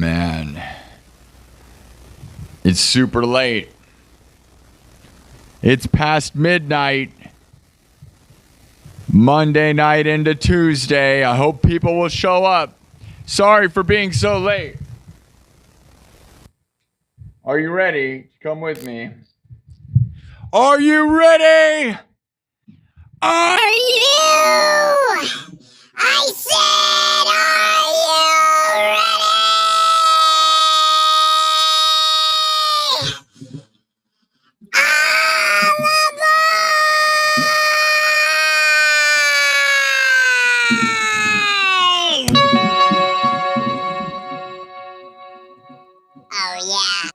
Man, it's super late. It's past midnight. Monday night into Tuesday. I hope people will show up. Sorry for being so late. Are you ready? Come with me. Are you ready? Are you? I said, are you ready? All aboard! Oh, yeah.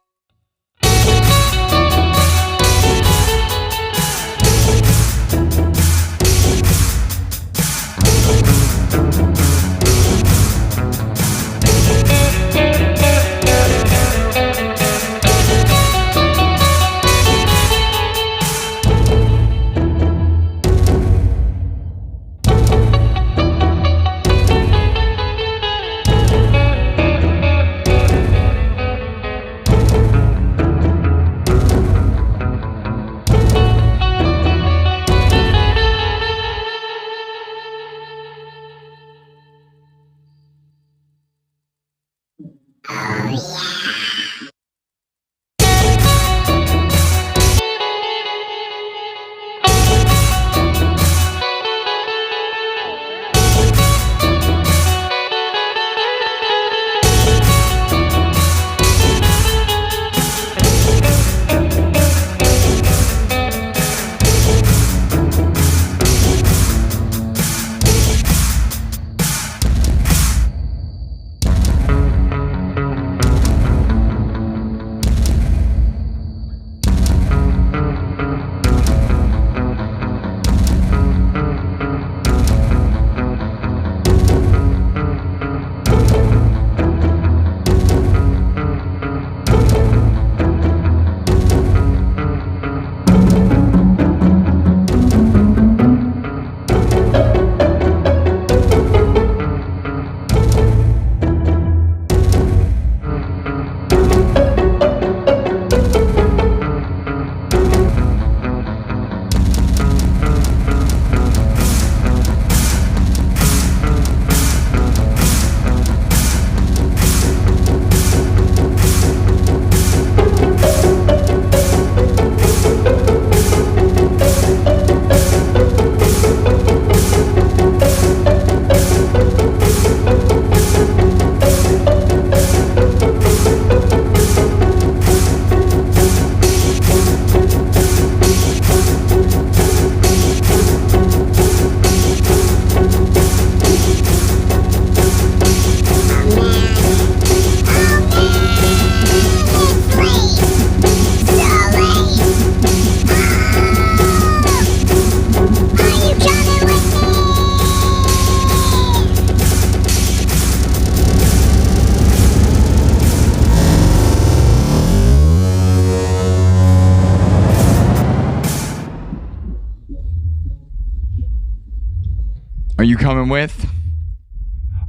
Are you coming with?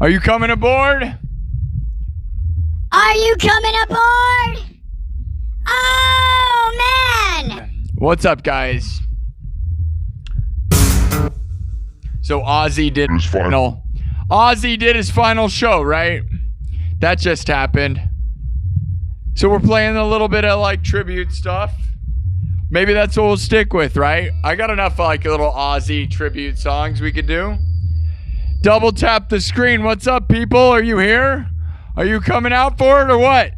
Are you coming aboard? Are you coming aboard? Oh, man! What's up, guys? So Aussie did his final. Aussie did his final show, right? That just happened. So we're playing a little bit of like tribute stuff. Maybe that's what we'll stick with, right? I got enough like little Aussie tribute songs we could do. Double tap the screen. What's up, people? Are you here? Are you coming out for it or what?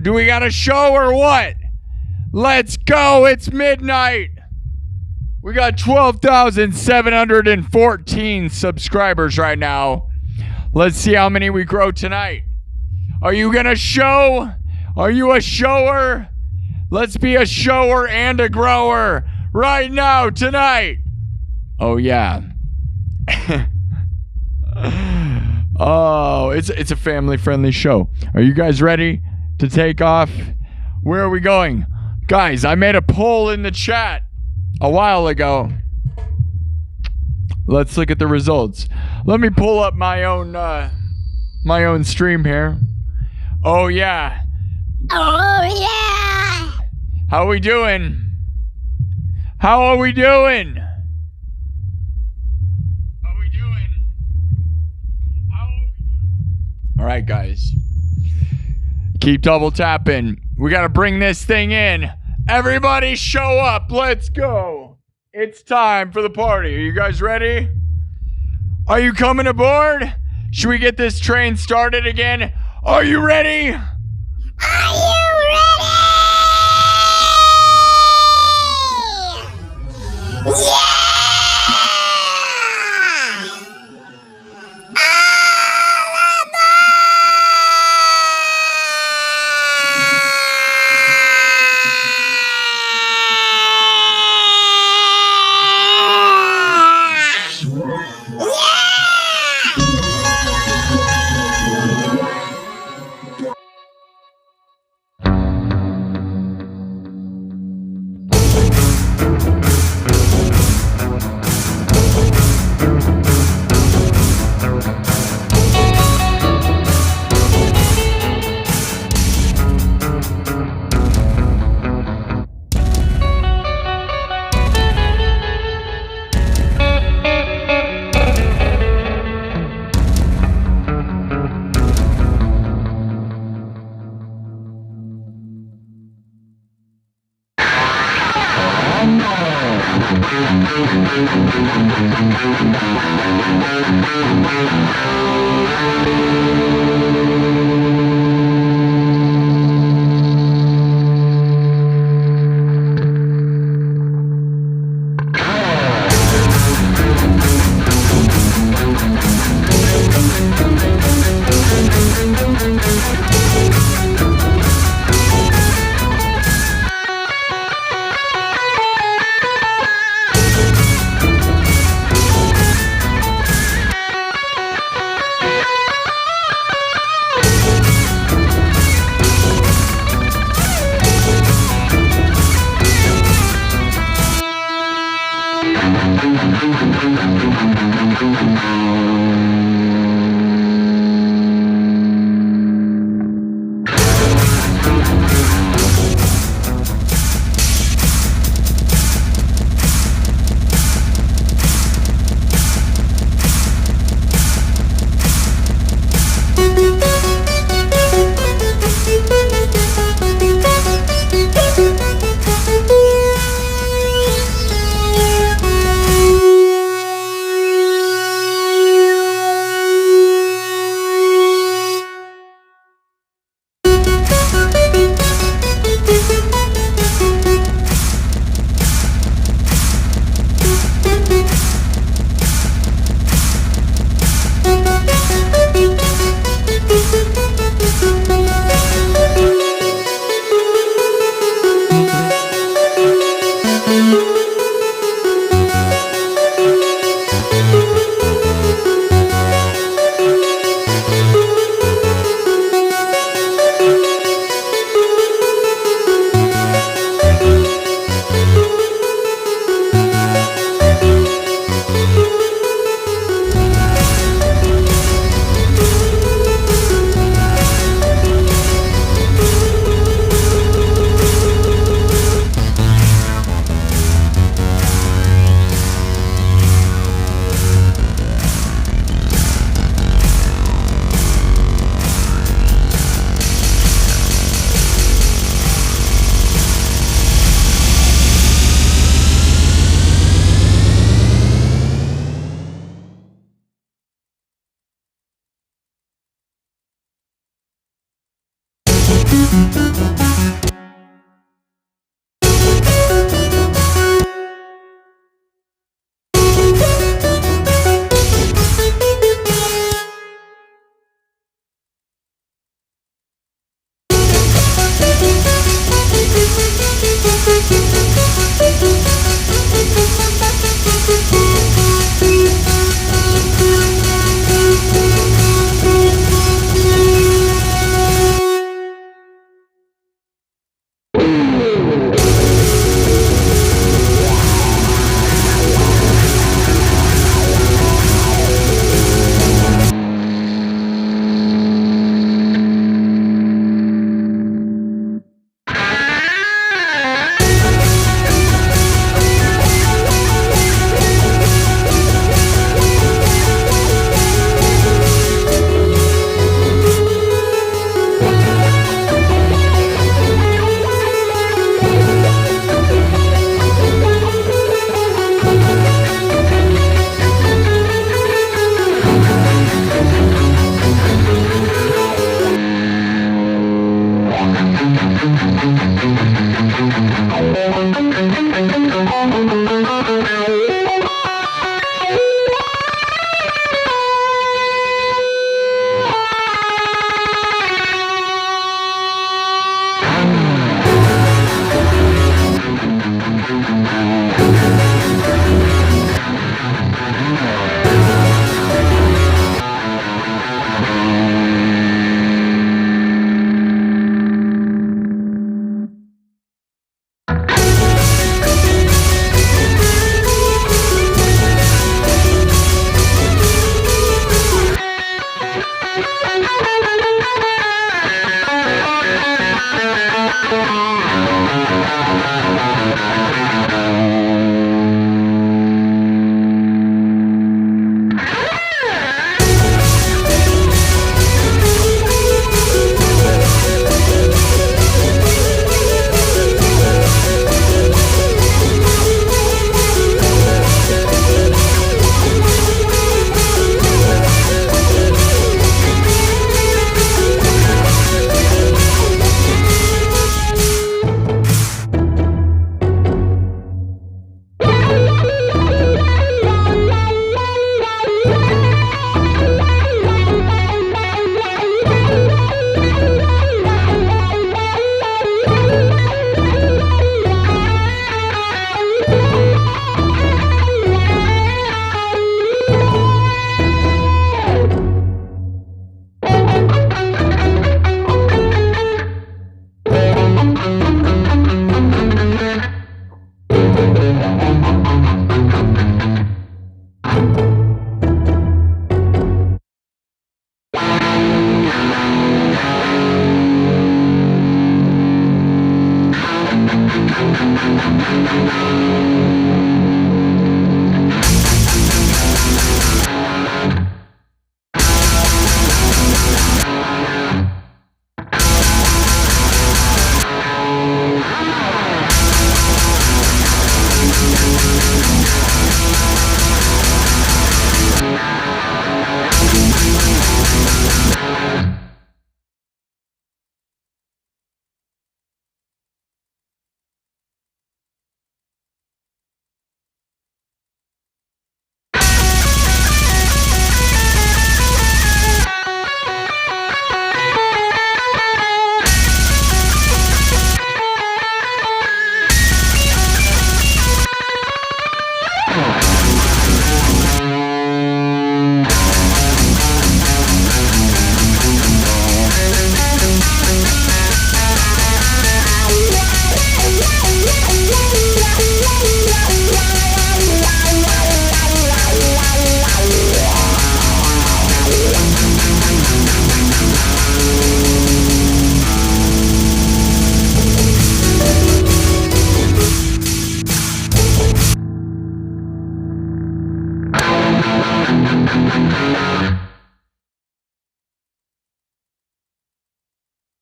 Do we got a show or what? Let's go. It's midnight. We got 12,714 subscribers right now. Let's see how many we grow tonight. Are you going to show? Are you a shower? Let's be a shower and a grower right now, tonight. Oh, yeah. Oh, it's a family-friendly show. Are you guys ready to take off? Where are we going? Guys, I made a poll in the chat a while ago. Let's look at the results. Let me pull up my own stream here. Oh, yeah. Oh, yeah. How we doing? How are we doing? All right, guys. Keep double tapping. We got to bring this thing in. Everybody show up. Let's go. It's time for the party. Are you guys ready? Are you coming aboard? Should we get this train started again? Are you ready? Are you ready? Yeah!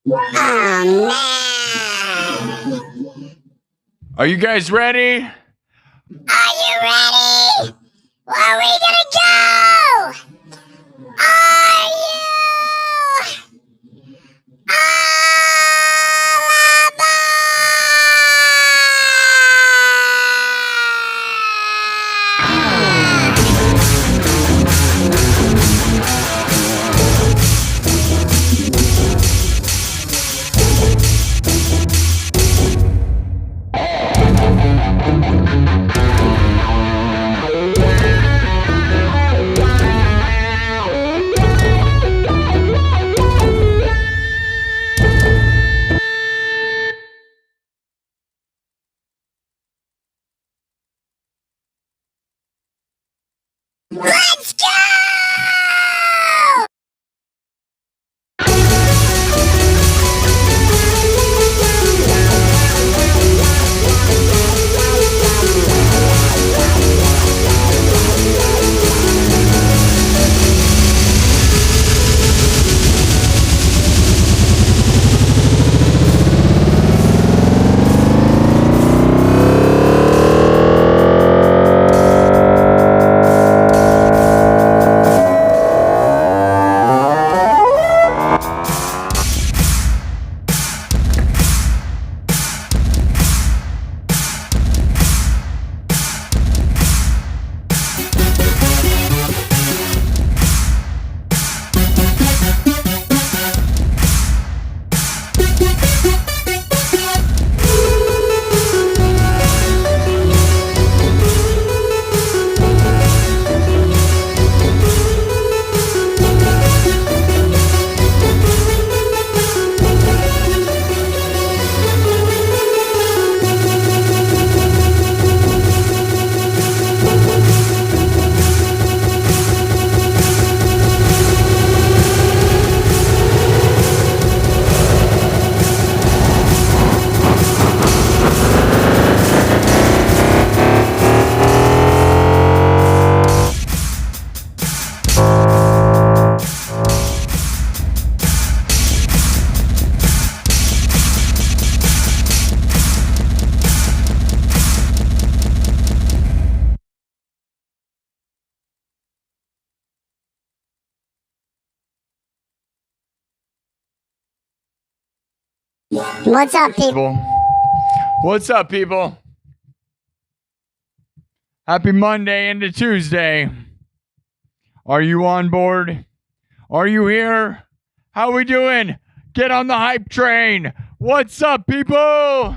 Oh, man. Are you guys ready? Are you ready? Where are we gonna go? Are you all Let's go! What's up, people? What's up, people? Happy Monday into Tuesday. Are you on board? Are you here? How we doing? Get on the hype train. What's up, people?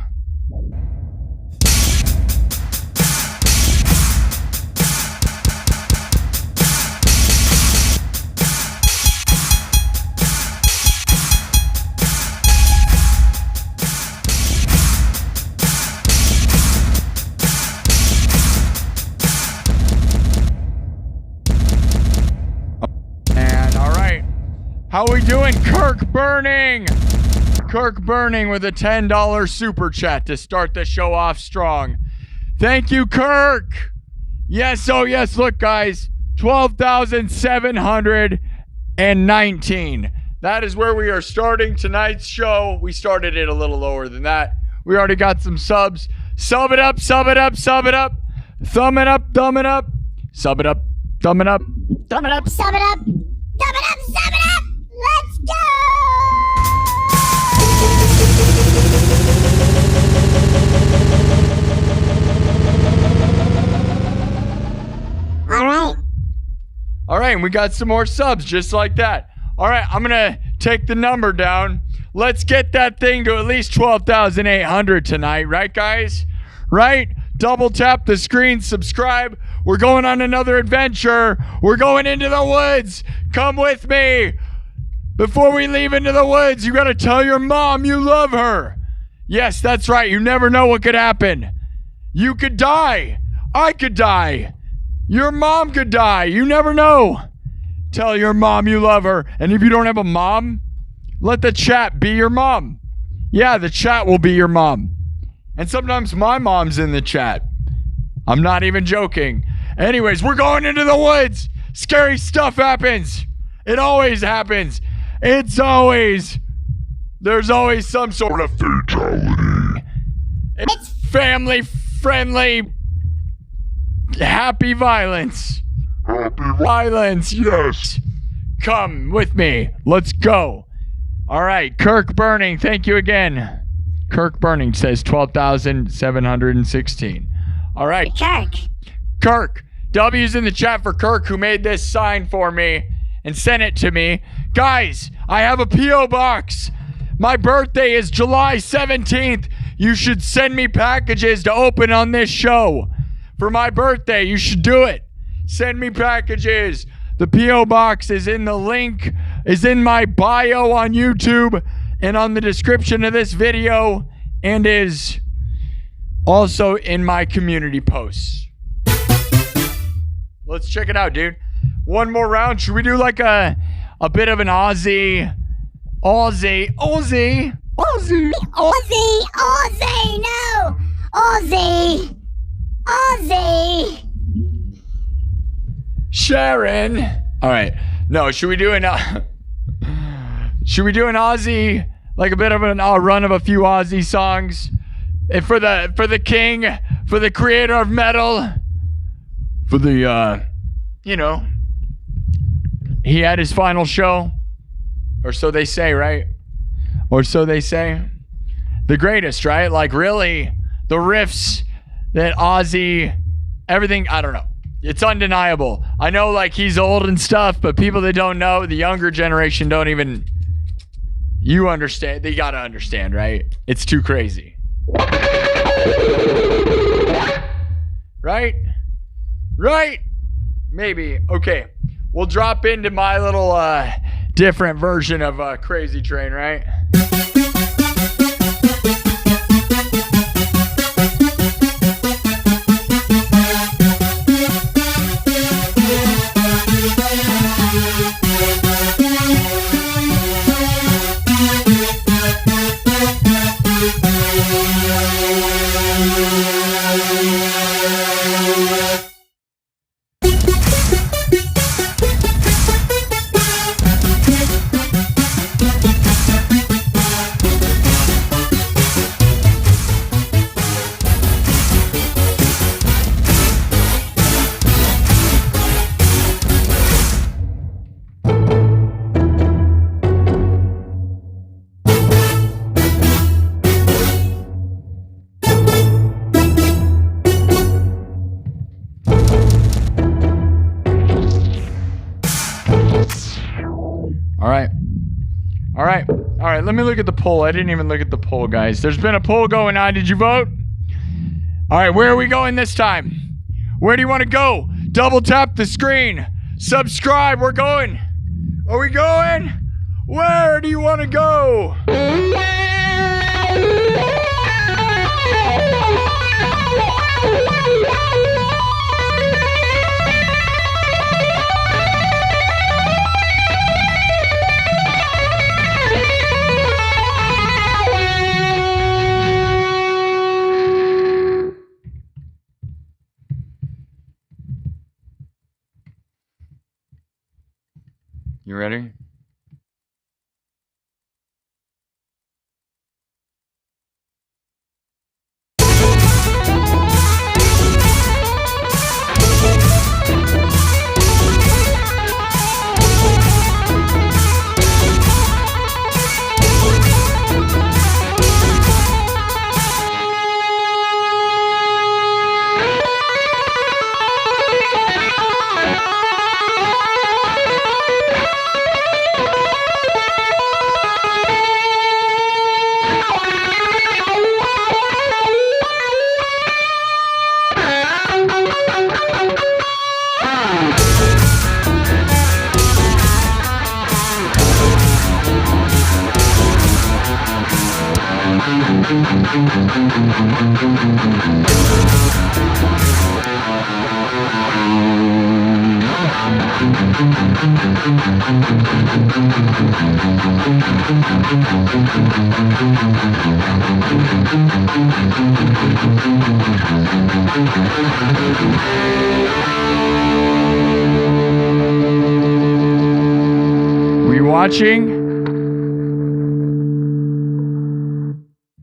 How we doing? Kirk Burning with a $10 super chat to start the show off strong. Thank you, Kirk. Yes, oh yes, look guys, 12,719. That is where we are starting tonight's show. We started it a little lower than that. We already got some subs. Sub it up, sub it up, sub it up. Thumb it up, thumb it up. Sub it up, thumb it up. Thumb it up, sub it up. Thumb it up, sub it up. Let's go! All right, and we got some more subs just like that. All right, I'm going to take the number down. Let's get that thing to at least 12,800 tonight, right, guys? Right? Double tap the screen, subscribe. We're going on another adventure. We're going into the woods. Come with me. Before we leave into the woods, you got to tell your mom you love her. Yes, that's right. You never know what could happen. You could die. I could die. Your mom could die. You never know. Tell your mom you love her. And if you don't have a mom, let the chat be your mom. Yeah, the chat will be your mom. And sometimes my mom's in the chat. I'm not even joking. Anyways, we're going into the woods. Scary stuff happens. It always happens. It's always There's always some sort of fatality. It's family-friendly, happy violence. Happy violence, yes. Come with me. Let's go. All right, Kirk Burning, thank you again. Kirk Burning says 12,716. All right. Kirk. W's in the chat for Kirk, who made this sign for me and sent it to me. Guys, I have a P.O. box. My birthday is July 17th. You should send me packages to open on this show. For my birthday, you should do it. Send me packages. The P.O. box is in the link, is in my bio on YouTube and on the description of this video, and is also in my community posts. Let's check it out, dude. One more round. Should we do like a bit of an Aussie, no. Aussie. Sharon. All right. No, should we do an Aussie, like a bit of a run of a few Aussie songs? And for the king, for the creator of metal, for the, he had his final show, or so they say, right? Or so they say. The greatest, right? Like, really, the riffs that Aussie, everything, I don't know. It's undeniable. I know, like, he's old and stuff, but people that don't know, the younger generation don't even, you understand, they gotta understand, right? It's too crazy. Right? Maybe. Okay. We'll drop into my little different version of Crazy Train, right? All right, let me look at the poll. I didn't even look at the poll, guys. There's been a poll going on. Did you vote? All right, where are we going this time? Where do you want to go? Double tap the screen. Subscribe. We're going. Are we going? Where do you want to go? You ready? We watching?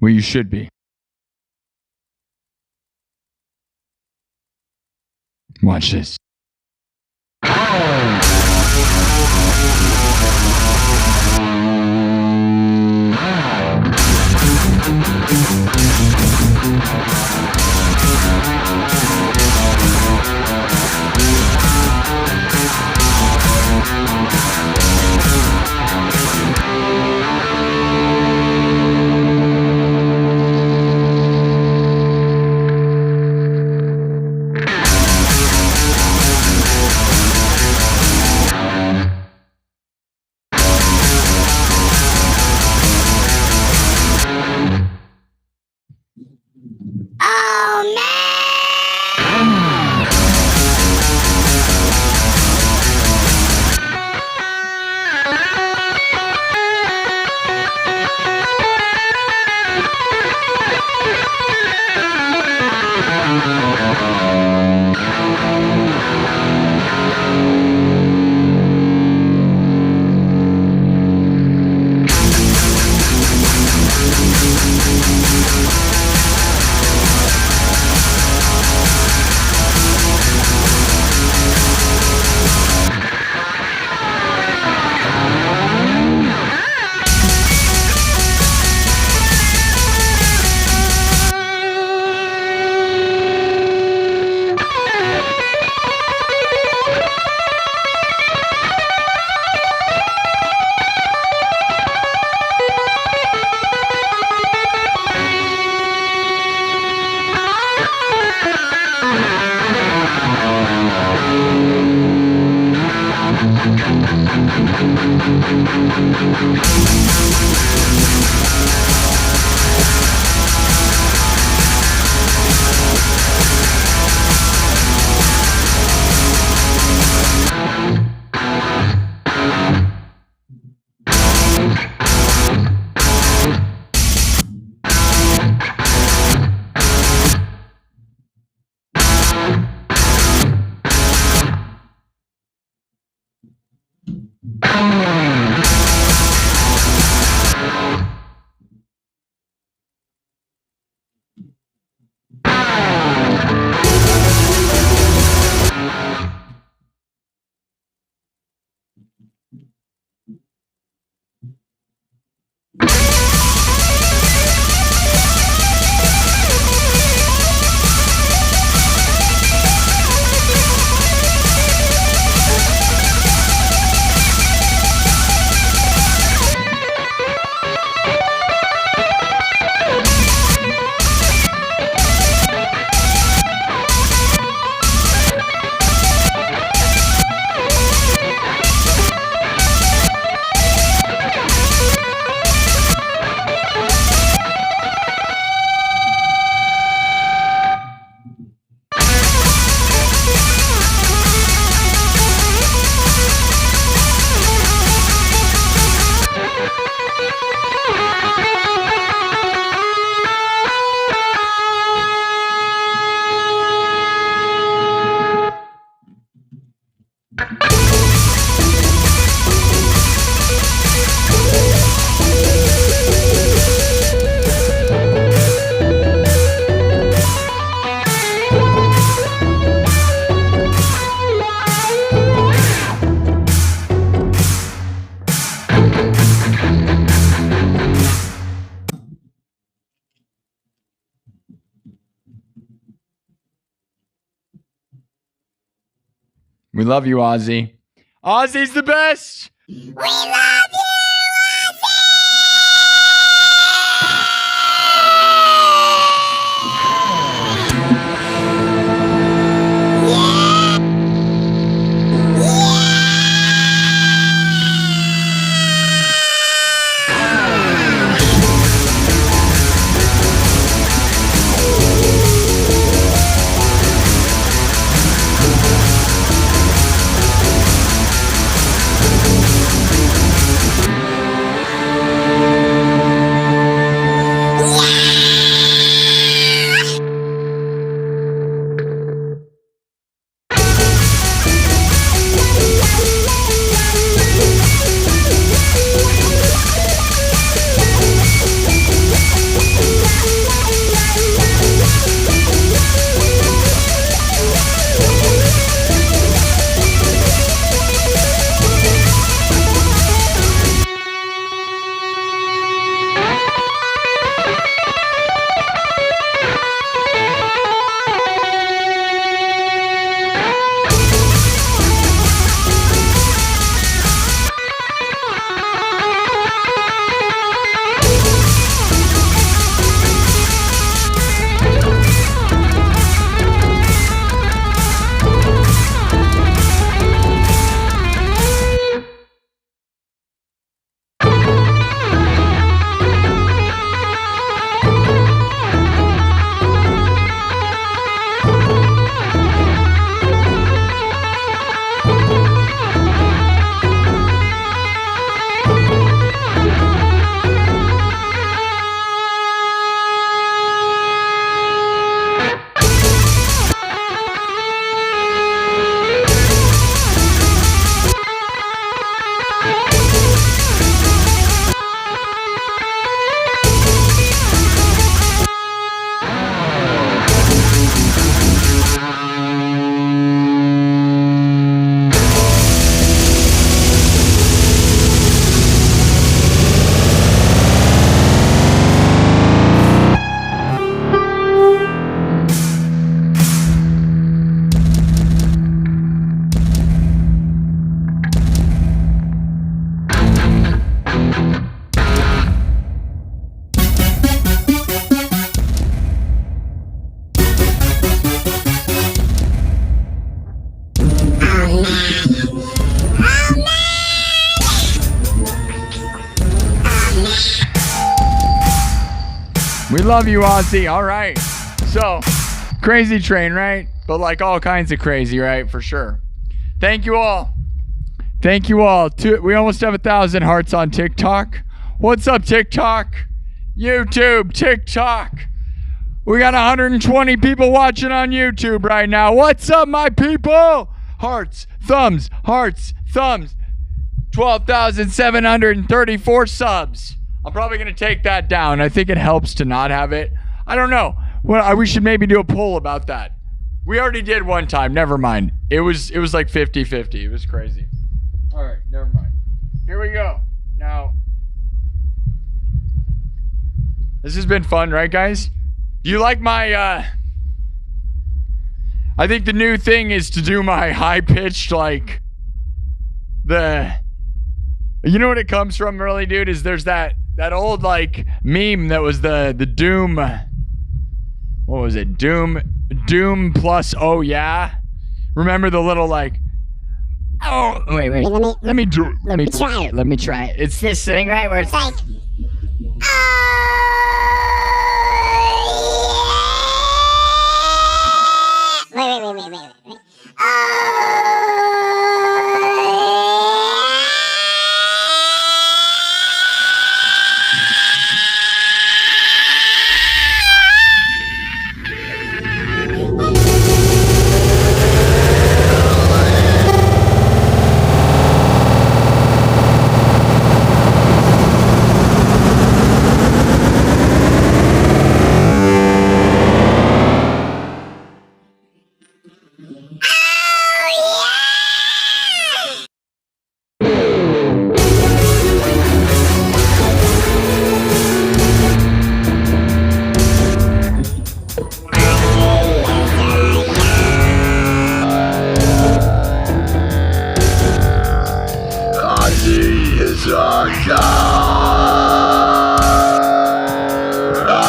Well, you should be. Watch this. Oh man! We love you, Aussie. Aussie's the best. We love you, We love you, Aussie. All right. So, crazy train, right? But like all kinds of crazy, right? For sure. Thank you all. Thank you all. We almost have 1,000 hearts on TikTok. What's up, TikTok? YouTube, TikTok. We got 120 people watching on YouTube right now. What's up, my people? Hearts, thumbs, 12,734 subs. I'm probably going to take that down. I think it helps to not have it. I don't know. Well, we should maybe do a poll about that. We already did one time. Never mind. It was like 50-50. It was crazy. All right, never mind. Here we go. Now, this has been fun, right, guys? Do you like my, I think the new thing is to do my high-pitched, like, you know what it comes from, really, dude? Is there's that old, like, meme that was the Doom, what was it? Doom plus oh yeah? Remember the little, like, oh, wait. Let me try it. It's this thing, right, where it's like, Wait.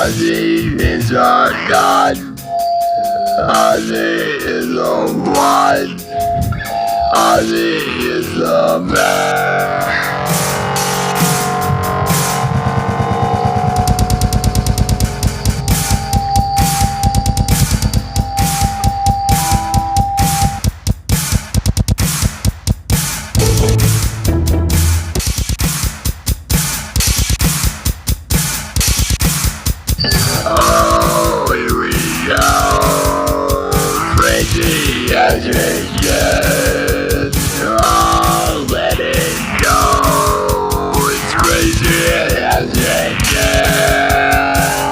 Aussie is our God. Aussie is the one. Aussie is the man. Oh, here we go. Crazy as it gets. Oh, let it go. It's crazy as it gets.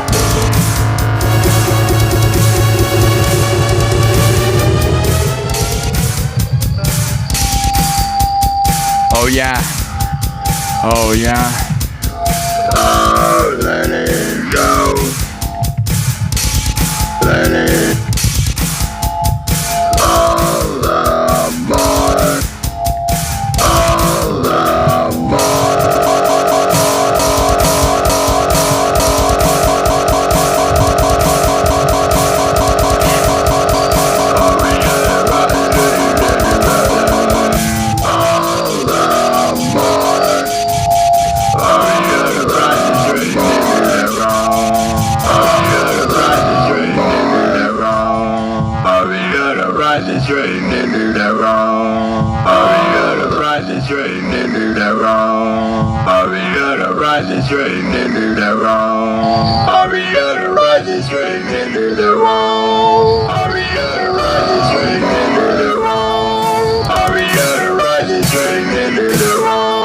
oh yeah. Oh yeah. Oh, let it go. Let it all the more. All the more. All the straight into the wrong. Are we gonna rise and straight into the wrong? Are we gonna rise and straight into the wrong? Are we gonna rise and straight into the wrong? Are we gonna rise and straight into the wrong? Are we gonna rise and straight into the wrong?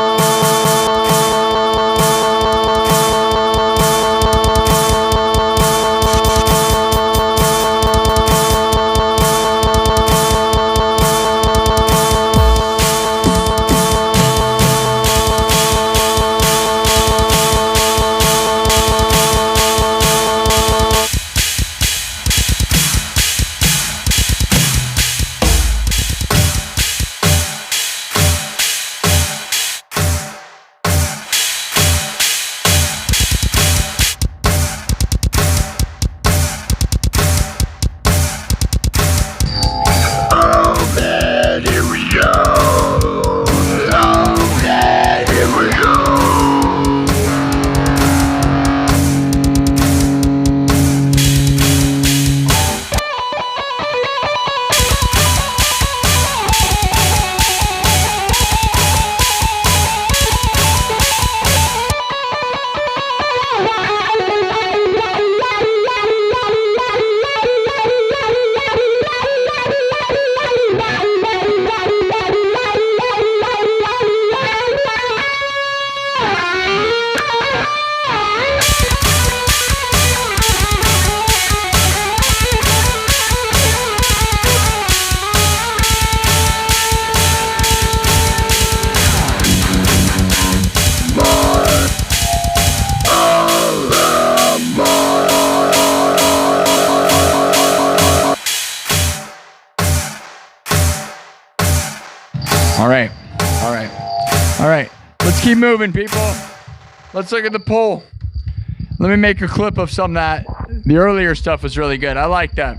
All right. Let's keep moving, people. Let's look at the poll. Let me make a clip of some that the earlier stuff was really good. I like that.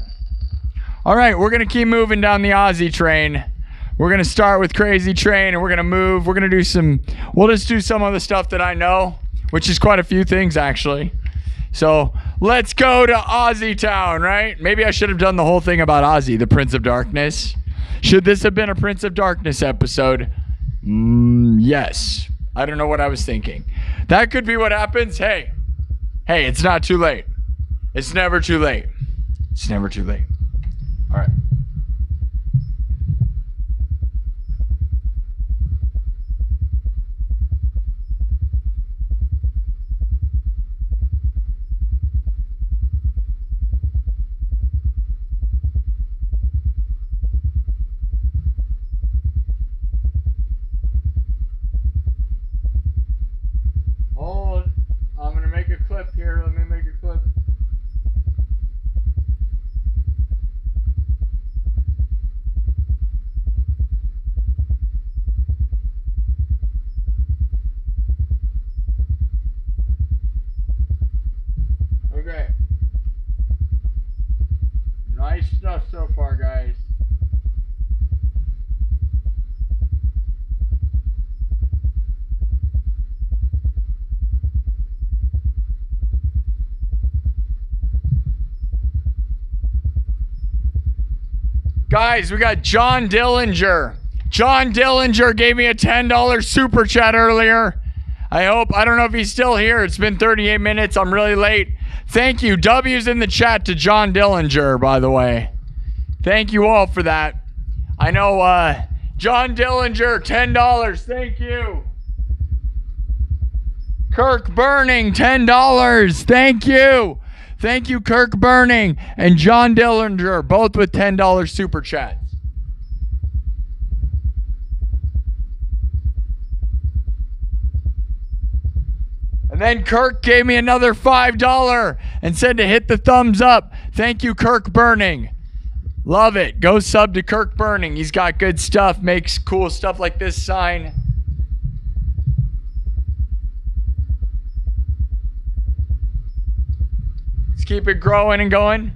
All right, we're going to keep moving down the Aussie train. We're going to start with Crazy Train, and we're going to move. We're going to do we'll just do some of the stuff that I know, which is quite a few things, actually. So let's go to Aussie Town, right? Maybe I should have done the whole thing about Aussie, the Prince of Darkness. Should this have been a Prince of Darkness episode? Yes. I don't know what I was thinking. That could be what happens. Hey, it's not too late. It's never too late. It's never too late. All right. Hold. I'm going to make a clip here. Let me make a clip. Okay. Nice stuff so far, guys. Guys, we got John Dillinger. John Dillinger gave me a $10 super chat earlier. I don't know if he's still here. It's been 38 minutes. I'm really late. Thank you. W's in the chat to John Dillinger, by the way. Thank you all for that. I know, John Dillinger, $10. Thank you. Kirk Burning, $10. Thank you. Thank you, Kirk Burning and John Dillinger, both with $10 super chats. And then Kirk gave me another $5 and said to hit the thumbs up. Thank you, Kirk Burning. Love it. Go sub to Kirk Burning. He's got good stuff, makes cool stuff like this sign. Let's keep it growing and going.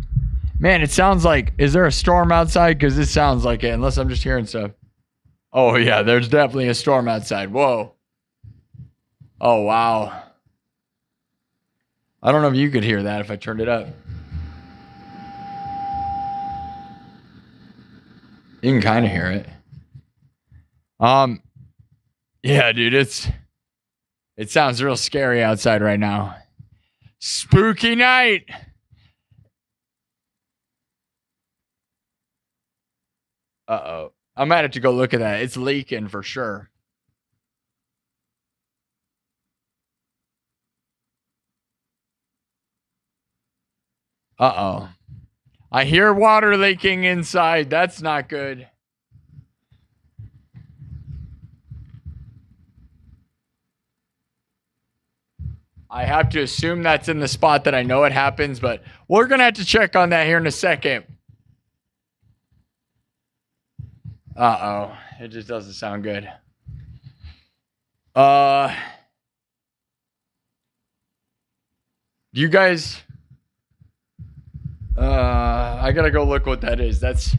Man, it sounds like, is there a storm outside? Because this sounds like it, unless I'm just hearing stuff. Oh, yeah, there's definitely a storm outside. Whoa. Oh, wow. I don't know if you could hear that if I turned it up. You can kind of hear it. Yeah, dude, it sounds real scary outside right now. Spooky night. Uh-oh. I might have to go look at that. It's leaking for sure. Uh-oh. I hear water leaking inside. That's not good. I have to assume that's in the spot that I know it happens, but we're going to have to check on that here in a second. Uh-oh. It just doesn't sound good. You guys... I gotta go look what that is. If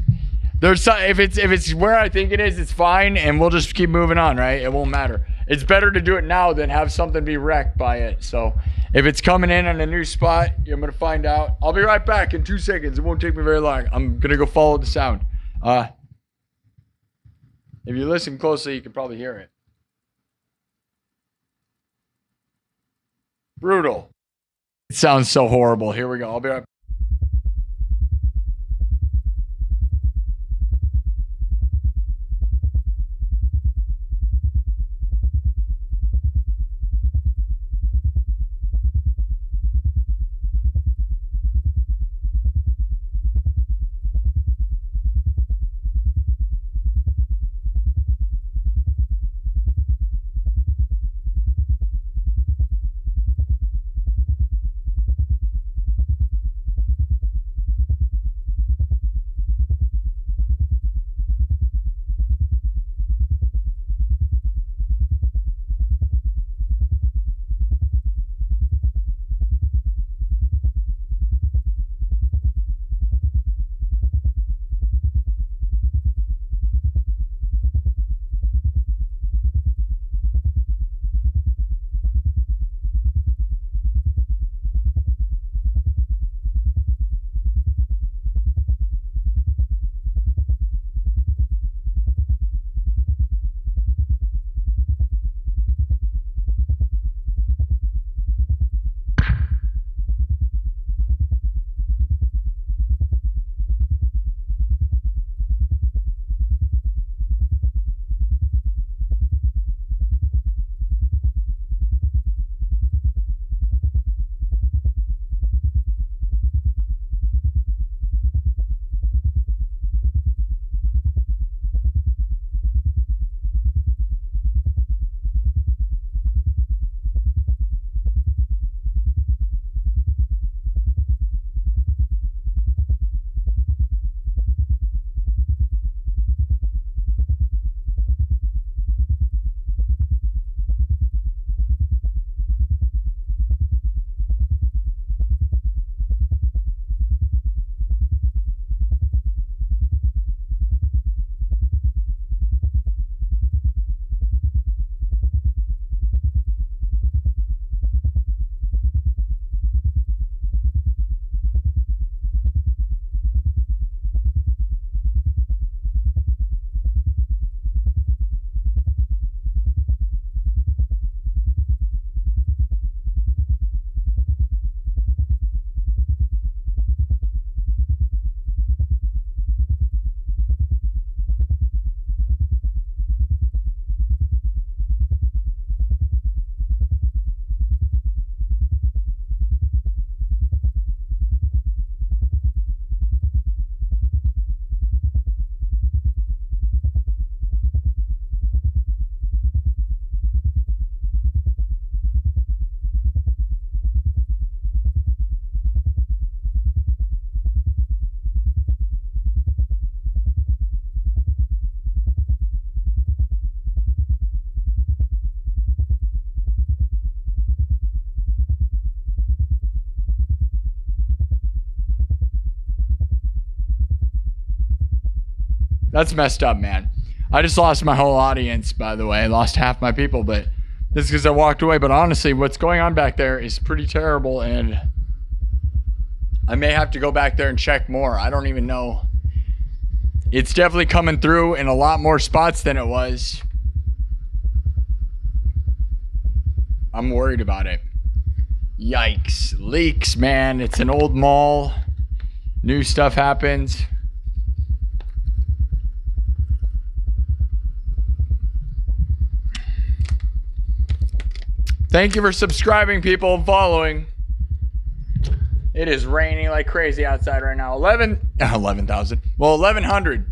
it's where I think it is, it's fine, and we'll just keep moving on, right? It won't matter. It's better to do it now than have something be wrecked by it. So if it's coming in on a new spot, I'm gonna find out. I'll be right back in 2 seconds. It won't take me very long. I'm gonna go follow the sound. If you listen closely, you can probably hear it. Brutal. It sounds so horrible. Here we go. I'll be right back. That's messed up, man. I just lost my whole audience, by the way. I lost half my people, but this is because I walked away. But honestly, what's going on back there is pretty terrible, and I may have to go back there and check more. I don't even know. It's definitely coming through in a lot more spots than it was. I'm worried about it. Yikes. Leaks, man. It's an old mall. New stuff happens. Thank you for subscribing, people, and following. It is raining like crazy outside right now. 11,000. Well, 1,100.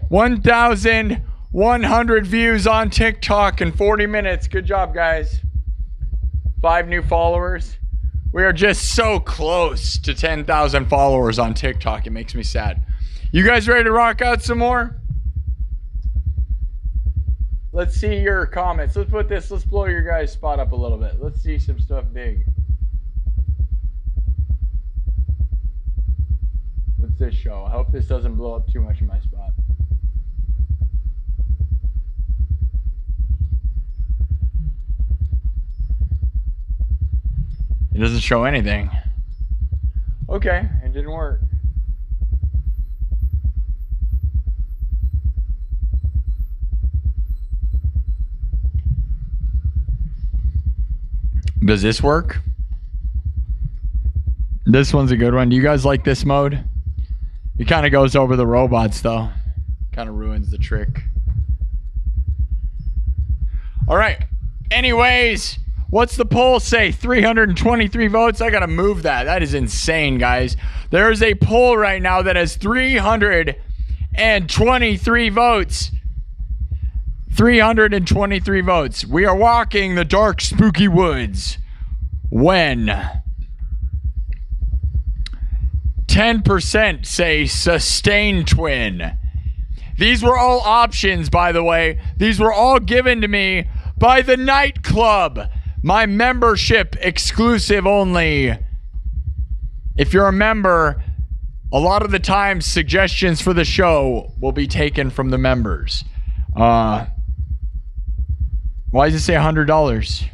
1,100 views on TikTok in 40 minutes. Good job, guys. 5 new followers. We are just so close to 10,000 followers on TikTok. It makes me sad. You guys ready to rock out some more? Let's see your comments. Let's blow your guys' spot up a little bit. Let's see some stuff big. What's this show? I hope this doesn't blow up too much in my spot. It doesn't show anything. Okay, it didn't work. Does this work? This one's a good one. Do you guys like this mode? It kind of goes over the robots, though. Kind of ruins the trick. All right. Anyways, what's the poll say? 323 votes? I got to move that. That is insane, guys. There is a poll right now that has 323 votes. 323 votes. We are walking the dark, spooky woods when 10% say sustain twin. These were all options, by the way. These were all given to me by the nightclub. My membership exclusive only. If you're a member, a lot of the time suggestions for the show will be taken from the members. Why does it say $100?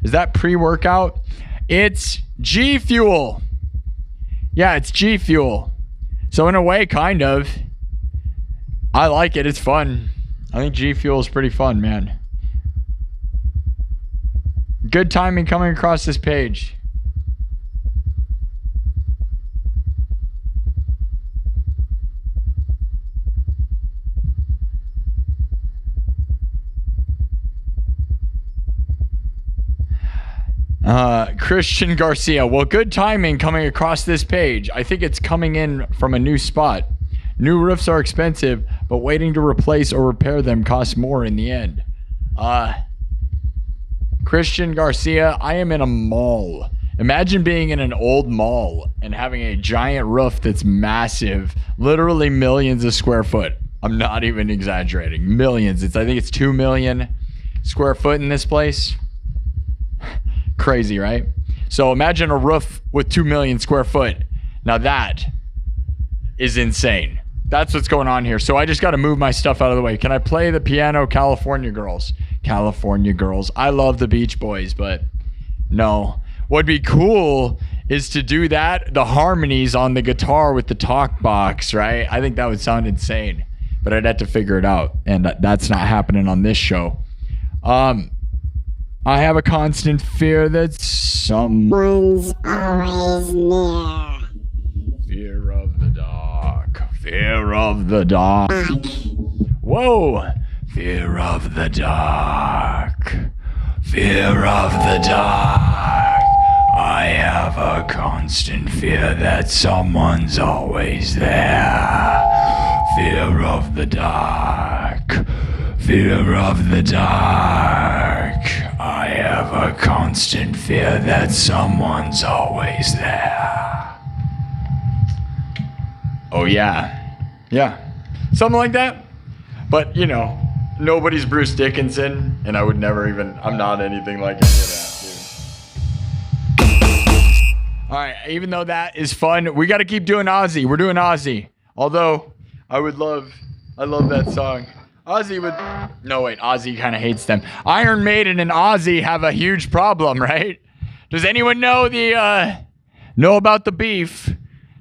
Is that pre-workout? It's G Fuel. Yeah, it's G Fuel. So in a way, kind of. I like it. It's fun. I think G Fuel is pretty fun, man. Good timing coming across this page. Christian Garcia. Well, good timing coming across this page. I think it's coming in from a new spot. New roofs are expensive, but waiting to replace or repair them costs more in the end. Christian Garcia, I am in a mall. Imagine being in an old mall and having a giant roof that's massive, literally millions of square foot. I'm not even exaggerating. Millions. I think it's 2 million square foot in this place. Crazy, right? So imagine a roof with 2 million square foot. Now that is insane. That's what's going on here. So I just got to move my stuff out of the way. Can I play the piano, California Girls? California Girls. I love the Beach Boys, but no. What'd be cool is to do that, the harmonies on the guitar with the talk box, right? I think that would sound insane, but I'd have to figure it out, and that's not happening on this show. I have a constant fear that someone's always near. Fear of the dark. Fear of the dark. Whoa. Fear of the dark. Fear of the dark. I have a constant fear that someone's always there. Fear of the dark. Fear of the dark. I have a constant fear that someone's always there. Oh, yeah. Yeah. Something like that. But, you know, nobody's Bruce Dickinson, and I would never even, I'm not anything like any of that, dude. All right, even though that is fun, we got to keep doing Aussie. We're doing Aussie. Although, I love that song. Aussie would... No, wait. Aussie kind of hates them. Iron Maiden and Aussie have a huge problem, right? Does anyone know about the beef?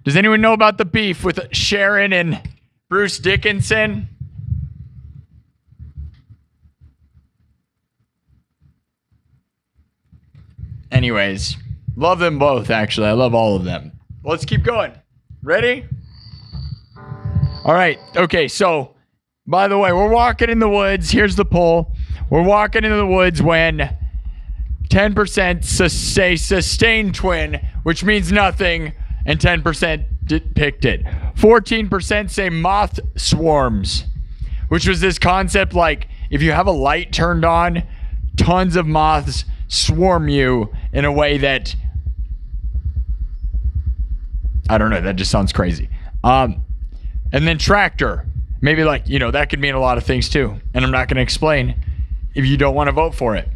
Does anyone know about the beef with Sharon and Bruce Dickinson? Anyways, love them both, actually. I love all of them. Let's keep going. Ready? All right. Okay, so... By the way, we're walking in the woods. Here's the poll. We're walking into the woods when 10% say sustain twin, which means nothing, and 10% picked it. 14% say moth swarms, which was this concept like if you have a light turned on, tons of moths swarm you in a way that, I don't know, that just sounds crazy. And then tractor. Maybe like, you know, that could mean a lot of things too. And I'm not going to explain if you don't want to vote for it.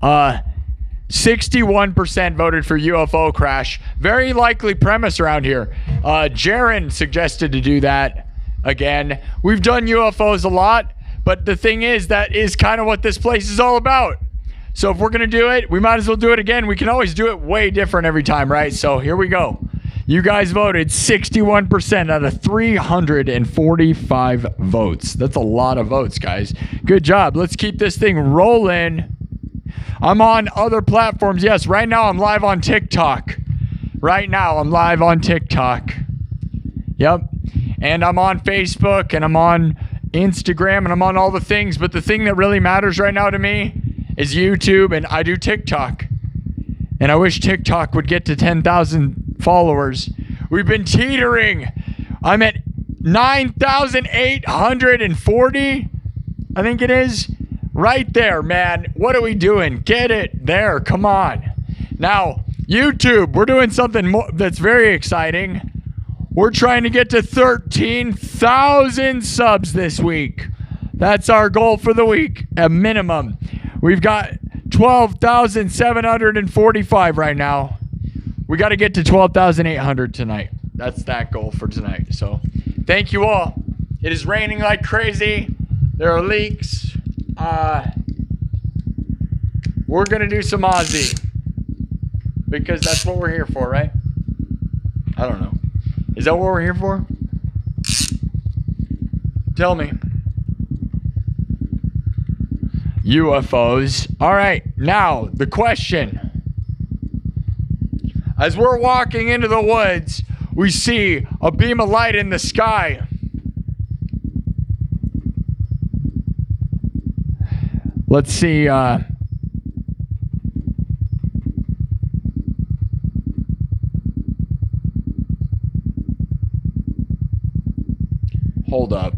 61% voted for UFO crash. Very likely premise around here. Jaron suggested to do that again. We've done UFOs a lot, but the thing is, that is kind of what this place is all about. So if we're going to do it, we might as well do it again. We can always do it way different every time, right? So here we go. You guys voted 61% out of 345 votes. That's a lot of votes, guys. Good job. Let's keep this thing rolling. I'm on other platforms. Yes, right now I'm live on TikTok. Right now I'm live on TikTok. Yep. And I'm on Facebook and I'm on Instagram and I'm on all the things. But the thing that really matters right now to me is YouTube, and I do TikTok. And I wish TikTok would get to 10,000 followers. We've been teetering. I'm at 9,840. I think it is. Right there, man. What are we doing? Get it there. Come on. Now, YouTube, we're doing something more that's very exciting. We're trying to get to 13,000 subs this week. That's our goal for the week, a minimum. We've got 12,745 right now. We got to get to 12,800 tonight. That's that goal for tonight. So thank you all. It is raining like crazy. There are leaks. We're going to do some Aussie because that's what we're here for, right? I don't know. Is that what we're here for? Tell me. UFOs. All right, now the question. As we're walking into the woods, we see a beam of light in the sky. Let's see. Hold up.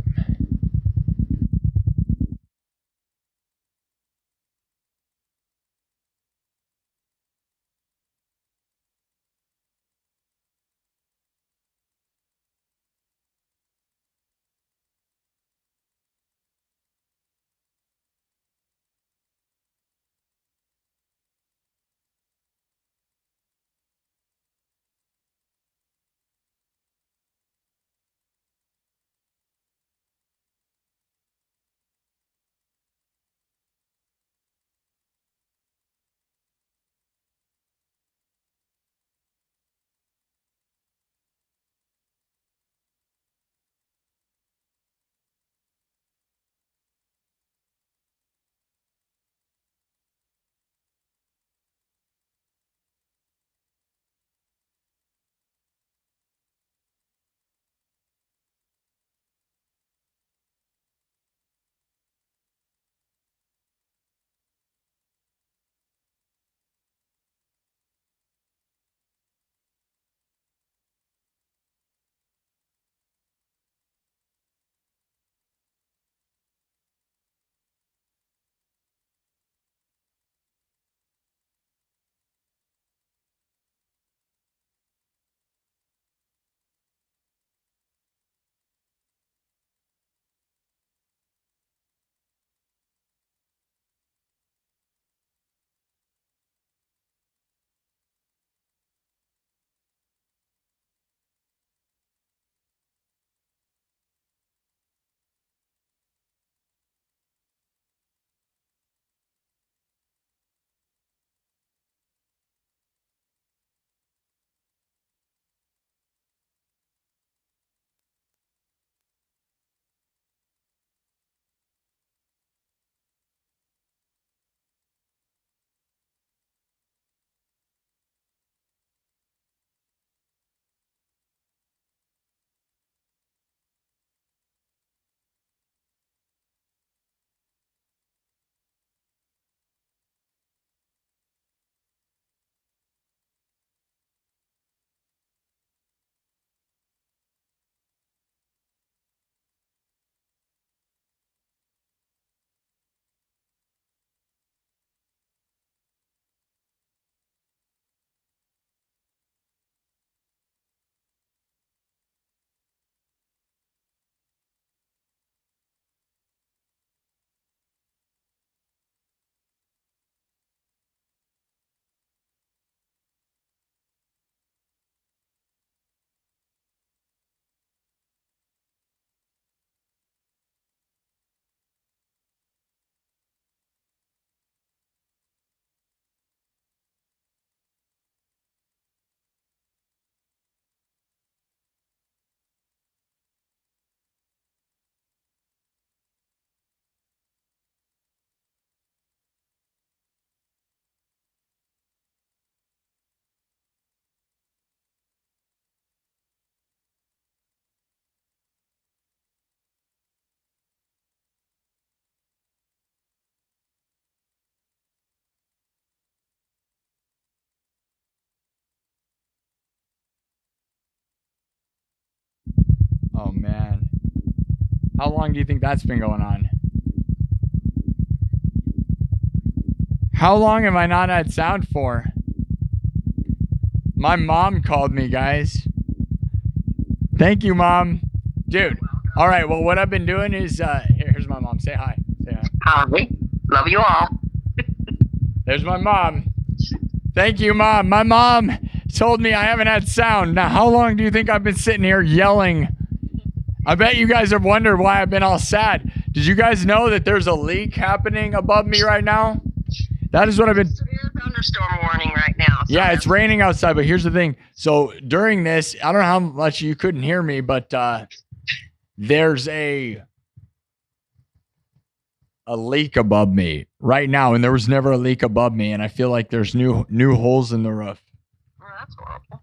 Oh, man. How long do you think that's been going on? How long have I not had sound for? My mom called me, guys. Thank you, Mom. Dude. All right. Well, what I've been doing is, here's my mom. Say hi. Say hi. Hi. Love you all. There's my mom. Thank you, Mom. My mom told me I haven't had sound. Now, how long do you think I've been sitting here yelling? I bet you guys have wondered why I've been all sad. Did you guys know that there's a leak happening above me right now? That is what I've been... Severe thunderstorm warning right now. So yeah, it's raining outside, but here's the thing. So during this, I don't know how much you couldn't hear me, but there's a leak above me right now, and there was never a leak above me, and I feel like there's new holes in the roof. Oh, that's horrible.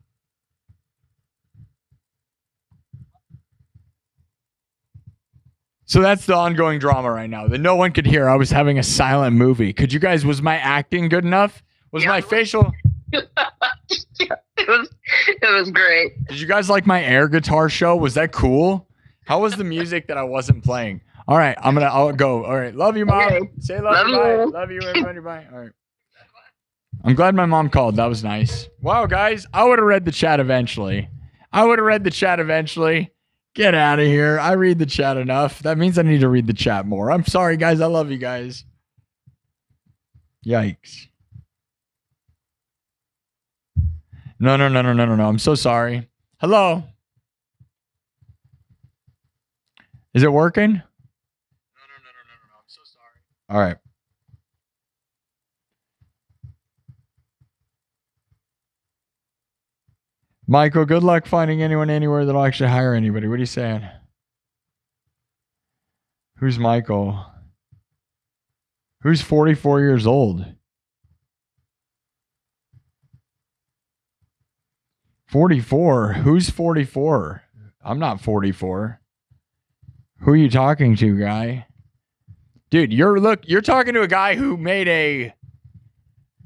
So that's the ongoing drama right now that no one could hear. I was having a silent movie. Could you guys, was my acting good enough? Was my facial... It was great. Did you guys like my air guitar show? Was that cool? How was the music that I wasn't playing? All right, I'll go. All right, love you, Mom. Okay. Say love you, bye. Love you, everybody, bye. All right. I'm glad my mom called. That was nice. Wow, guys, I would have read the chat eventually. Get out of here. I read the chat enough. That means I need to read the chat more. I'm sorry, guys. I love you guys. Yikes. No. I'm so sorry. Hello. Is it working? No. I'm so sorry. All right. Michael, good luck finding anyone anywhere that'll actually hire anybody. What are you saying? Who's Michael? Who's 44 years old? 44? Who's 44? I'm not 44. Who are you talking to, guy? Dude, you're talking to a guy who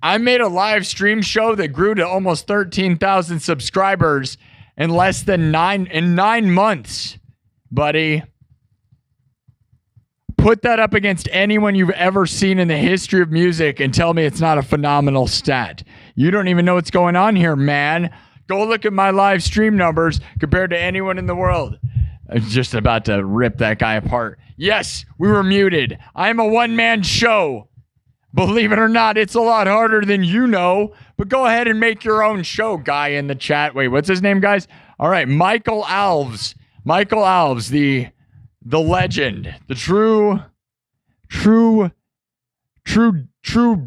I made a live stream show that grew to almost 13,000 subscribers in less than 9 months, buddy. Put that up against anyone you've ever seen in the history of music and tell me it's not a phenomenal stat. You don't even know what's going on here, man. Go look at my live stream numbers compared to anyone in the world. I was just about to rip that guy apart. Yes, we were muted. I'm a one-man show. Believe it or not, it's a lot harder than you know. But go ahead and make your own show, guy in the chat. Wait, what's his name, guys? All right, Michael Alves. Michael Alves, the legend, the true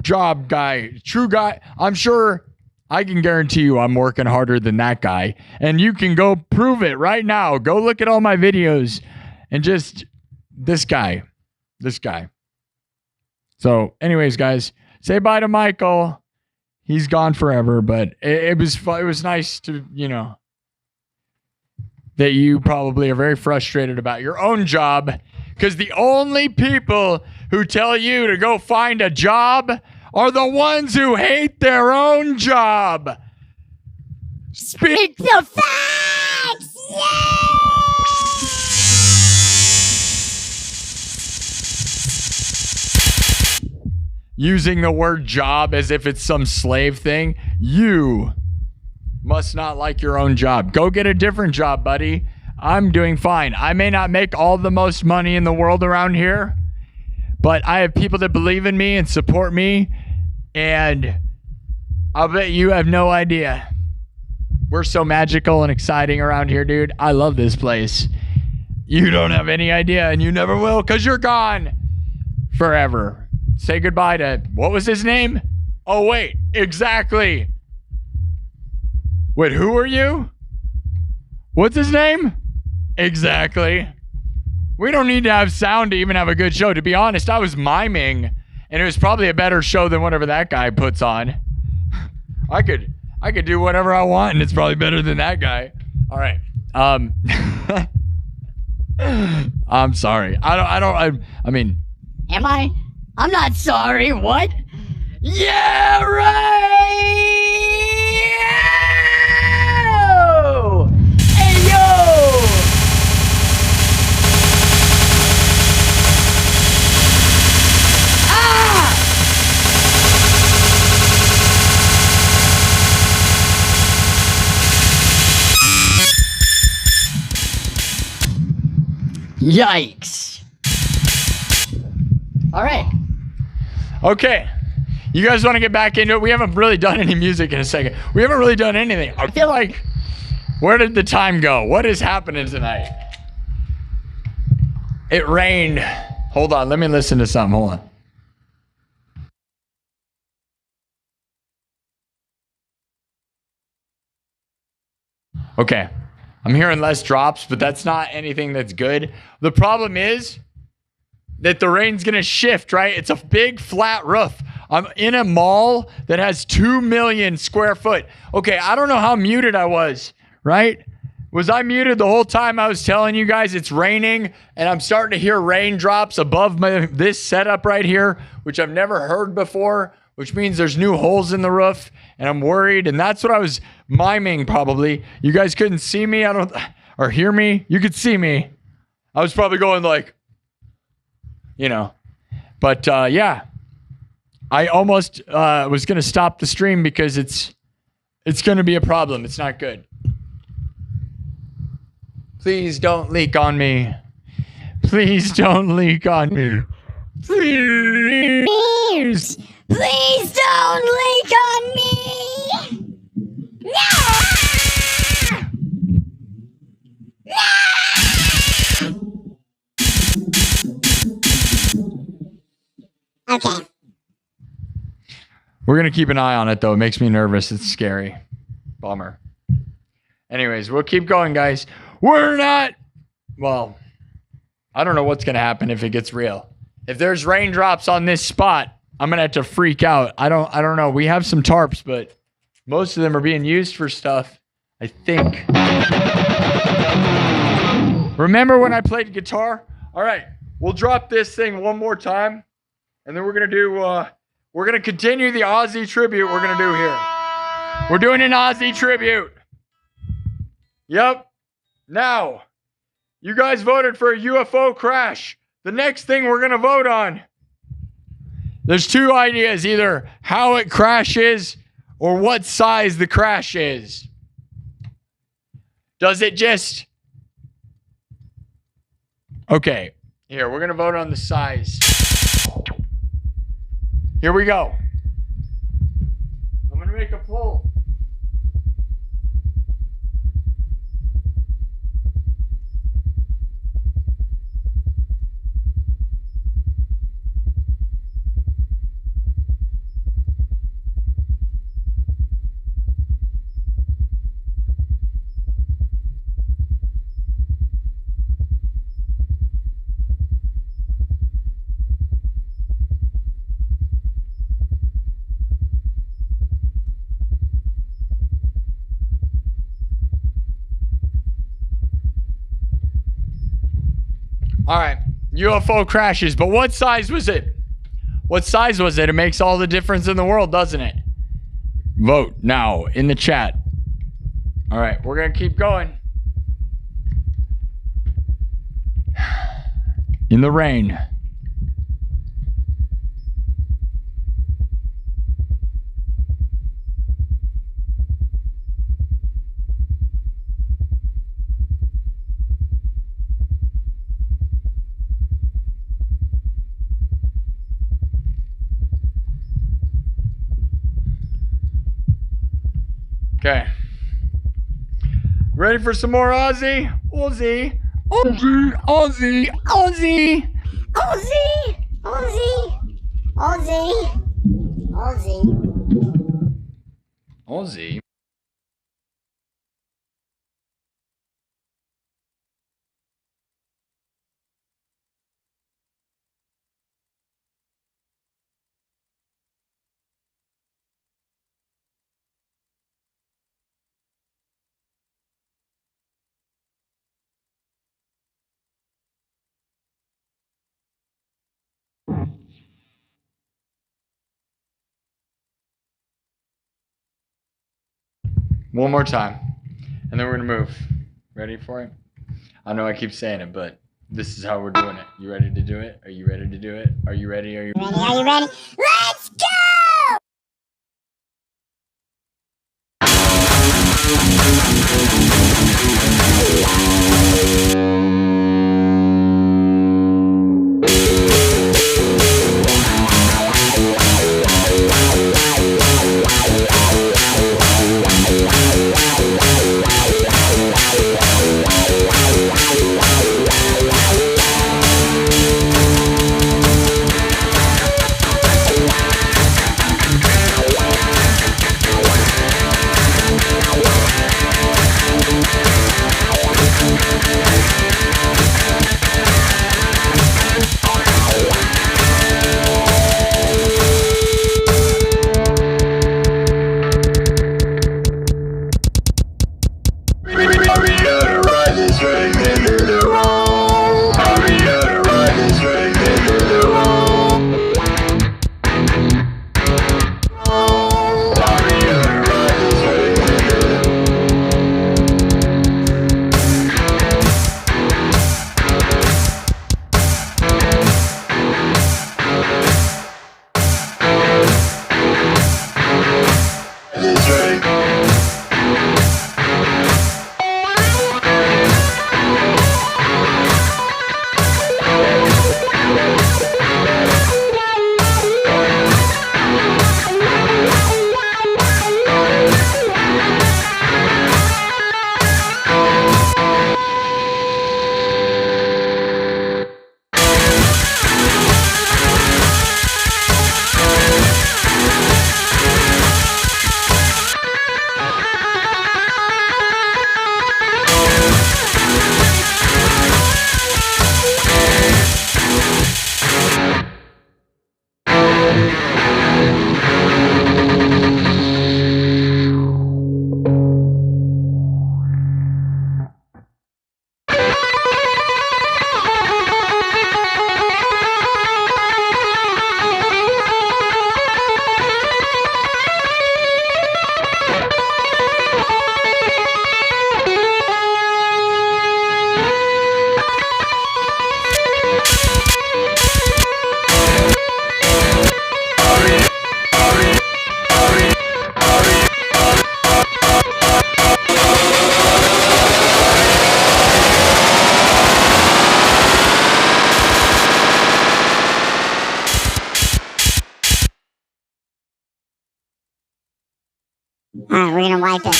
job guy, true guy. I'm sure I can guarantee you I'm working harder than that guy. And you can go prove it right now. Go look at all my videos and just this guy. So anyways, guys, say bye to Michael. He's gone forever, but it was nice to, that you probably are very frustrated about your own job, because the only people who tell you to go find a job are the ones who hate their own job. Speak the facts! Yeah! Using the word job as if it's some slave thing. You must not like your own job. Go get a different job, buddy. I'm doing fine. I may not make all the most money in the world around here, but I have people that believe in me and support me, and I'll bet you have no idea. We're so magical and exciting around here, dude. I love this place. You don't have any idea, and you never will, because you're gone forever. Say goodbye to, what was his name? Oh, wait, exactly. Wait, who are you? What's his name? Exactly. We don't need to have sound to even have a good show. To be honest, I was miming, and it was probably a better show than whatever that guy puts on. I could do whatever I want, and it's probably better than that guy. All right. I'm sorry. I mean. Am I? I'm not sorry. What? Yeah, right! Hey, yo! Yikes. All right. Okay. You guys want to get back into it? We haven't really done any music in a second. We haven't really done anything. I feel like, where did the time go? What is happening tonight? It rained. Hold on. Let me listen to something. Hold on. Okay. I'm hearing less drops, but that's not anything that's good. The problem is that the rain's going to shift, right? It's a big flat roof. I'm in a mall that has 2 million square foot. Okay, I don't know how muted I was, right? Was I muted the whole time I was telling you guys it's raining and I'm starting to hear raindrops above this setup right here, which I've never heard before, which means there's new holes in the roof and I'm worried. And that's what I was miming probably. You guys couldn't see me, or hear me. You could see me. I was probably going like, you know, but yeah. I almost was going to stop the stream because it's going to be a problem. It's not good. Please don't leak on me. Please don't leak on me. Please. Please don't leak on me. No! No! Okay. We're going to keep an eye on it, though. It makes me nervous. It's scary. Bummer. Anyways, we'll keep going, guys. We're not... Well, I don't know what's going to happen if it gets real. If there's raindrops on this spot, I'm going to have to freak out. I don't know. We have some tarps, but most of them are being used for stuff, I think. Remember when I played guitar? All right. We'll drop this thing one more time, and then we're going to do... we're going to continue the Aussie tribute we're going to do here. We're doing an Aussie tribute. Yep. Now, you guys voted for a UFO crash. The next thing we're going to vote on. There's two ideas. Either how it crashes or what size the crash is. Does it just... Okay. Here, we're going to vote on the size. Here we go. I'm going to make a poll. All right, UFO crashes, but what size was it? What size was it? It makes all the difference in the world, doesn't it? Vote now in the chat. All right, we're going to keep going. In the rain. Okay. Ready for some more Aussie? Aussie. Aussie. Aussie. Aussie. Aussie! Aussie! Aussie! Aussie! Aussie. One more time, and then we're going to move. Ready for it? I know I keep saying it, but this is how we're doing it. You ready to do it? Are you ready to do it? Are you ready? Are you ready? Are you ready? Let's go! Alright, we're gonna wipe it.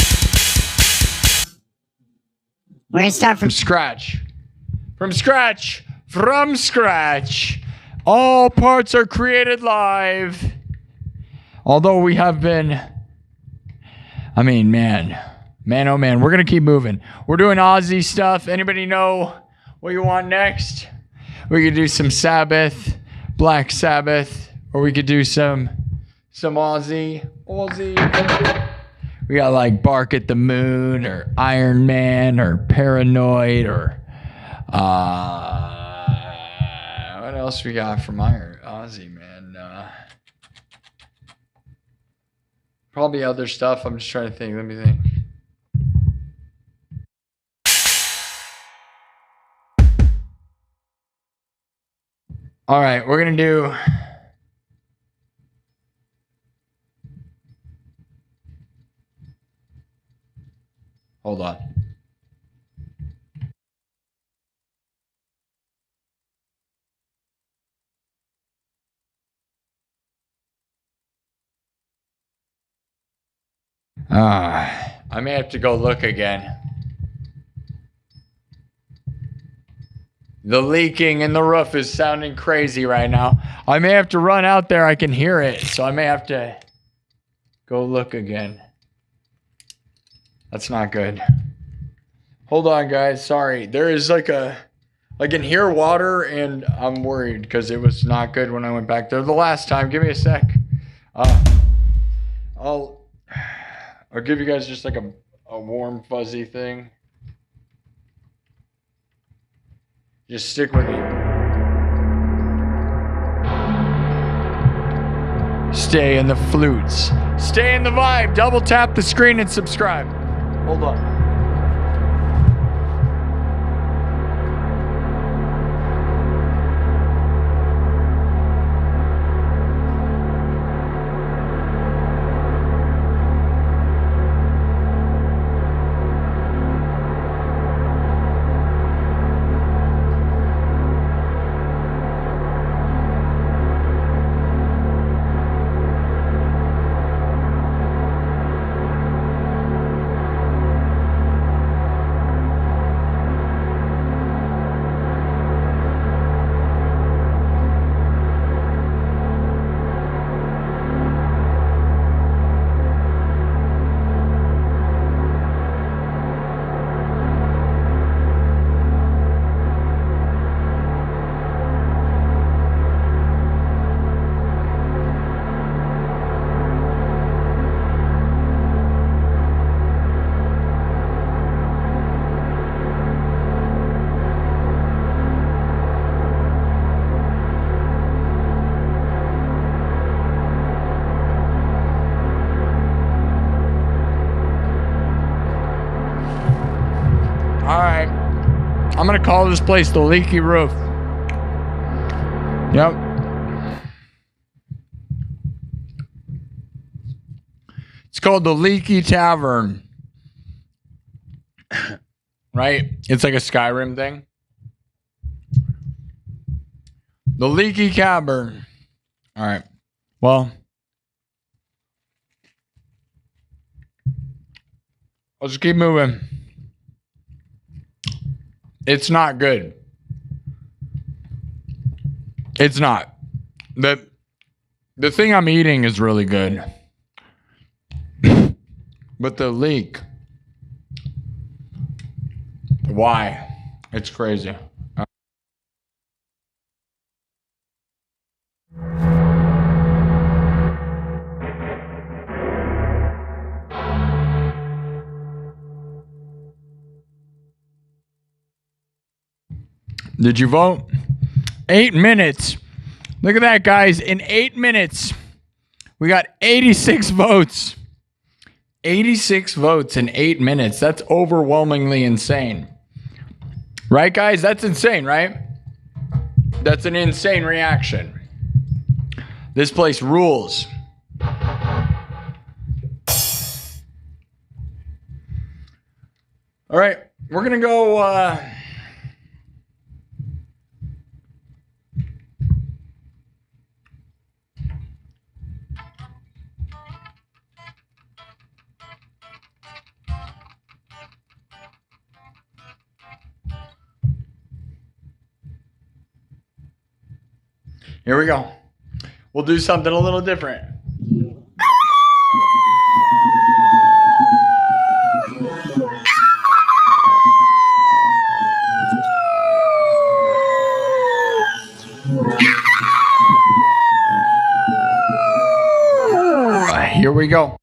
We're gonna start from scratch. From scratch. From scratch. All parts are created live. Although we have been... I mean, man. Man, oh man. We're going to keep moving. We're doing Aussie stuff. Anybody know what you want next? We could do some Sabbath. Black Sabbath. Or we could do some Aussie. We got like Bark at the Moon. Or Iron Man. Or Paranoid. Or... what else we got from Aussie, man? Probably other stuff. I'm just trying to think. Let me think. All right, we're gonna do. Hold on. I may have to go look again. The leaking in the roof is sounding crazy right now. I may have to run out there. I can hear it, so I may have to go look again. That's not good. Hold on, guys. Sorry. There is like a... I can hear water, and I'm worried because it was not good when I went back there the last time. Give me a sec. I'll give you guys just like a warm, fuzzy thing. Just stick with me. Stay in the flutes. Stay in the vibe. Double tap the screen and subscribe. Hold on. I'm gonna call this place the Leaky Roof. Yep. It's called the Leaky Tavern. Right? It's like a Skyrim thing. The Leaky Tavern. All right. Well, let's keep moving. It's not good. It's not. The thing I'm eating is really good. But the leak. Why? It's crazy. Did you vote? 8 minutes. Look at that, guys. In 8 minutes, we got 86 votes. 86 votes in 8 minutes. That's overwhelmingly insane. Right, guys? That's insane, right? That's an insane reaction. This place rules. All right. We're going to go... Here we go. We'll do something a little different. Here we go.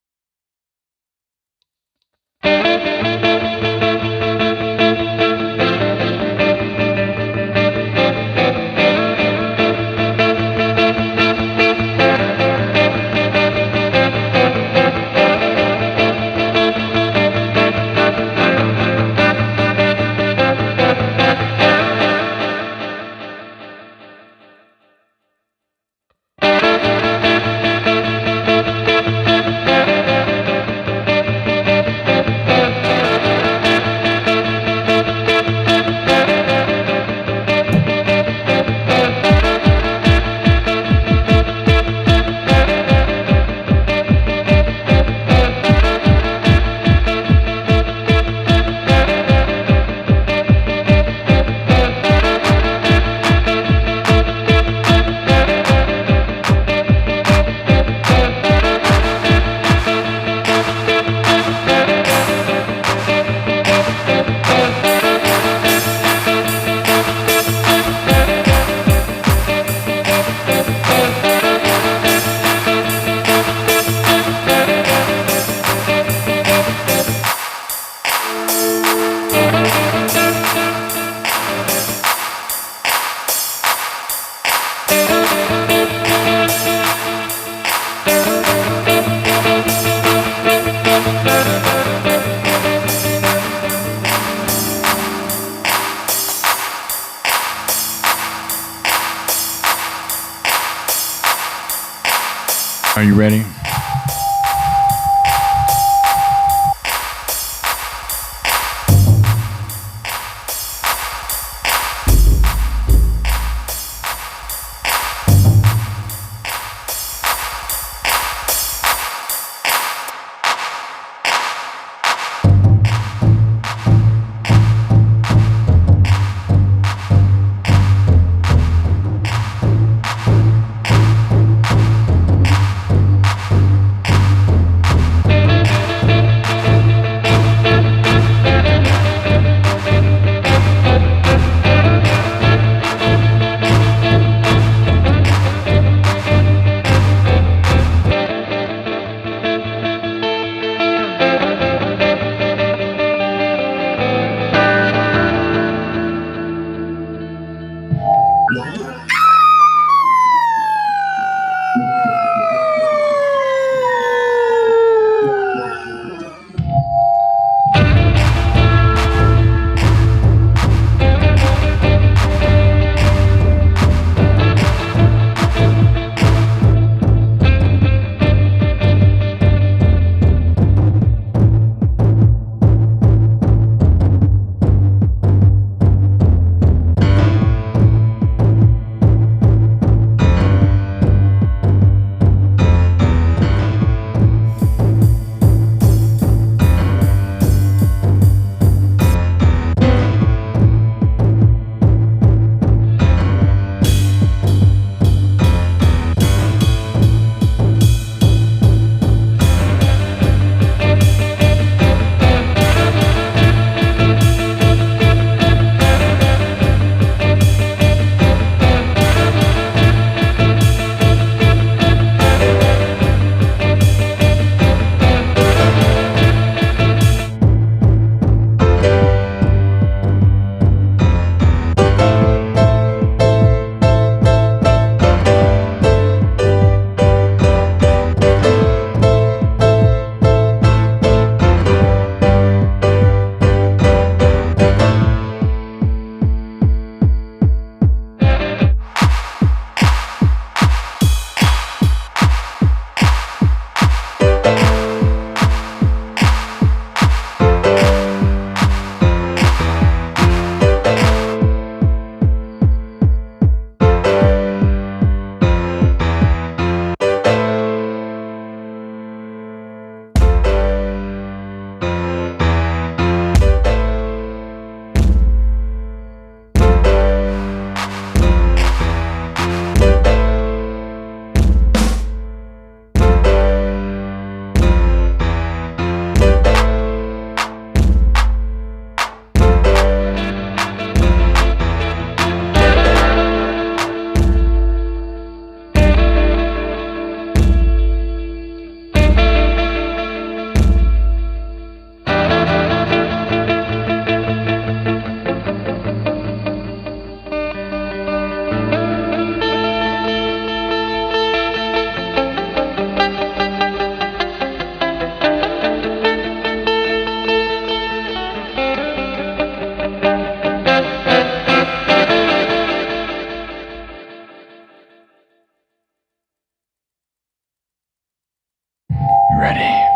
Ready.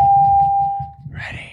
Ready.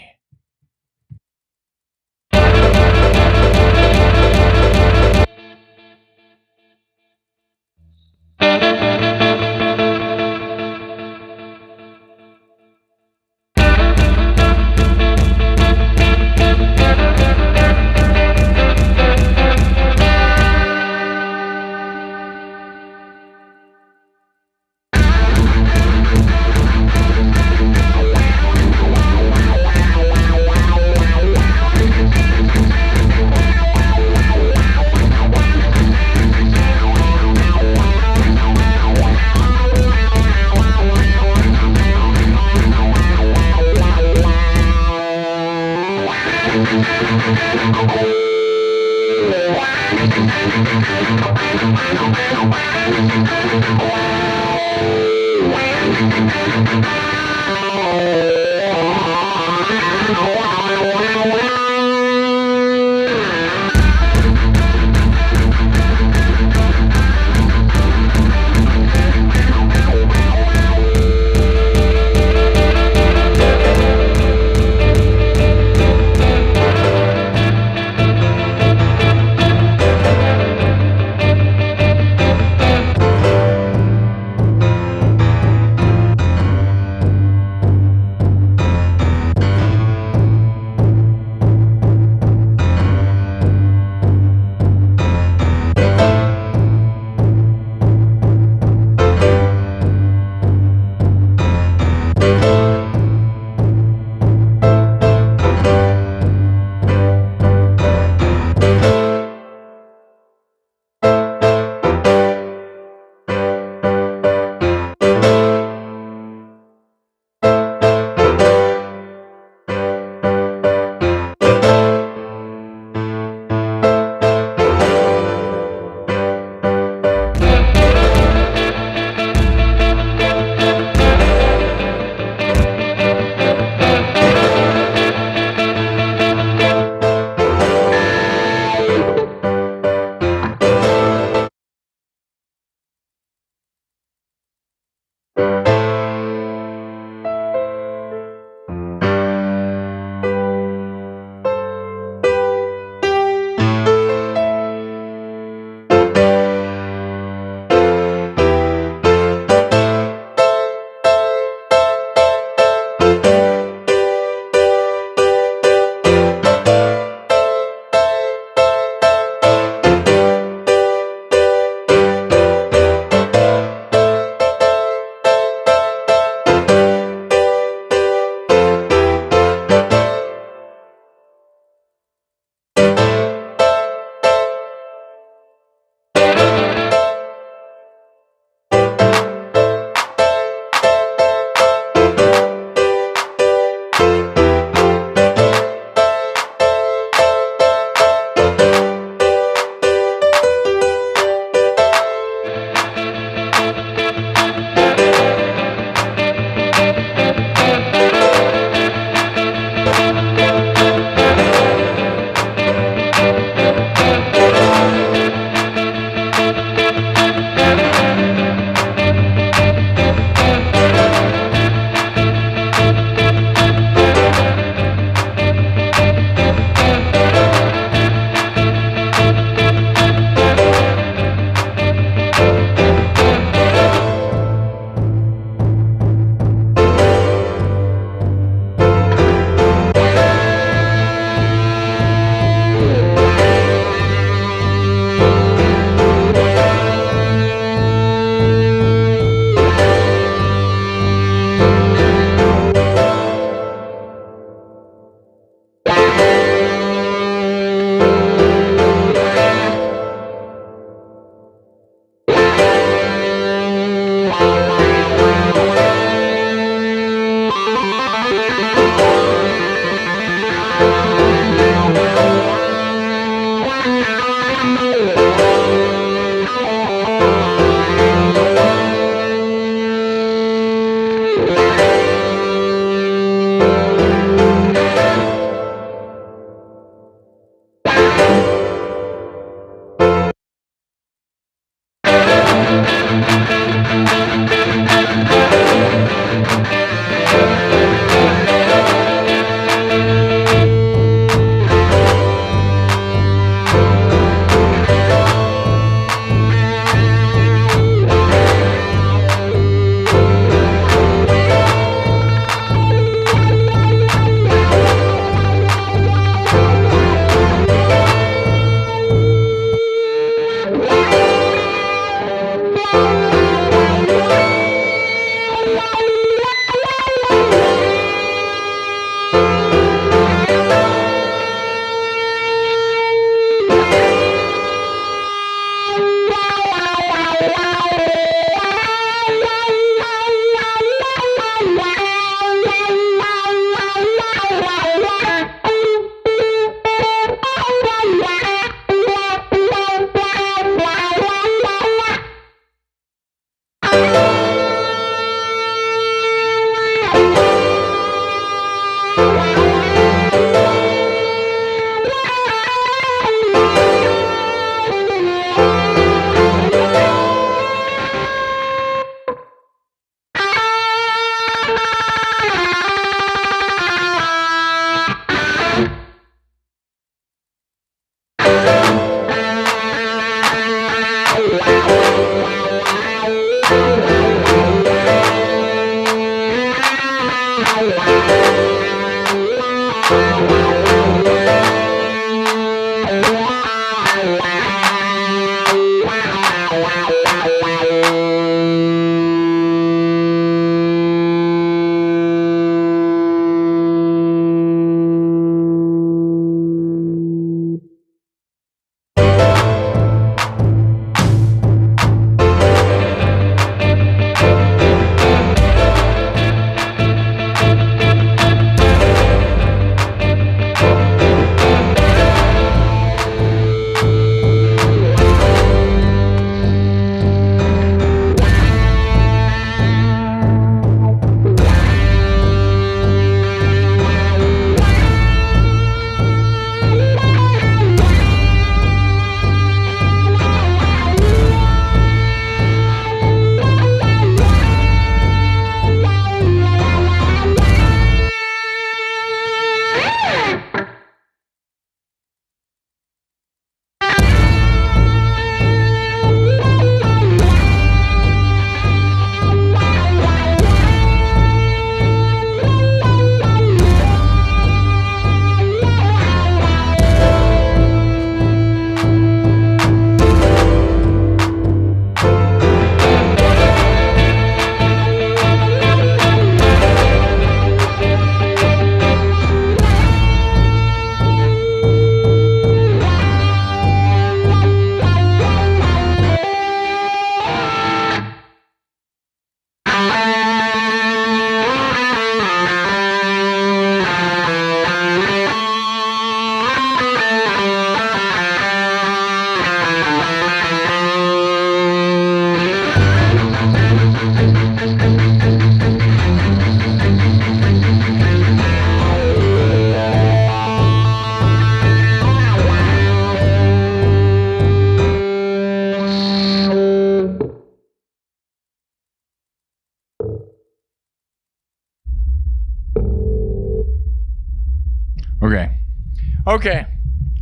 Okay.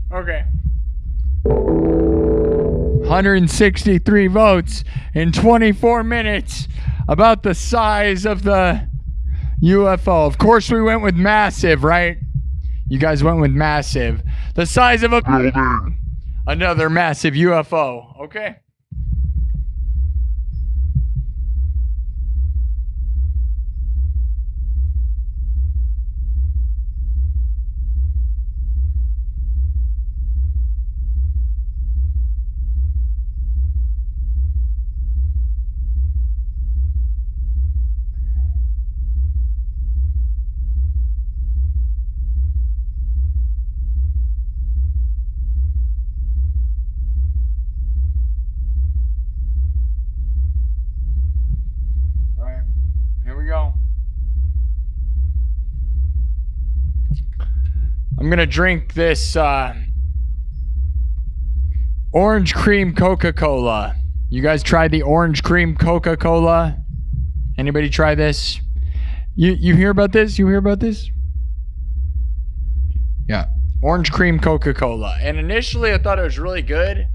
163 votes in 24 minutes about the size of the UFO. Of course, we went with massive, right? You guys went with massive. The size of another massive UFO. Okay. I'm gonna drink this orange cream Coca-Cola. You guys tried the orange cream Coca-Cola? Anybody try this? You hear about this? You hear about this? Yeah, orange cream Coca-Cola. And initially I thought it was really good.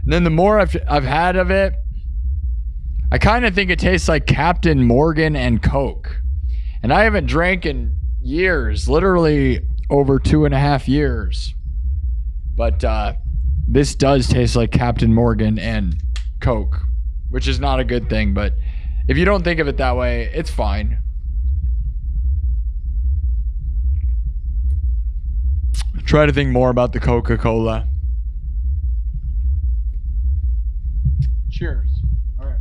And then the more I've had of it, I kind of think it tastes like Captain Morgan and Coke. And I haven't drank in years, literally over 2.5 years. But this does taste like Captain Morgan and Coke, which is not a good thing. But if you don't think of it that way, it's fine. Try to think more about the Coca-Cola. Cheers. All right.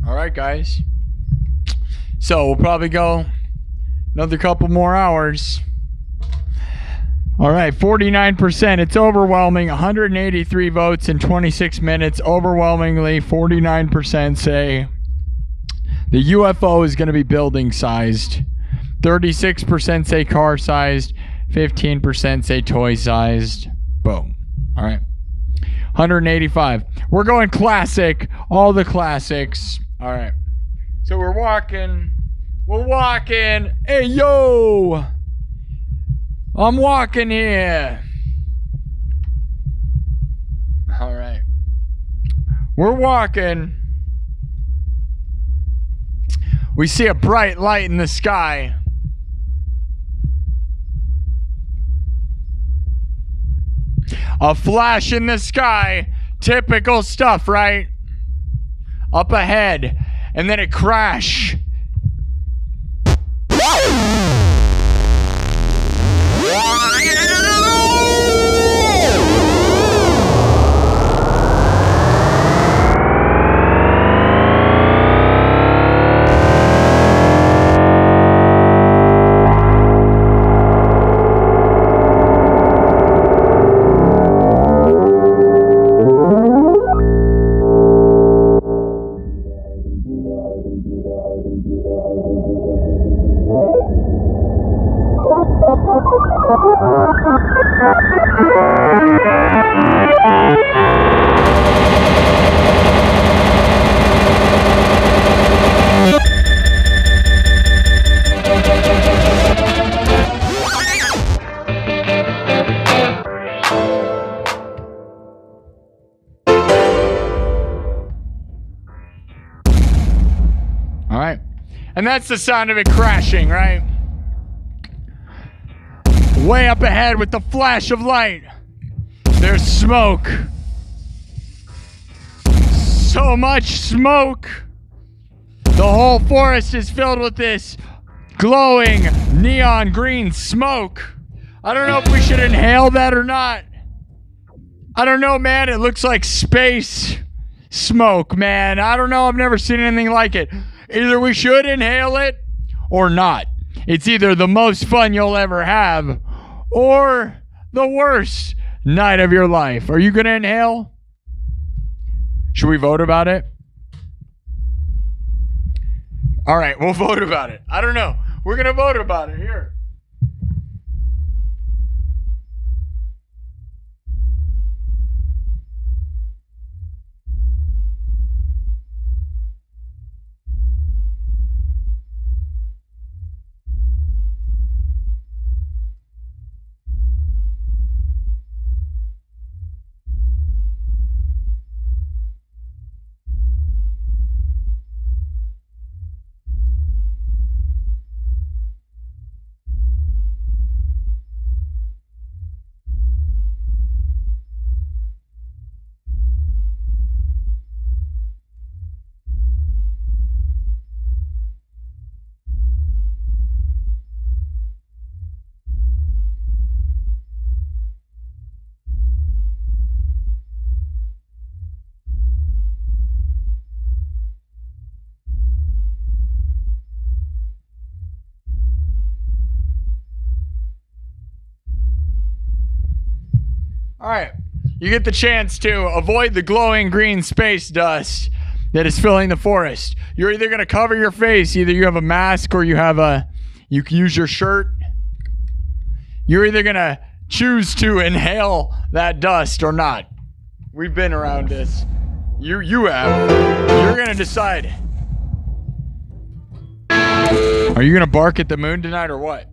All right, guys. So we'll probably go another couple more hours. All right, 49%. It's overwhelming. 183 votes in 26 minutes. Overwhelmingly, 49% say the UFO is going to be building sized. 36% say car sized. 15% say toy sized. Boom. All right. 185. We're going classic. All the classics. All right. So we're walking. Hey, yo. I'm walking here. All right. We're walking. We see a bright light in the sky. A flash in the sky. Typical stuff, right? Up ahead. And then it crash. All right. And that's the sound of it crashing, right? Way up ahead with the flash of light. There's smoke. So much smoke. The whole forest is filled with this glowing neon green smoke. I don't know if we should inhale that or not. I don't know, man. It looks like space smoke, man. I don't know. I've never seen anything like it. Either we should inhale it or not. It's either the most fun you'll ever have or the worst night of your life? Are you going to inhale? Should we vote about it? All right, we'll vote about it. I don't know. We're going to vote about it here. All right, you get the chance to avoid the glowing green space dust that is filling the forest. You're either going to cover your face, either you have a mask or you can use your shirt. You're either going to choose to inhale that dust or not. We've been around this. You have. You're going to decide. Are you going to bark at the moon tonight or what?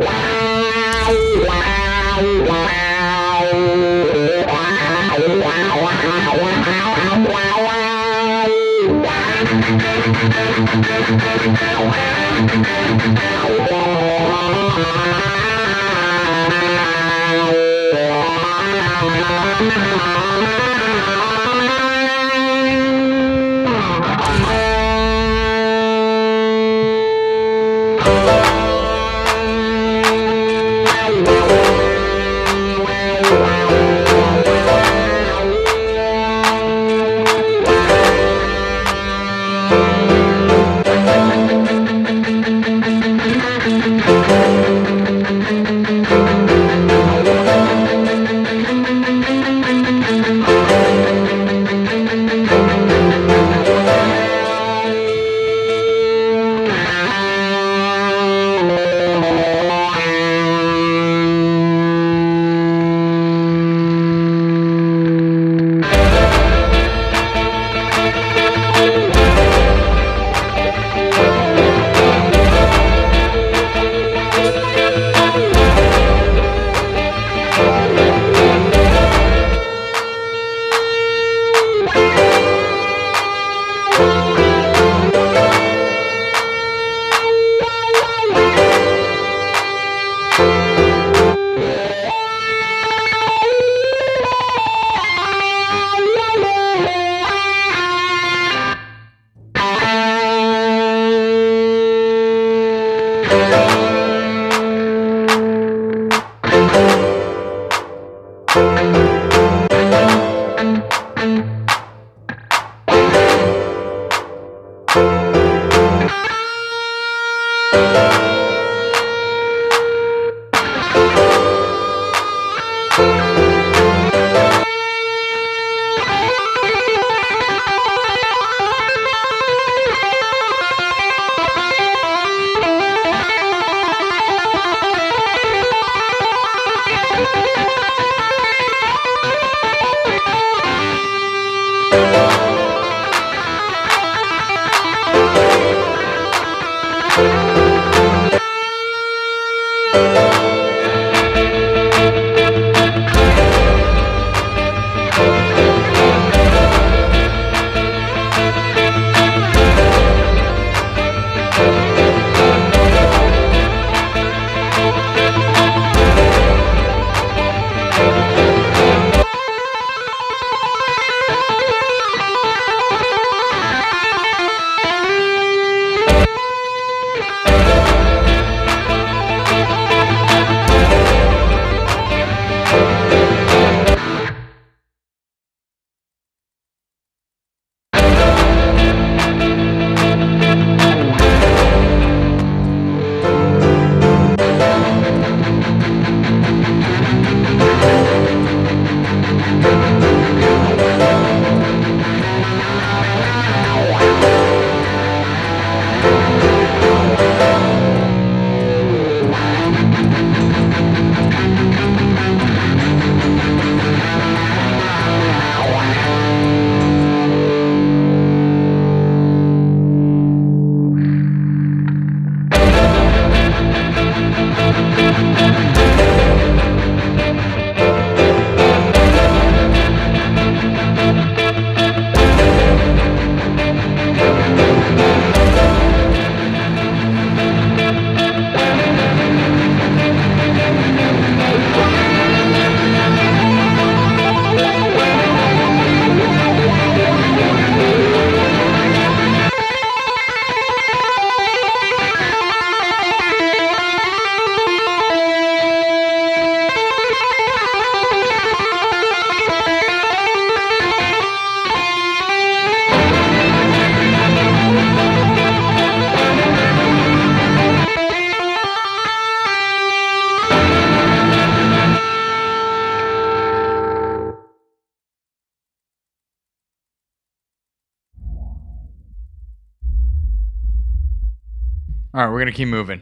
All right, we're going to keep moving.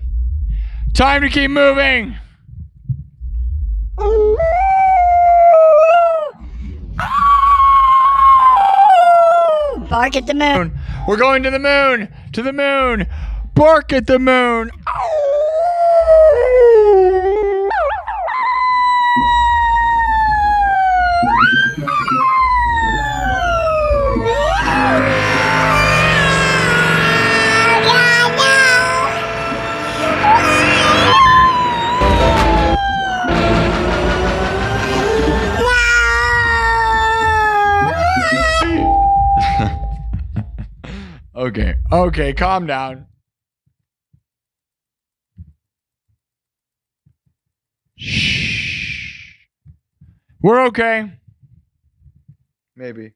Time to keep moving. Bark at the moon. We're going to the moon. To the moon. Bark at the moon. Okay, calm down. Shh. We're okay. Maybe.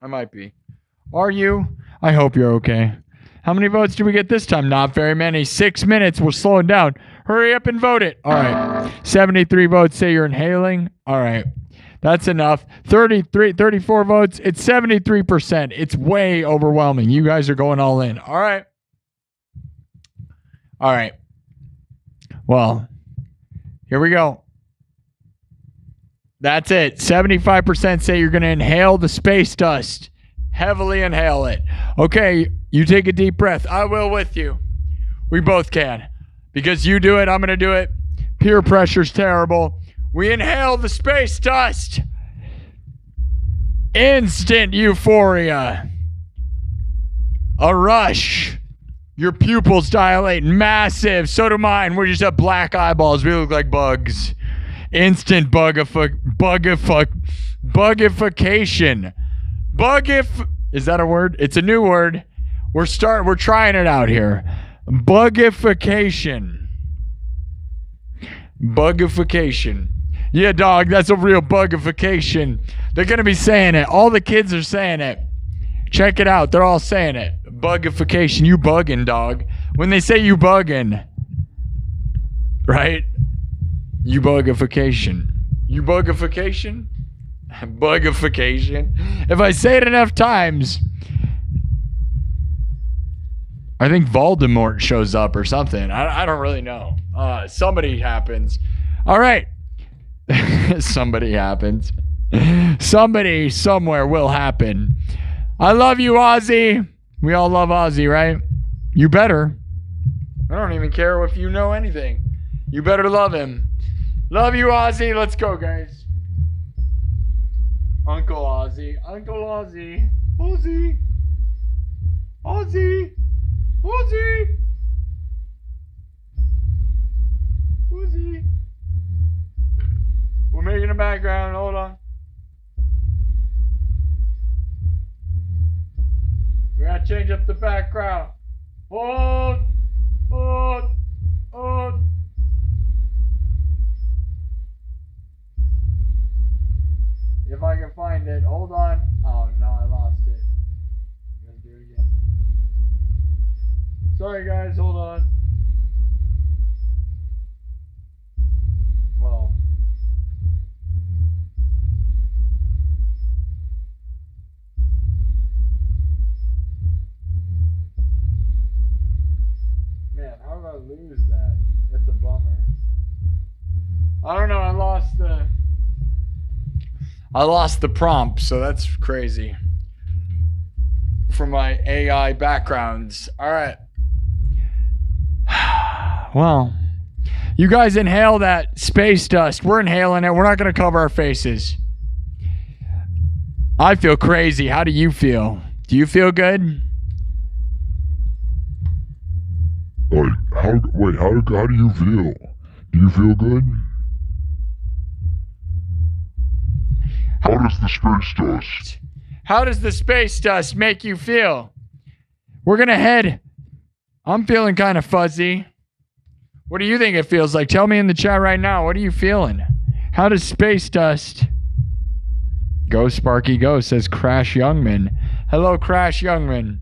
I might be. Are you? I hope you're okay. How many votes do we get this time? Not very many. 6 minutes. We're slowing down. Hurry up and vote it. All right. 73 votes say you're inhaling. All right. That's enough. 34 votes. It's 73%. It's way overwhelming. You guys are going all in. All right. All right. Well, here we go. That's it. 75% say you're going to inhale the space dust. Heavily inhale it. Okay, you take a deep breath. I will with you. We both can. Because you do it, I'm going to do it. Peer pressure's terrible. We inhale the space dust. Instant euphoria. A rush. Your pupils dilate. Massive. So do mine. We just have black eyeballs. We look like bugs. Instant bugification. Is that a word? It's a new word. We're trying it out here. Bugification. Bugification. Yeah, dog, that's a real bugification. They're going to be saying it. All the kids are saying it. Check it out. They're all saying it. Bugification. You bugging, dog. When they say you bugging, right? You bugification. You bugification? Bugification. If I say it enough times, I think Voldemort shows up or something. I don't really know. Somebody happens. All right. Somebody happens. Somebody somewhere will happen. I love you, Aussie. We all love Aussie, right? You better. I don't even care if you know anything. You better love him. Love you, Aussie. Let's go, guys. Uncle Aussie. Uncle Aussie. Aussie. Aussie. Aussie. Aussie. We're making a background. Hold on. We gotta change up the background. Hold. Hold. Hold. If I can find it. Hold on. Oh, no, I lost it. I'm gonna do it again. Sorry, guys. Hold on. Well. Man, how did I lose that? That's a bummer. I don't know. I lost the prompt, so that's crazy. For my AI backgrounds. All right. Well, you guys inhale that space dust. We're inhaling it. We're not going to cover our faces. I feel crazy. How do you feel? Do you feel good? Like, how do you feel? Do you feel good? How does the space dust? How does the space dust make you feel? We're going to head. I'm feeling kind of fuzzy. What do you think it feels like? Tell me in the chat right now. What are you feeling? How does space dust? Go Sparky Go, says Crash Youngman. Hello, Crash Youngman.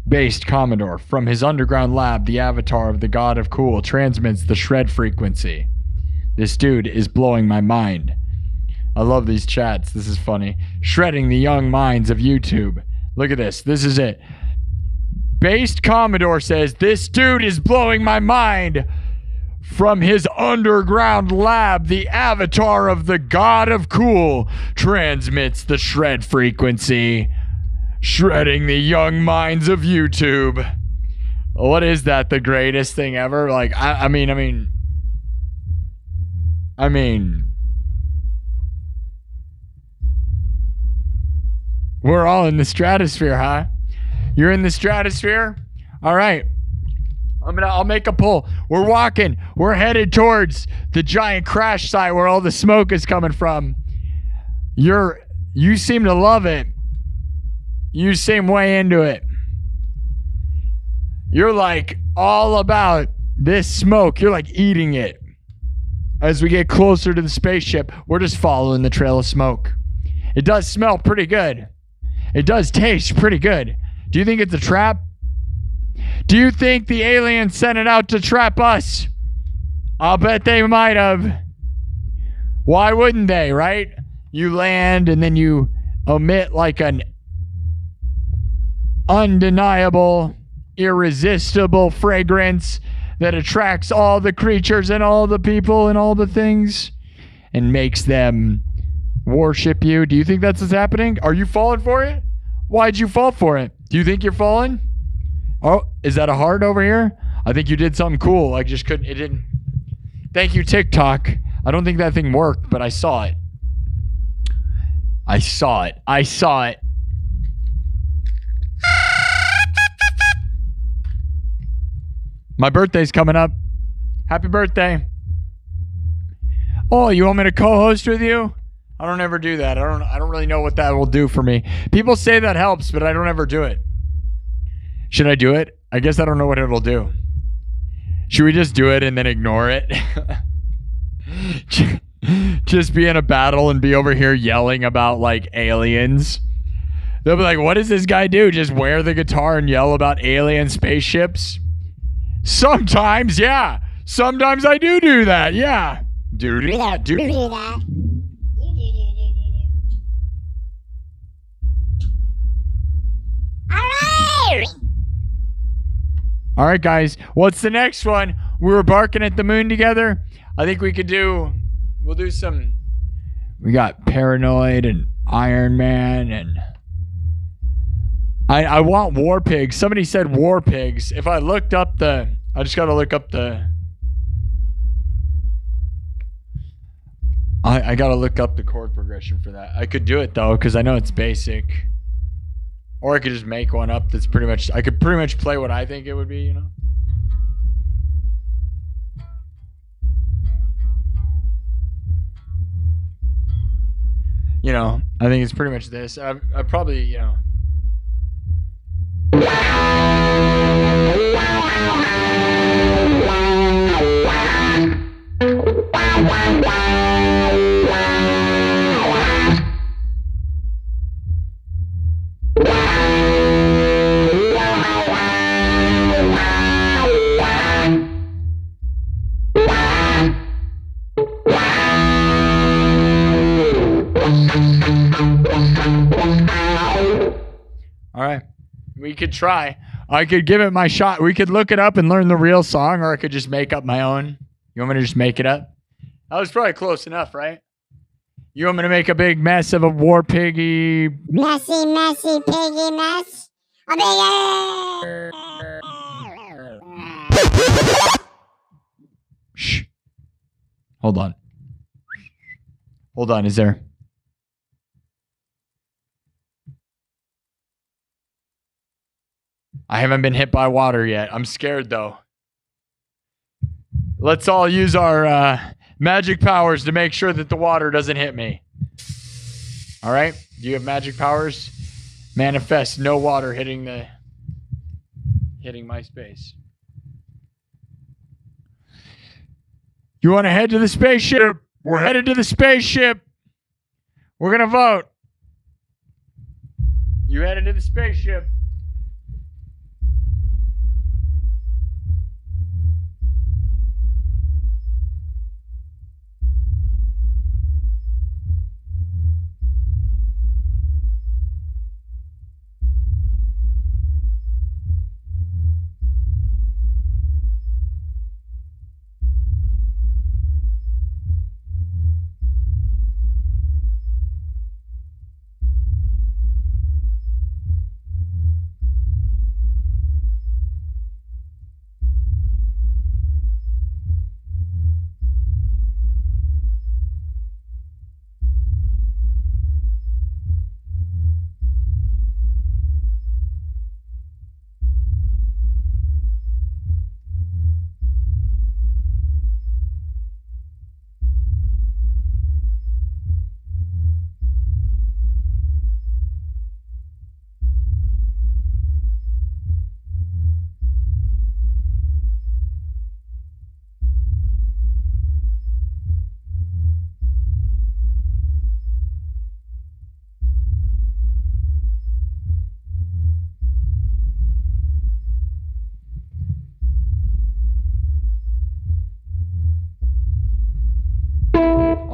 Based Commodore. From his underground lab, the avatar of the god of cool transmits the shred frequency. This dude is blowing my mind. I love these chats. This is funny. Shredding the young minds of YouTube. Look at this. This is it. Based Commodore says, this dude is blowing my mind. From his underground lab, the avatar of the god of cool transmits the shred frequency. Shredding the young minds of YouTube. What is that? The greatest thing ever? Like, I mean, we're all in the stratosphere, huh? You're in the stratosphere? All right. I'll make a pull. We're walking. We're headed towards the giant crash site where all the smoke is coming from. You seem to love it. You seem way into it. You're like all about this smoke. You're like eating it. As we get closer to the spaceship, we're just following the trail of smoke. It does smell pretty good. It does taste pretty good. Do you think it's a trap? Do you think the aliens sent it out to trap us? I'll bet they might have. Why wouldn't they, right? You land and then you emit like an undeniable, irresistible fragrance that attracts all the creatures and all the people and all the things and makes them worship you. Do you think that's what's happening? Are you falling for it? Why'd you fall for it? Do you think you're falling? Oh, is that a heart over here? I think you did something cool. I just couldn't, it didn't. Thank you, TikTok. I don't think that thing worked, but I saw it. I saw it. I saw it. My birthday's coming up. Happy birthday. Oh, you want me to co-host with you? I don't ever do that. I don't really know what that will do for me. People say that helps, but I don't ever do it. Should I do it? I guess I don't know what it'll do. Should we just do it and then ignore it? Just be in a battle and be over here yelling about like aliens. They'll be like, what does this guy do? Just wear the guitar and yell about alien spaceships? Sometimes, yeah. Sometimes I do that, yeah. Do that. Do that. All right, guys. What's the next one? We were barking at the moon together. I think we could do. We'll do some. We got Paranoid and Iron Man and. I want War Pigs. Somebody said War Pigs. If I looked up the. I just got to look up the. I got to look up the chord progression for that. I could do it though, because I know it's basic. Or I could just make one up that's pretty much... I could pretty much play what I think it would be, you know? You know, I think it's pretty much this. I probably, you know... All right, we could try. I could give it my shot. We could look it up and learn the real song, or I could just make up my own. You want me to just make it up? That was probably close enough, right? You want me to make a big mess of a war piggy? Messy, messy, piggy mess. A big... Shh. Hold on. Hold on, is there... I haven't been hit by water yet. I'm scared, though. Let's all use our magic powers to make sure that the water doesn't hit me. All right? Do you have magic powers? Manifest no water hitting my space. You want to head to the spaceship? We're headed to the spaceship. We're going to vote. You headed to the spaceship.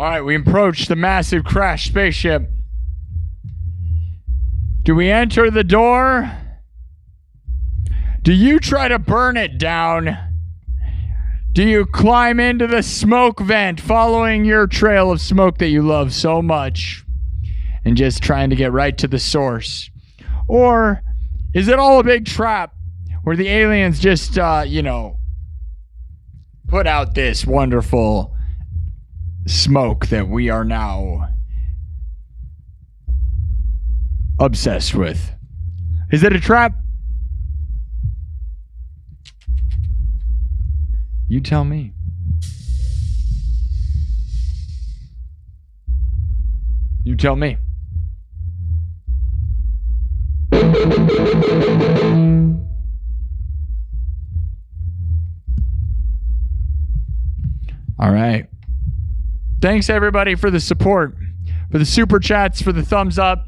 All right, we approach the massive crashed spaceship. Do we enter the door? Do you try to burn it down? Do you climb into the smoke vent following your trail of smoke that you love so much and just trying to get right to the source? Or is it all a big trap where the aliens just, put out this wonderful smoke that we are now obsessed with? Is it a trap? You tell me. You tell me. All right. Thanks everybody for the support, for the super chats, for the thumbs up.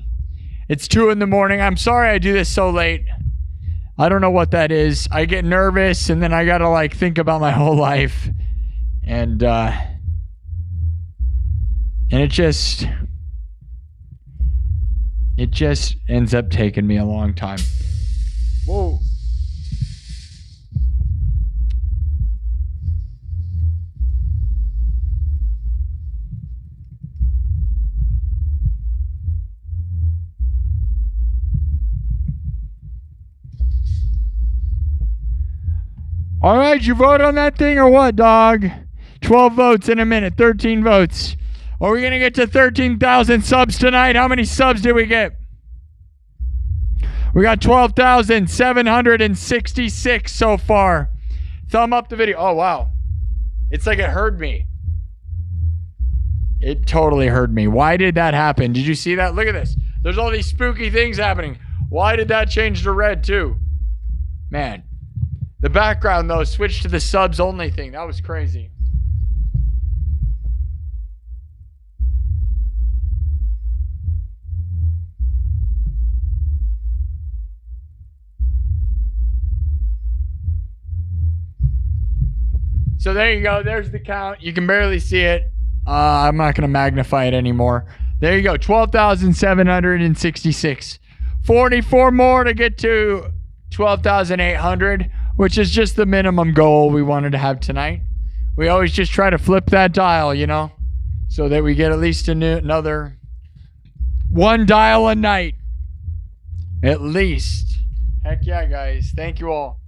It's 2 in the morning. I'm sorry I do this so late. I don't know what that is. I get nervous and then I gotta like think about my whole life. And it just ends up taking me a long time. Whoa. All right, you vote on that thing or what, dog? 12 votes in a minute, 13 votes. Are we going to get to 13,000 subs tonight? How many subs did we get? We got 12,766 so far. Thumb up the video. Oh, wow. It's like it heard me. It totally heard me. Why did that happen? Did you see that? Look at this. There's all these spooky things happening. Why did that change to red too? Man. The background, though, switched to the subs only thing. That was crazy. So there you go. There's the count. You can barely see it. I'm not going to magnify it anymore. There you go. 12,766. 44 more to get to 12,800. Which is just the minimum goal we wanted to have tonight. We always just try to flip that dial, so that we get at least another one dial a night. At least. Heck yeah, guys. Thank you all.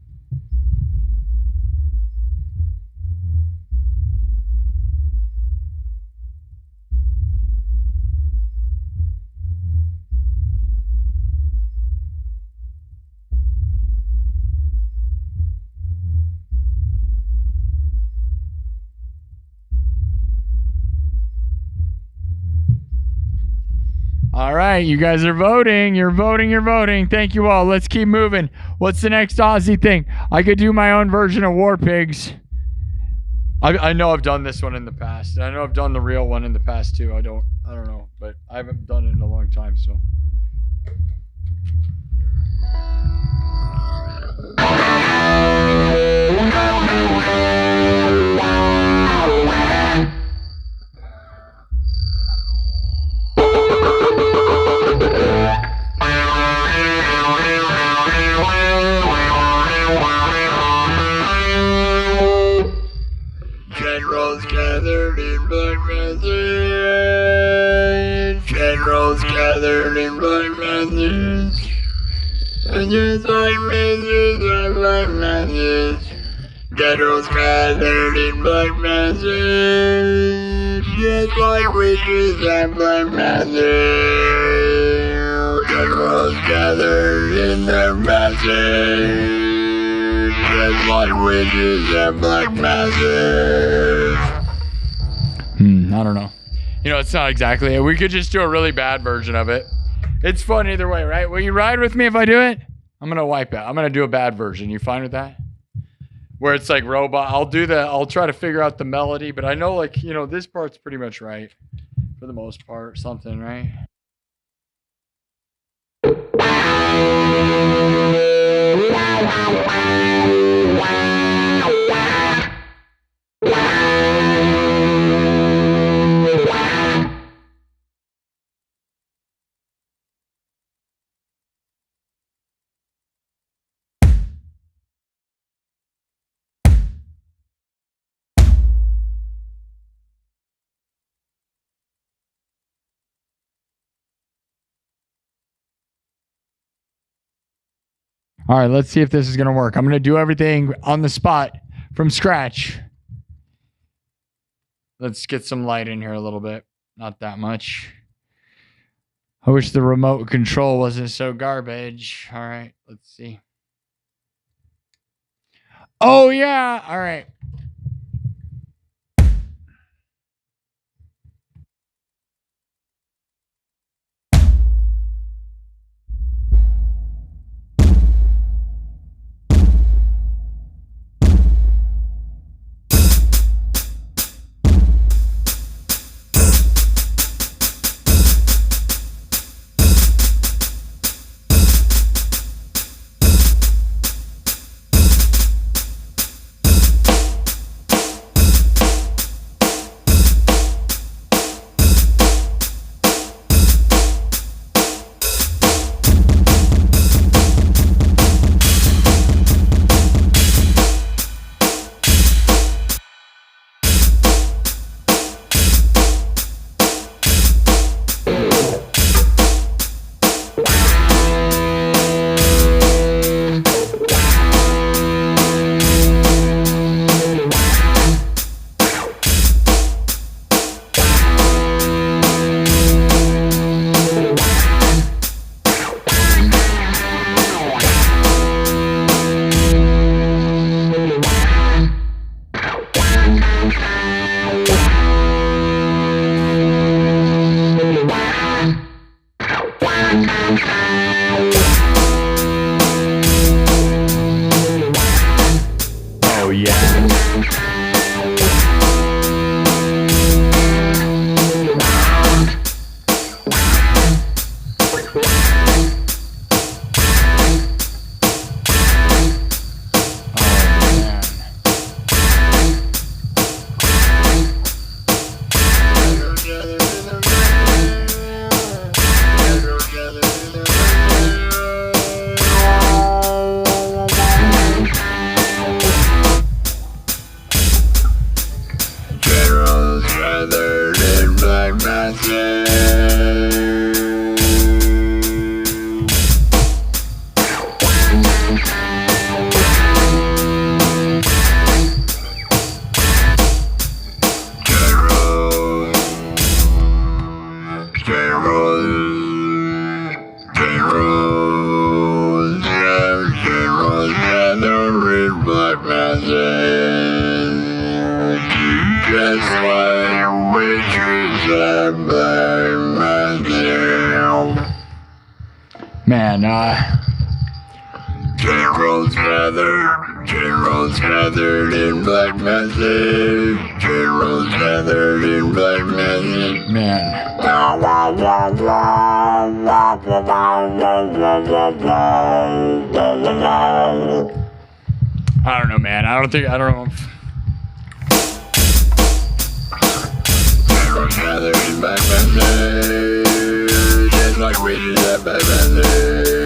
All right, you guys are voting. You're voting. Thank you all. Let's keep moving. What's the next Aussie thing? I could do my own version of War Pigs. I know I've done this one in the past. I know I've done the real one in the past too. I don't know, but I haven't done it in a long time, so. Generals gathered in Black Masses. Generals gathered in Black Masses. And just like masses and Black Masses. Generals gathered in Black Masses. Just like witches and Black Masses. Generals gathered in their masses. Just like witches and Black Masses. I don't know. It's not exactly it. We could just do a really bad version of it. It's fun either way, right? Will you ride with me if I do it? I'm going to wipe it. I'm going to do a bad version. You fine with that? Where it's like robot. I'll try to figure out the melody, but I know this part's pretty much right. For the most part, something, right? All right, let's see if this is going to work. I'm going to do everything on the spot from scratch. Let's get some light in here a little bit. Not that much. I wish the remote control wasn't so garbage. All right, let's see. Oh, yeah. All right. Oh, yeah. Man, Generals gathered in black masses. Generals gathered in black masses. man. I don't know, man. I don't know. Generals gathered in black masses. Just like we did at black masses.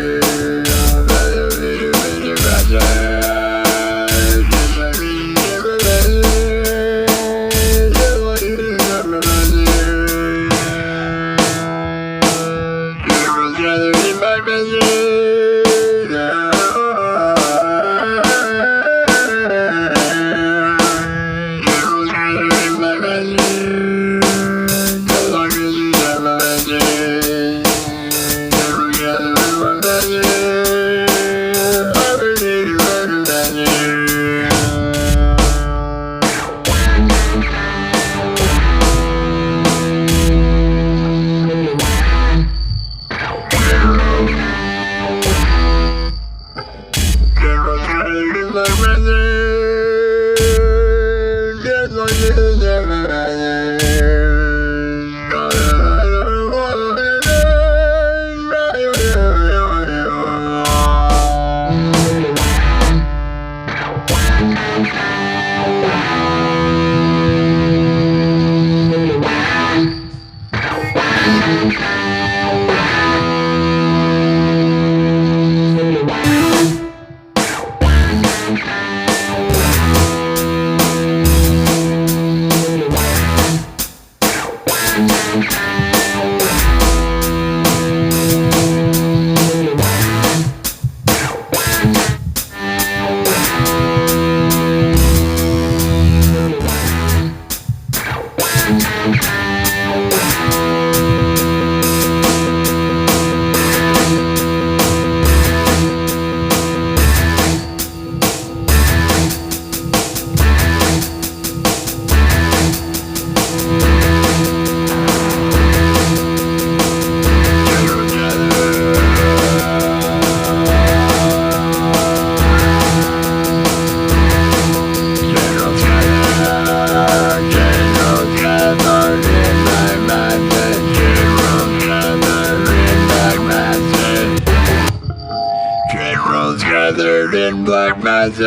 gathered in black masses,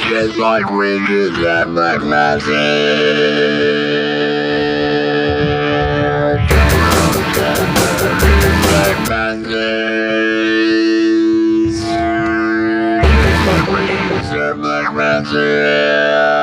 just like witches at black masses. Black masses, just like witches at black masses.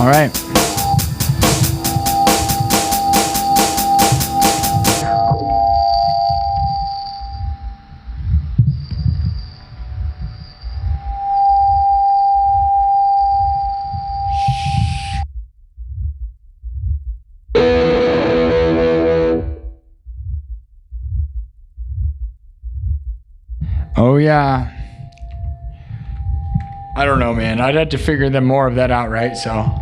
All right. Oh yeah. I don't know, man. I'd have to figure them more of that out, right? So.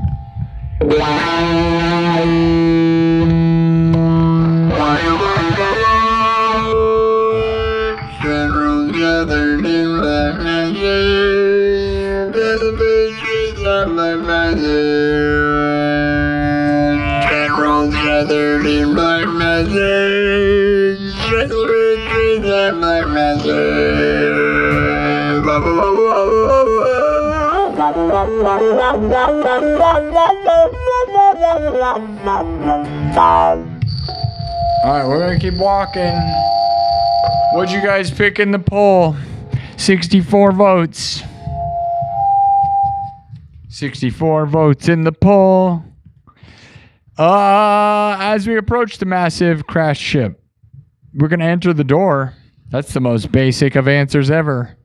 Gathered in black masses, Alright, we're gonna keep walking. What'd you guys pick in the poll? 64 votes. 64 votes in the poll. As we approach the massive crashed ship, we're gonna enter the door. That's the most basic of answers ever.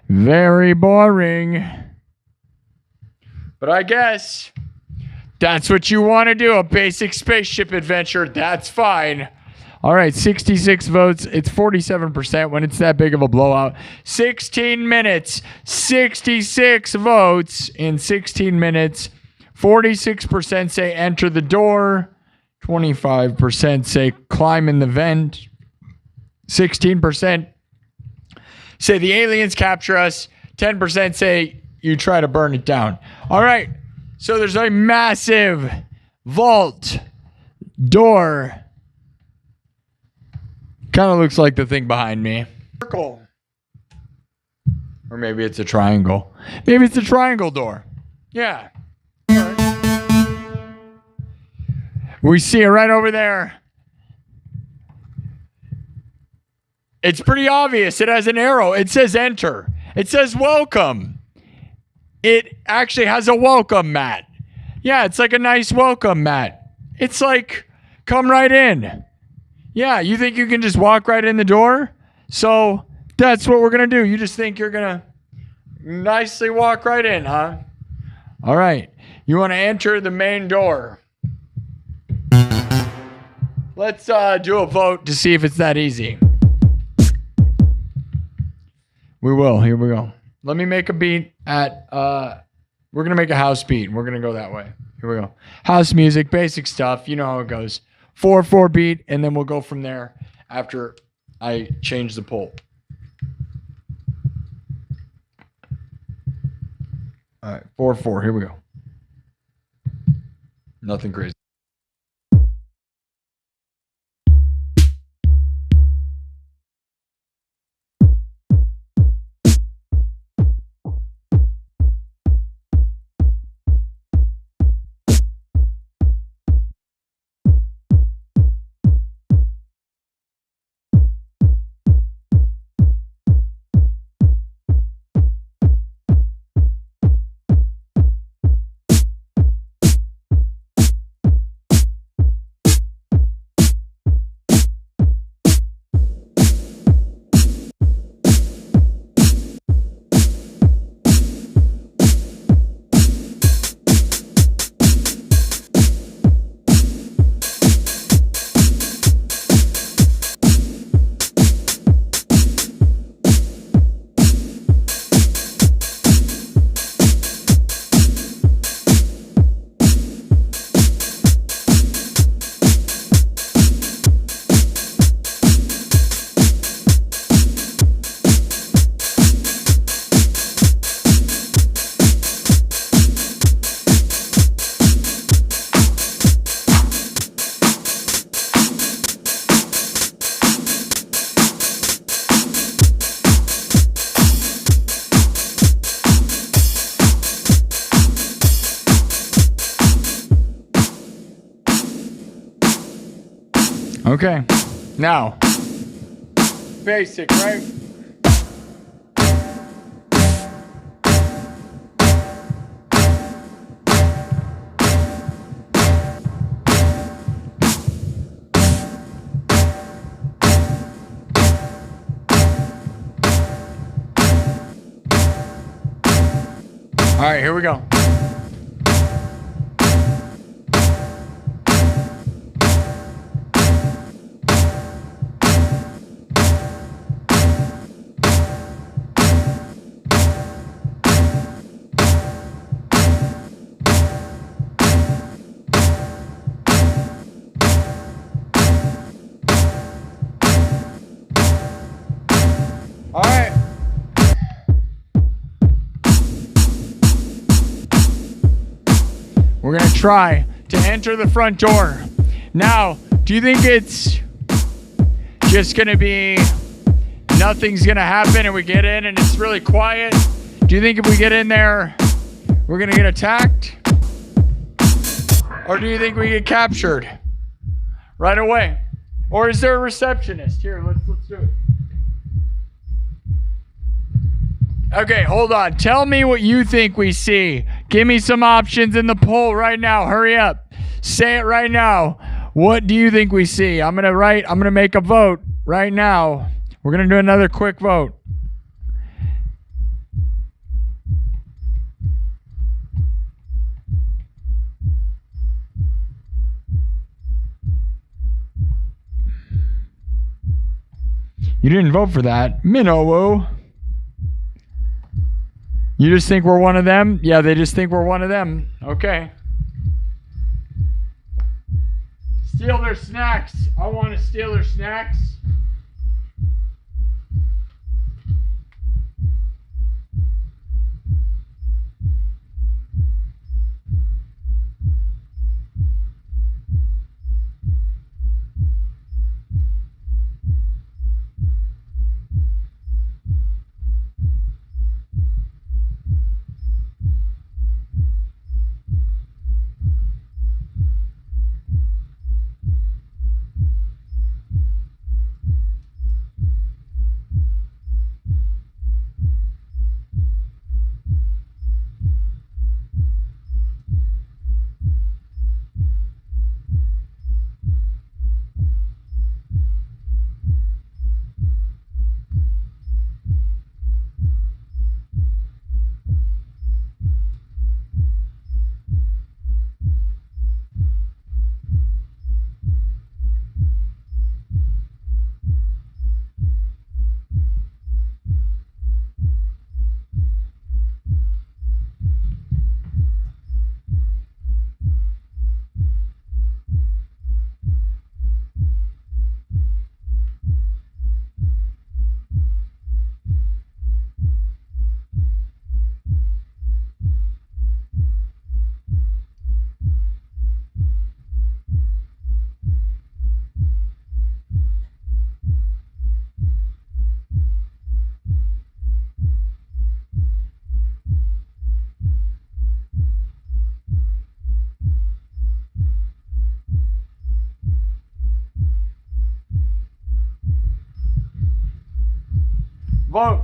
Very boring. But I guess that's what you want to do, a basic spaceship adventure. That's fine. All right, 66 votes. It's 47% when it's that big of a blowout. 16 minutes, 66 votes in 16 minutes. 46% say enter the door. 25% say climb in the vent. 16% say the aliens capture us. 10% say you try to burn it down. All right. So there's a massive vault door. Kind of looks like the thing behind me. Circle. Or maybe it's a triangle. Maybe it's a triangle door. Yeah. All right. We see it right over there. It's pretty obvious. It has an arrow. It says enter. It says welcome. It actually has a welcome mat. Yeah, it's like a nice welcome mat. It's like, come right in. Yeah, you think you can just walk right in the door? So that's what we're going to do. You just think you're going to nicely walk right in, huh? All right. You want to enter the main door. Let's do a vote to see if it's that easy. We will. Here we go. Let me make a beat at, we're going to make a house beat. We're going to go that way. Here we go. House music, basic stuff. You know how it goes. 4/4 beat, and then we'll go from there after I change the poll. All right, 4/4. Here we go. Nothing crazy. Okay, now, basic, right? All right, here we go. All right. We're going to try to enter the front door. Now, do you think it's just going to be nothing's gonna happen and we get in and it's really quiet? Do you think if we get in there, we're gonna get attacked? Or do you think we get captured right away? Or is there a receptionist? Here, let's do it. Okay, hold on. Tell me what you think we see. Give me some options in the poll right now. Hurry up. Say it right now. What do you think we see? I'm gonna make a vote right now. We're gonna do another quick vote. You didn't vote for that. Minnow. You just think we're one of them? Yeah, they just think we're one of them. Okay. Steal their snacks. I want to steal their snacks. Vote.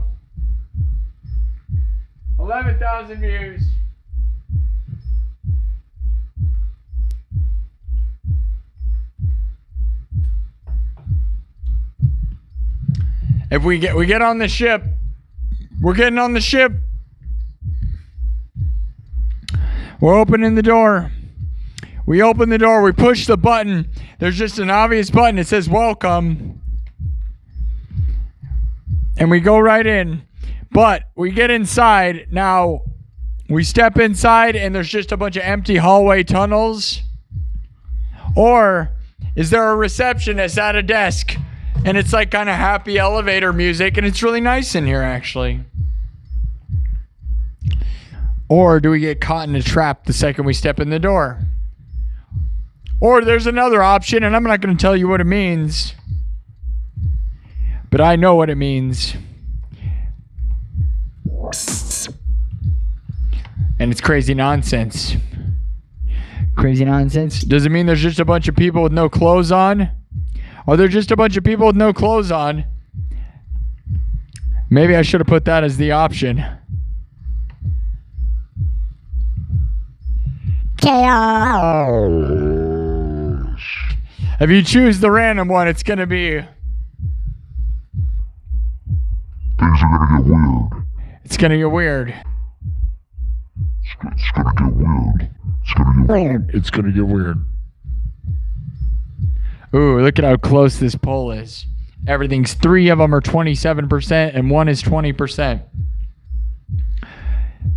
11,000 views. If we get on the ship, we're getting on the ship. We're opening the door. We open the door, we push the button. There's just an obvious button. It says welcome. And we go right in. But we get inside. Now, we step inside and there's just a bunch of empty hallway tunnels. Or is there a receptionist at a desk? And it's like kind of happy elevator music. And it's really nice in here, actually. Or do we get caught in a trap the second we step in the door? Or there's another option, and I'm not going to tell you what it means. But I know what it means. And it's crazy nonsense. Crazy nonsense? Does it mean there's just a bunch of people with no clothes on? Are there just a bunch of people with no clothes on? Maybe I should have put that as the option. Chaos. If you choose the random one, it's going to be... Things are gonna get weird. It's going to get weird. It's gonna get weird. It's gonna get weird. It's gonna get weird. Ooh, look at how close this poll is. Everything's 3 of them are 27% and 1 is 20%.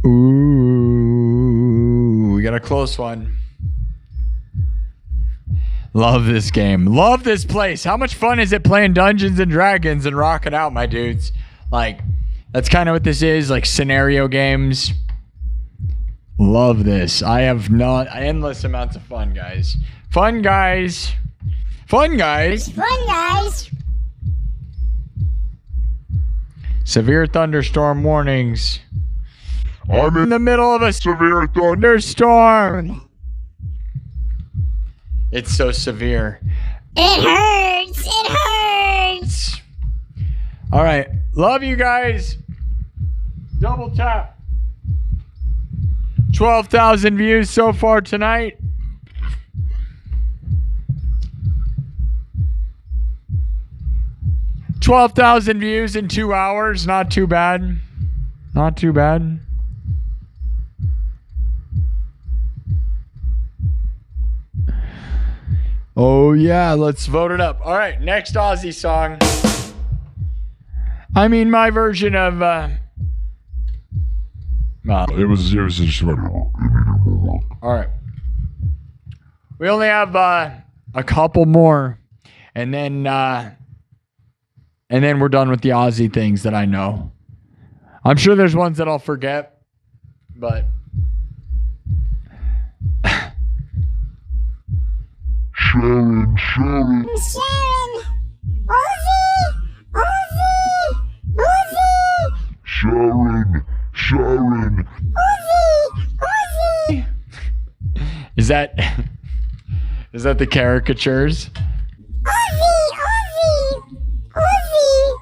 Ooh, we got a close one. Love this game. Love this place. How much fun is it playing Dungeons and Dragons and rocking out, my dudes? Like, that's kind of what this is, like scenario games. Love this. I have endless amounts of fun, guys. Fun, guys. Fun, guys. Fun, guys. Severe thunderstorm warnings. I'm In in the middle of a severe thunder. thunderstorm. It's so severe. It hurts. It hurts. All right. Love you guys. Double tap. 12,000 views so far tonight. $12,000 views in 2 hours. Not too bad. Not too bad. Oh, yeah. Let's vote it up. All right. Next Aussie song. I mean, my version of... well, It was just all right. We only have a couple more. And then we're done with the Aussie things that I know. I'm sure there's ones that I'll forget. But... Sharon. Sharon. Ozzy. Ozzy. Ozzy. Sharon. Ozzy. Ozzy. Is that the caricatures? Ozzy. Ozzy. Ozzy.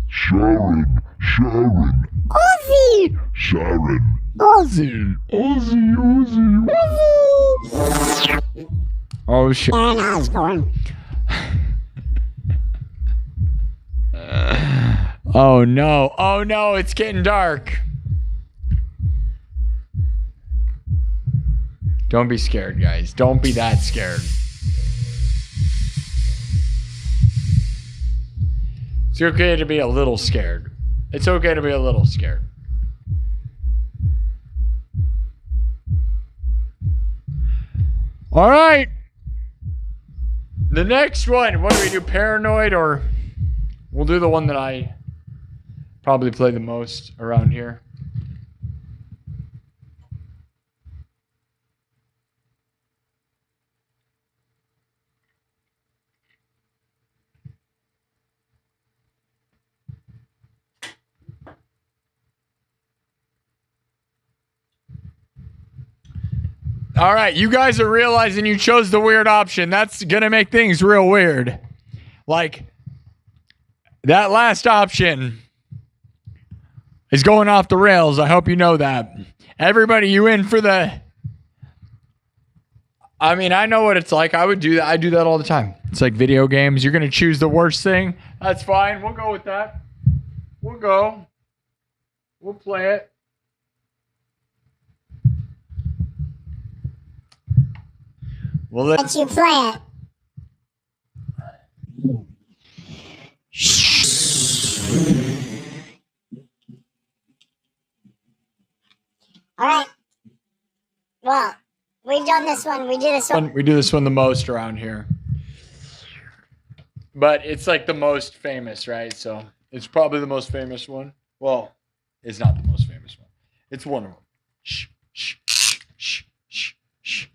Sharon. Ozzy. Sharon. Aussie. Ozzy. Oh, shit. Sharon Osbourne. Oh, no. Oh, no. It's getting dark. Don't be scared, guys. Don't be that scared. It's okay to be a little scared. It's okay to be a little scared. All right. The next one. What do we do? Paranoid, or we'll do the one that I probably play the most around here. All right, you guys are realizing you chose the weird option. That's going to make things real weird. Like, that last option is going off the rails. I hope you know that. Everybody, you in for the... I mean, I know what it's like. I would do that. I do that all the time. It's like video games. You're going to choose the worst thing. That's fine. We'll go with that. We'll go. We'll play it. We'll Let you play it. All right. Well, we've done this one. We do this one. We do this one the most around here. But it's like the most famous, right? So it's probably the most famous one. Well, it's not the most famous one. It's one of them. Shh, shh, shh, shh, shh, shh.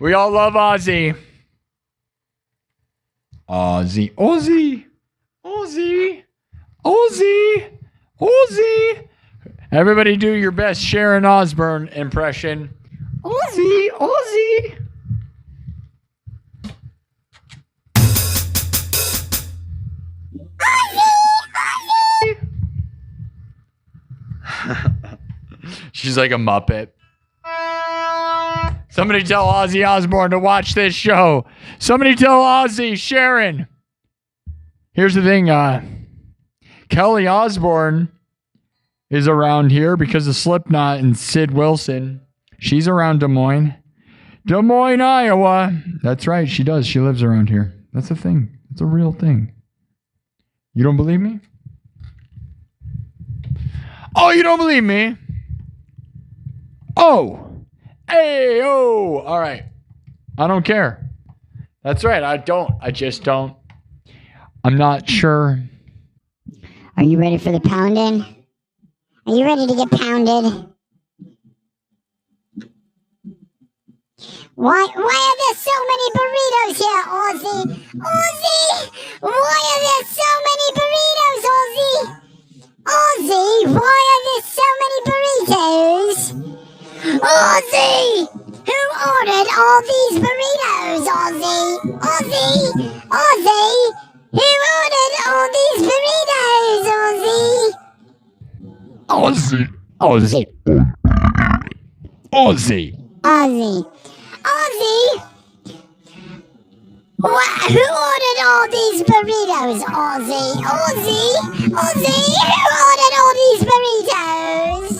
We all love Aussie. Aussie. Aussie. Aussie. Aussie. Aussie. Everybody do your best Sharon Osbourne impression. Aussie. Aussie. She's like a Muppet. Somebody tell Ozzy Osbourne to watch this show. Somebody tell Ozzy, Sharon. Here's the thing. Kelly Osbourne is around here because of Slipknot and Sid Wilson. She's around Des Moines. Des Moines, Iowa. That's right. She does. She lives around here. That's a thing. It's a real thing. You don't believe me? Oh, you don't believe me? Oh. Hey, oh. All right. I don't care. That's right. I don't. I just don't. I'm not sure. Are you ready for the pounding? Are you ready to get pounded? Why are there so many burritos here, Aussie? Aussie! Why are there so Aussie? Who ordered all these burritos, Aussie? Aussie. Aussie. Aussie. Aussie? What? Who ordered all these burritos, Aussie? Aussie? Aussie? Who ordered all these burritos?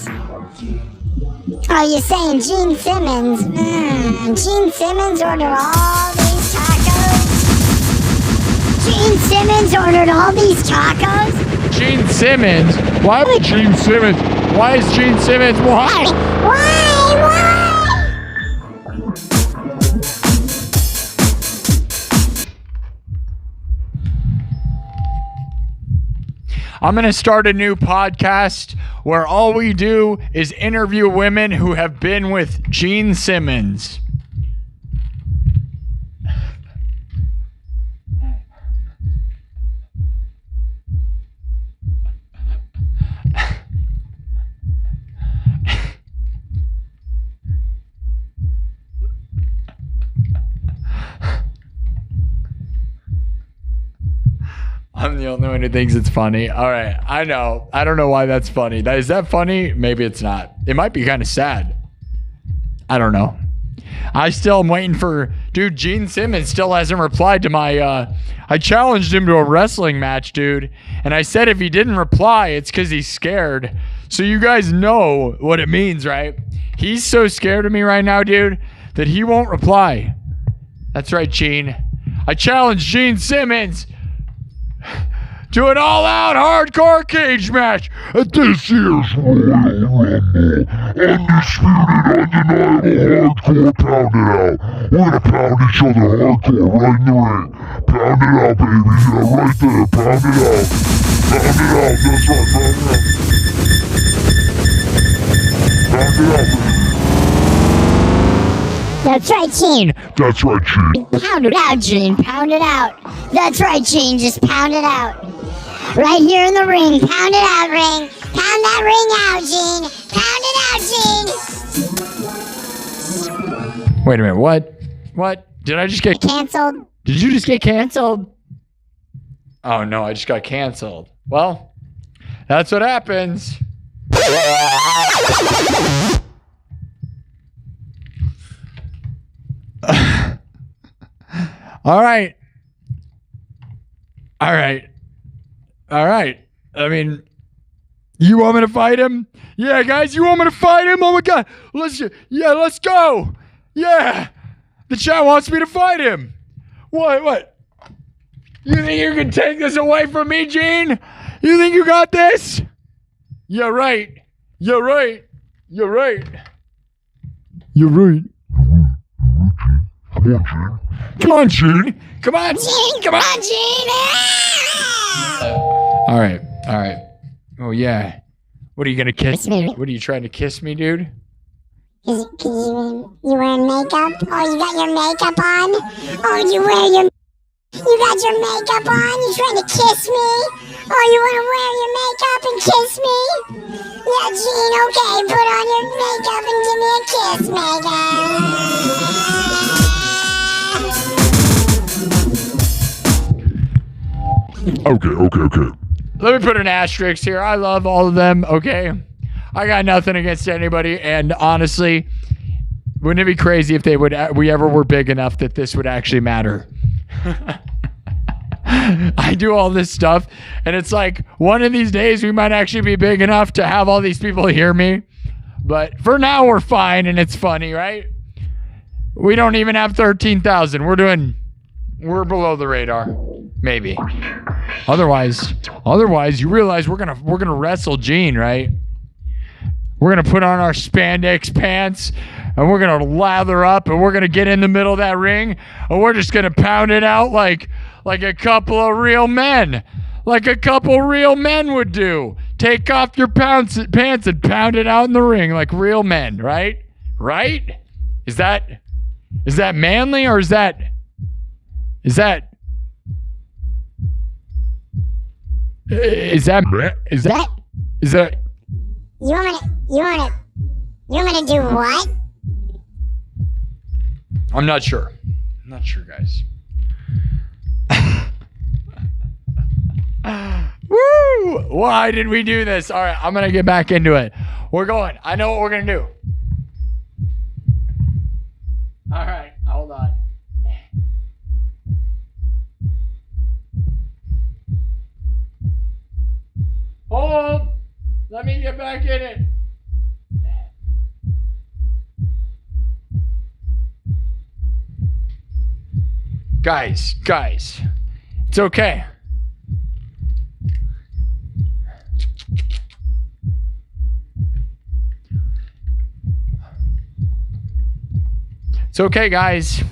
Oh, you're saying Gene Simmons. Gene Simmons ordered all these tacos? Gene Simmons ordered all these tacos? Gene Simmons? Why would Gene Simmons? Why is Gene Simmons? Why? Why? I'm going to start a new podcast where all we do is interview women who have been with Gene Simmons. I'm the only one who thinks it's funny. All right, I know. I don't know why that's funny. Is that funny? Maybe it's not. It might be kind of sad. I don't know. I still am waiting for... Dude, Gene Simmons still hasn't replied to my... I challenged him to a wrestling match, dude. And I said if he didn't reply, it's because he's scared. So you guys know what it means, right? He's so scared of me right now, dude, that he won't reply. That's right, Gene. I challenged Gene Simmons to an all-out hardcore cage match at this year's Royal Rumble. Undisputed, undeniable, hardcore, pound it out. We're gonna pound each other hardcore right in the ring. Pound it out, baby. Yeah, right there. Pound it out. Pound it out. That's right. Pound it out. Pound it out, baby. That's right, Gene. That's right, Gene. Pound it out, Gene. Pound it out. That's right, Gene. Just pound it out. Right here in the ring. Pound it out, ring. Pound that ring out, Gene. Pound it out, Gene. Wait a minute. What? What? Did I just get... Canceled. Did you just get canceled? Oh, no. I just got canceled. Well, that's what happens. All right. All right. All right. I mean, you want me to fight him? Yeah, guys, you want me to fight him? Oh my God. Let's go. Yeah. The chat wants me to fight him. What? You think you can take this away from me, Gene? You think you got this? You're right. You're right. You're right. You're right. Come on, Gene. Come on, Gene. Come on, Gene. All right. All right. Oh, yeah. What are you going to kiss me? What are you trying to kiss me, dude? Cause you wearing makeup? Oh, you got your makeup on? Oh, you got your makeup on? You trying to kiss me? Oh, you want to wear your makeup and kiss me? Yeah, Gene, okay, put on your makeup and give me a kiss, Okay. Let me put an asterisk here. I love all of them, okay? I got nothing against anybody, and honestly, wouldn't it be crazy if we ever were big enough that this would actually matter? I do all this stuff, and it's like one of these days we might actually be big enough to have all these people hear me. But for now, we're fine, and it's funny, right? We don't even have 13,000. We're below the radar, maybe. Otherwise, you realize we're gonna wrestle Gene, right? We're gonna put on our spandex pants, and we're gonna lather up, and we're gonna get in the middle of that ring, and we're just gonna pound it out like a couple of real men, like a couple real men would do. Take off your pants and pound it out in the ring like real men, right? Right? Is that manly, or is that? You want me to do what? I'm not sure, guys. Why did we do this? All right, I'm going to get back into it. We're going. I know what we're going to do. All right, hold on. Hold. Let me get back in it. Guys, it's okay. It's okay, guys.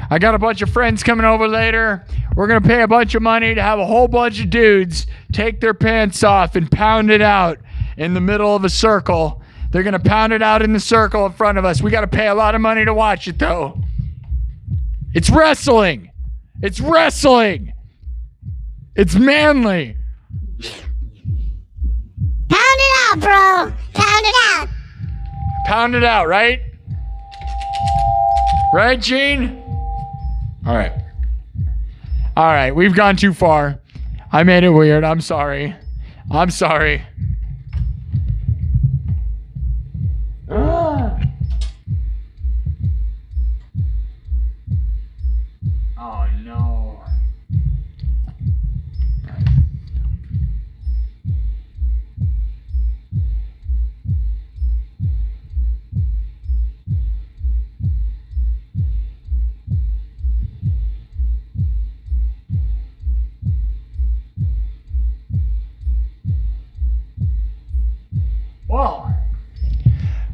I got a bunch of friends coming over later. We're going to pay a bunch of money to have a whole bunch of dudes take their pants off and pound it out in the middle of a circle. They're going to pound it out in the circle in front of us. We got to pay a lot of money to watch it, though. It's wrestling. It's wrestling. It's manly. Pound it out, bro. Pound it out. Pound it out, right? Right, Gene? All right. All right, we've gone too far. I made it weird. I'm sorry. I'm sorry. Oh, no.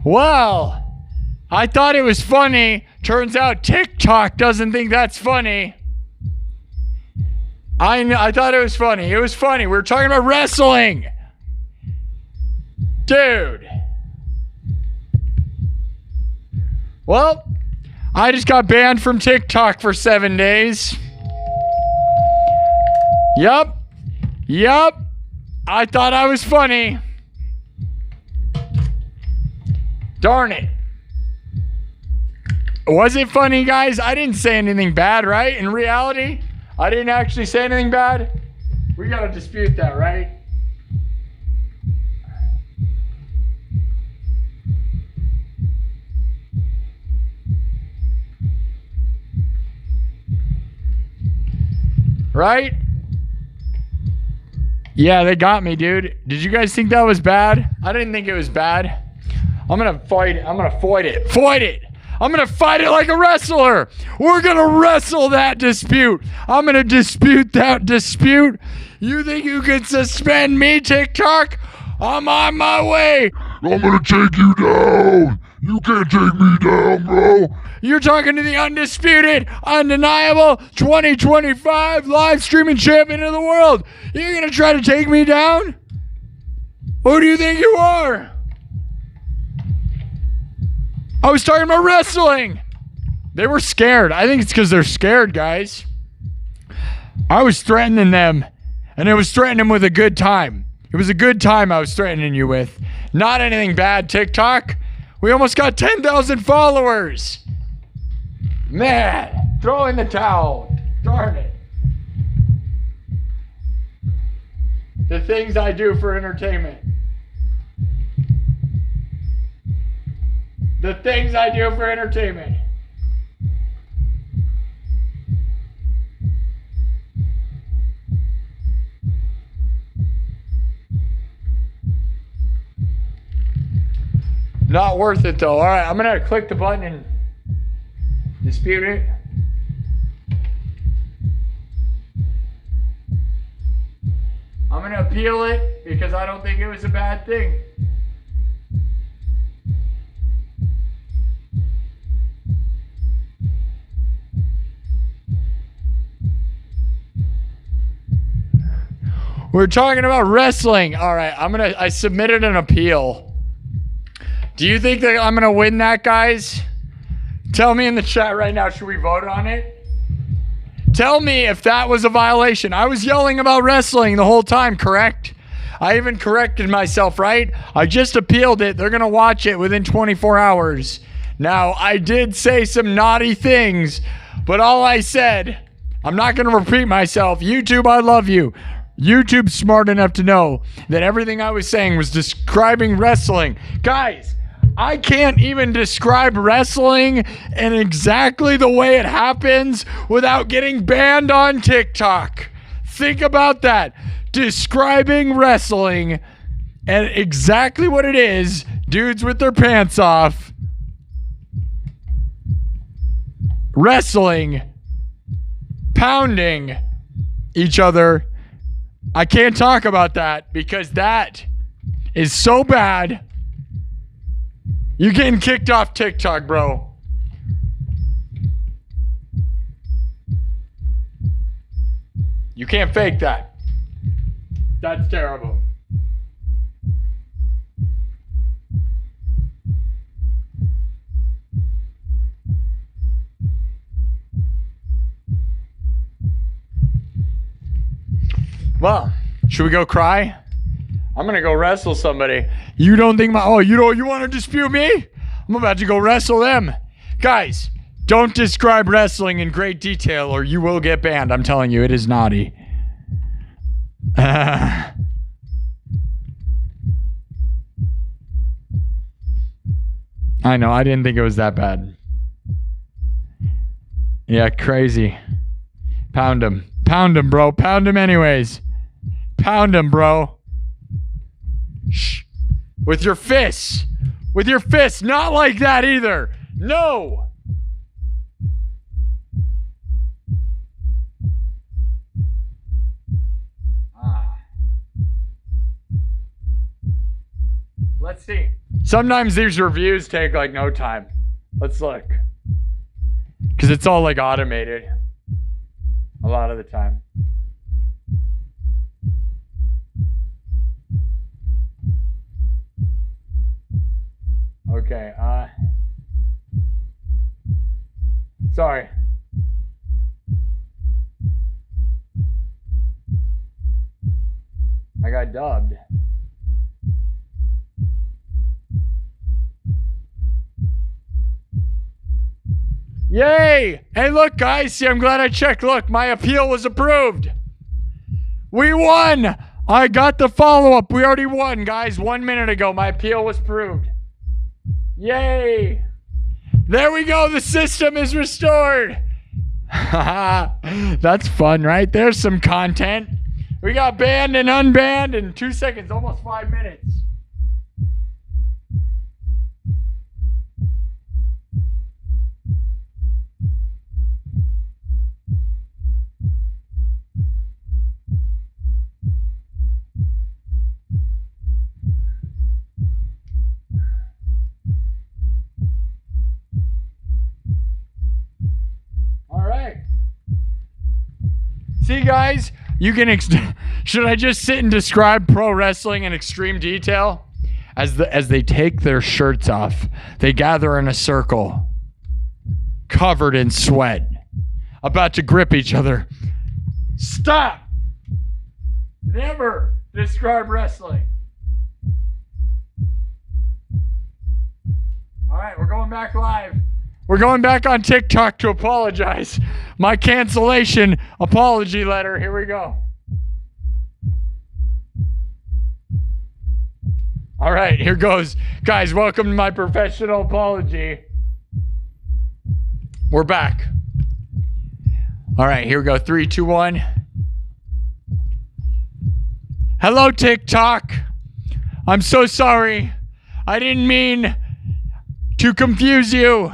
Well, I thought it was funny. Turns out TikTok doesn't think that's funny. I thought it was funny. It was funny. We were talking about wrestling. Dude. Well, I just got banned from TikTok for 7 days. Yup. I thought I was funny. Darn it. Was it funny, guys? I didn't say anything bad, right? In reality, I didn't actually say anything bad. We gotta dispute that, right? Right? Yeah, they got me, dude. Did you guys think that was bad? I didn't think it was bad. I'm gonna fight it. I'm gonna fight it. Fight it! I'm gonna fight it like a wrestler! We're gonna wrestle that dispute! I'm gonna dispute that dispute! You think you can suspend me, TikTok? I'm on my way! I'm gonna take you down! You can't take me down, bro! You're talking to the undisputed, undeniable 2025 live streaming champion of the world! You're gonna try to take me down? Who do you think you are? I was talking about wrestling. They were scared. I think it's because they're scared, guys. I was threatening them, and I was threatening them with a good time. It was a good time I was threatening you with. Not anything bad, TikTok. We almost got 10,000 followers. Man, throw in the towel. Darn it. The things I do for entertainment. The things I do for entertainment. Not worth it though. All right, I'm gonna click the button and dispute it. I'm gonna appeal it because I don't think it was a bad thing. We're talking about wrestling. All right, I submitted an appeal. Do you think that I'm gonna win that, guys? Tell me in the chat right now, should we vote on it? Tell me if that was a violation. I was yelling about wrestling the whole time, correct? I even corrected myself, right? I just appealed it. They're gonna watch it within 24 hours. Now, I did say some naughty things, but all I said, I'm not gonna repeat myself. YouTube, I love you. YouTube's smart enough to know that everything I was saying was describing wrestling. Guys, I can't even describe wrestling in exactly the way it happens without getting banned on TikTok. Think about that. Describing wrestling and exactly what it is, dudes with their pants off, wrestling, pounding each other. I can't talk about that because that is so bad. You're getting kicked off TikTok, bro. You can't fake that. That's terrible. Well, should we go cry? I'm gonna go wrestle somebody. You don't think you want to dispute me? I'm about to go wrestle them. Guys, don't describe wrestling in great detail or you will get banned. I'm telling you, it is naughty. I know, I didn't think it was that bad. Yeah, crazy. Pound him. Pound him, bro. Pound him anyways. Pound him, bro. Shh. With your fists. With your fists. Not like that either. No. Let's see. Sometimes these reviews take like no time. Let's look. Because it's all like automated. A lot of the time. Okay, sorry. I got dubbed. Yay! Hey, look, guys. See, I'm glad I checked. Look, my appeal was approved. We won! I got the follow-up. We already won, guys. 1 minute ago, my appeal was approved. Yay! There we go. The system is restored. That's fun, right? There's some content. We got banned and unbanned in 2 seconds, almost 5 minutes. See, guys, you can. Should I just sit and describe pro wrestling in extreme detail? As they take their shirts off, they gather in a circle, covered in sweat, about to grip each other. Stop! Never describe wrestling. All right, we're going back live. We're going back on TikTok to apologize. My cancellation apology letter. Here we go. All right, here goes. Guys, welcome to my professional apology. We're back. All right, here we go. 3, 2, 1. Hello, TikTok. I'm so sorry. I didn't mean to confuse you.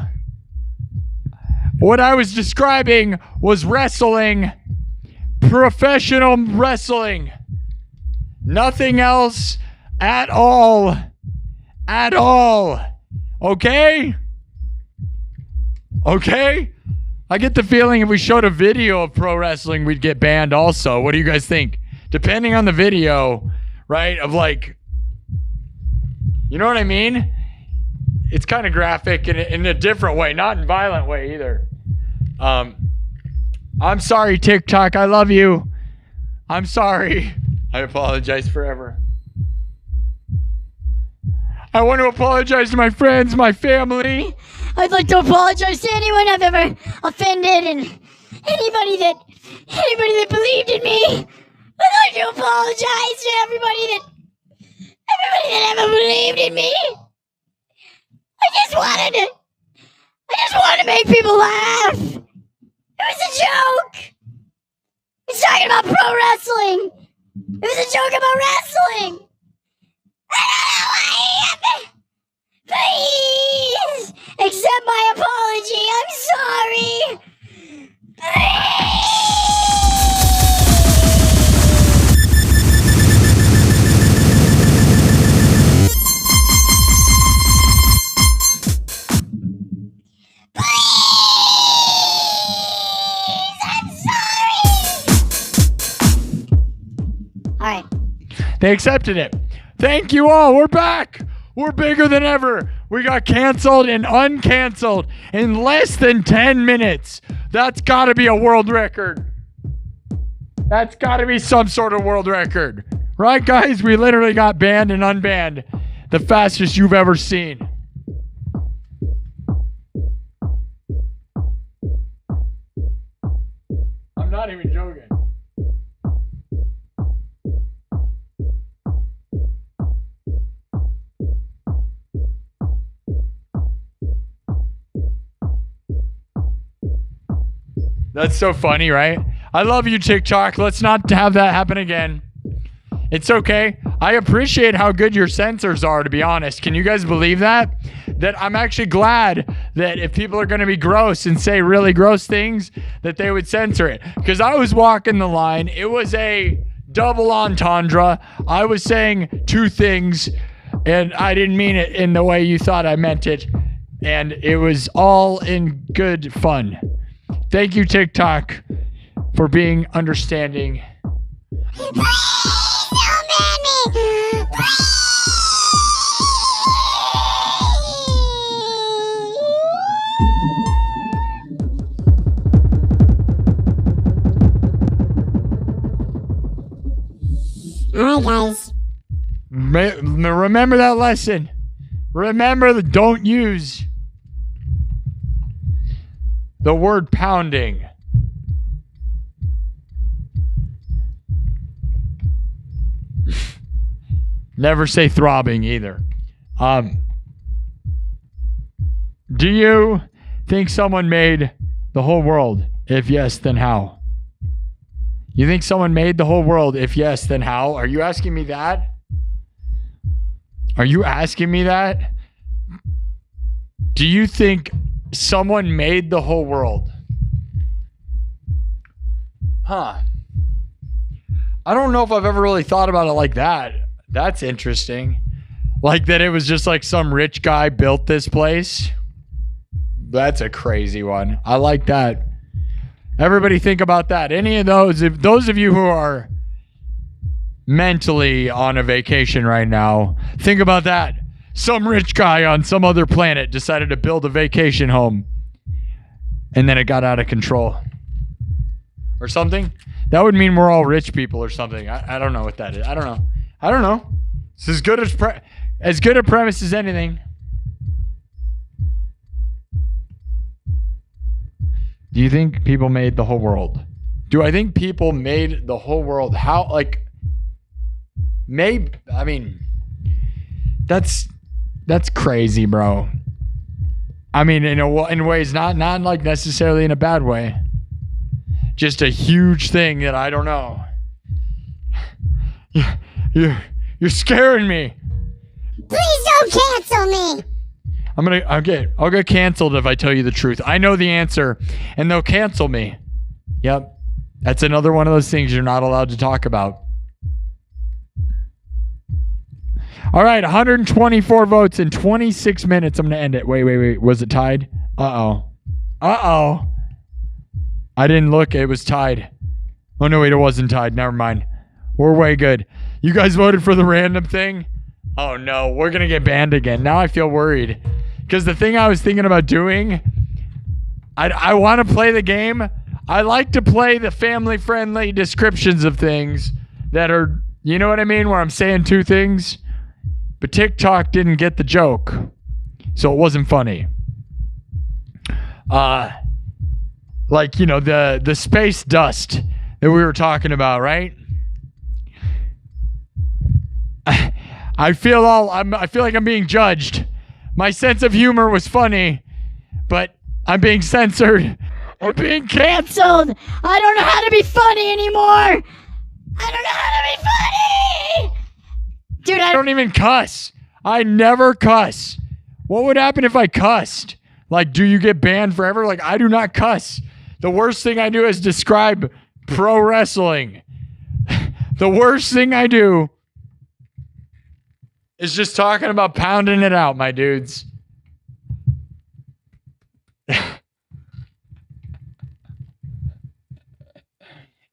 What I was describing was wrestling, professional wrestling. Nothing else at all. At all. Okay? Okay? I get the feeling if we showed a video of pro wrestling, we'd get banned also. What do you guys think? Depending on the video, right? Of like, you know what I mean? It's kind of graphic in a different way, not in a violent way either. I'm sorry, TikTok. I love you. I'm sorry. I apologize forever. I want to apologize to my friends, my family. I'd like to apologize to anyone I've ever offended and anybody that believed in me. I'd like to to apologize to everybody that ever believed in me. I just wanted to make people laugh. It was a joke. It's talking about pro wrestling. It was a joke about wrestling. I don't know why you have to... Please accept my apology. I'm sorry. All right. They accepted it. Thank you all. We're back. We're bigger than ever. We got canceled and uncanceled in less than 10 minutes. That's got to be a world record. That's got to be some sort of world record. Right, guys? We literally got banned and unbanned the fastest you've ever seen. I'm not even joking. That's so funny, right? I love you, TikTok. Let's not have that happen again. It's okay. I appreciate how good your censors are, to be honest. Can you guys believe that? That I'm actually glad that if people are going to be gross and say really gross things, that they would censor it. Because I was walking the line. It was a double entendre. I was saying two things, and I didn't mean it in the way you thought I meant it. And it was all in good fun. Thank you, TikTok, for being understanding. Please don't ban me. Alright, guys. Remember that lesson. Remember the don't use the word pounding. Never say throbbing either. Do you think someone made the whole world? If yes, then how? You think someone made the whole world? If yes, then how? Are you asking me that? Are you asking me that? Do you think someone made the whole world? Huh. I don't know if I've ever really thought about it like that. That's interesting. Like that it was just like some rich guy built this place. That's a crazy one. I like that. Everybody think about that. Any of those, if those of you who are mentally on a vacation right now, think about that. Some rich guy on some other planet decided to build a vacation home, and then it got out of control or something. That would mean we're all rich people or something. I don't know what that is. I don't know. It's as good a premise as anything. Do you think people made the whole world? Do I think people made the whole world? How, like, maybe, I mean, that's crazy, bro. I mean, in ways, not like necessarily in a bad way. Just a huge thing that I don't know. You're scaring me. Please don't cancel me. I'll get canceled if I tell you the truth. I know the answer, and they'll cancel me. Yep. That's another one of those things you're not allowed to talk about. All right, 124 votes in 26 minutes. I'm going to end it. Wait. Was it tied? Uh-oh. I didn't look. It was tied. Oh, no, wait, it wasn't tied. Never mind. We're way good. You guys voted for the random thing? Oh, no. We're going to get banned again. Now I feel worried. Because the thing I was thinking about doing, I want to play the game. I like to play the family-friendly descriptions of things that are, you know what I mean, where I'm saying two things. But TikTok didn't get the joke, so it wasn't funny. Like, you know, the space dust that we were talking about, right? I feel like I'm being judged. My sense of humor was funny, but I'm being censored. I'm being canceled. I don't know how to be funny anymore. I don't know how to be funny. Dude, I don't even cuss. I never cuss. What would happen if I cussed? Like, do you get banned forever? Like, I do not cuss. The worst thing I do is describe pro wrestling. The worst thing I do is just talking about pounding it out, my dudes.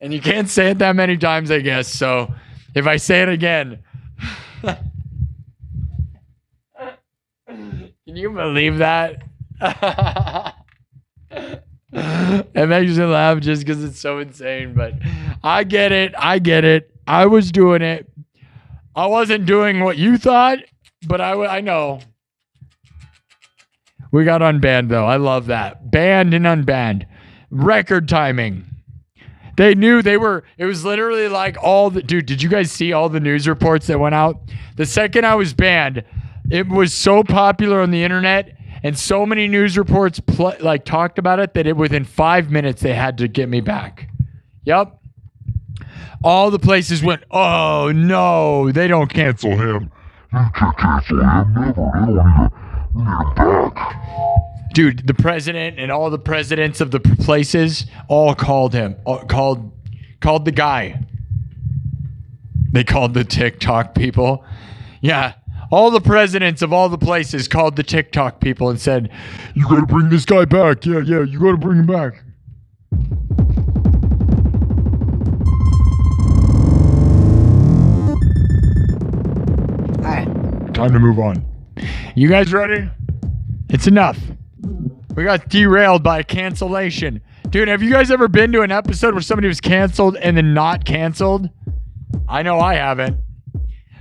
And you can't say it that many times, I guess. So if I say it again. Can you believe that? It makes me laugh just because it's so insane. But I get it. I was doing it. I wasn't doing what you thought, but I know. We got unbanned, though. I love that. Banned and unbanned. Record timing. They knew they were, it was literally like dude, did you guys see all the news reports that went out? The second I was banned, it was so popular on the internet and so many news reports talked about it that within 5 minutes they had to get me back. Yep. All the places went, oh no, they don't cancel him. You can't cancel him, never. They don't need him back. Dude, the president and all the presidents of the places all called him. Called the guy. They called the TikTok people. Yeah. All the presidents of all the places called the TikTok people and said, you gotta bring this guy back. Yeah, you gotta bring him back. Alright. Time to move on. You guys ready? It's enough. We got derailed by a cancellation. Dude, have you guys ever been to an episode where somebody was canceled and then not canceled? I know I haven't.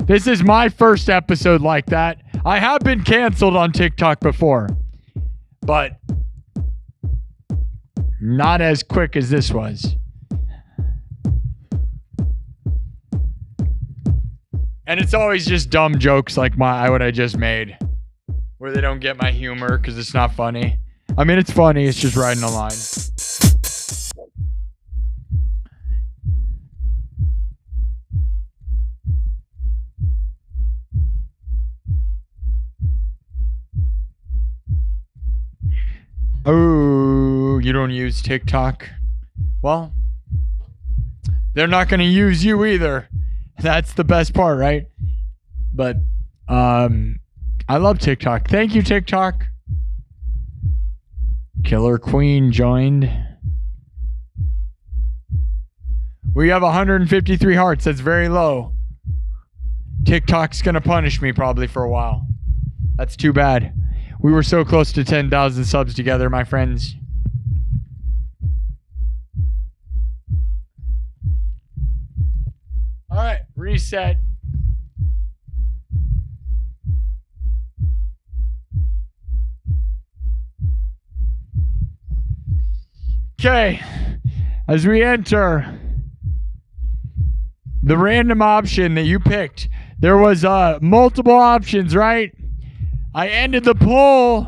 This is my first episode like that. I have been canceled on TikTok before, but not as quick as this was. And it's always just dumb jokes like what I just made, where they don't get my humor because it's not funny. I mean, it's funny. It's just riding a line. Oh, you don't use TikTok? Well, they're not going to use you either. That's the best part, right? But I love TikTok. Thank you, TikTok. Killer Queen joined. We have 153 hearts. That's very low. TikTok's going to punish me probably for a while. That's too bad. We were so close to 10,000 subs together, my friends. All right, reset. Okay, as we enter the random option that you picked, there was multiple options, right? I ended the poll.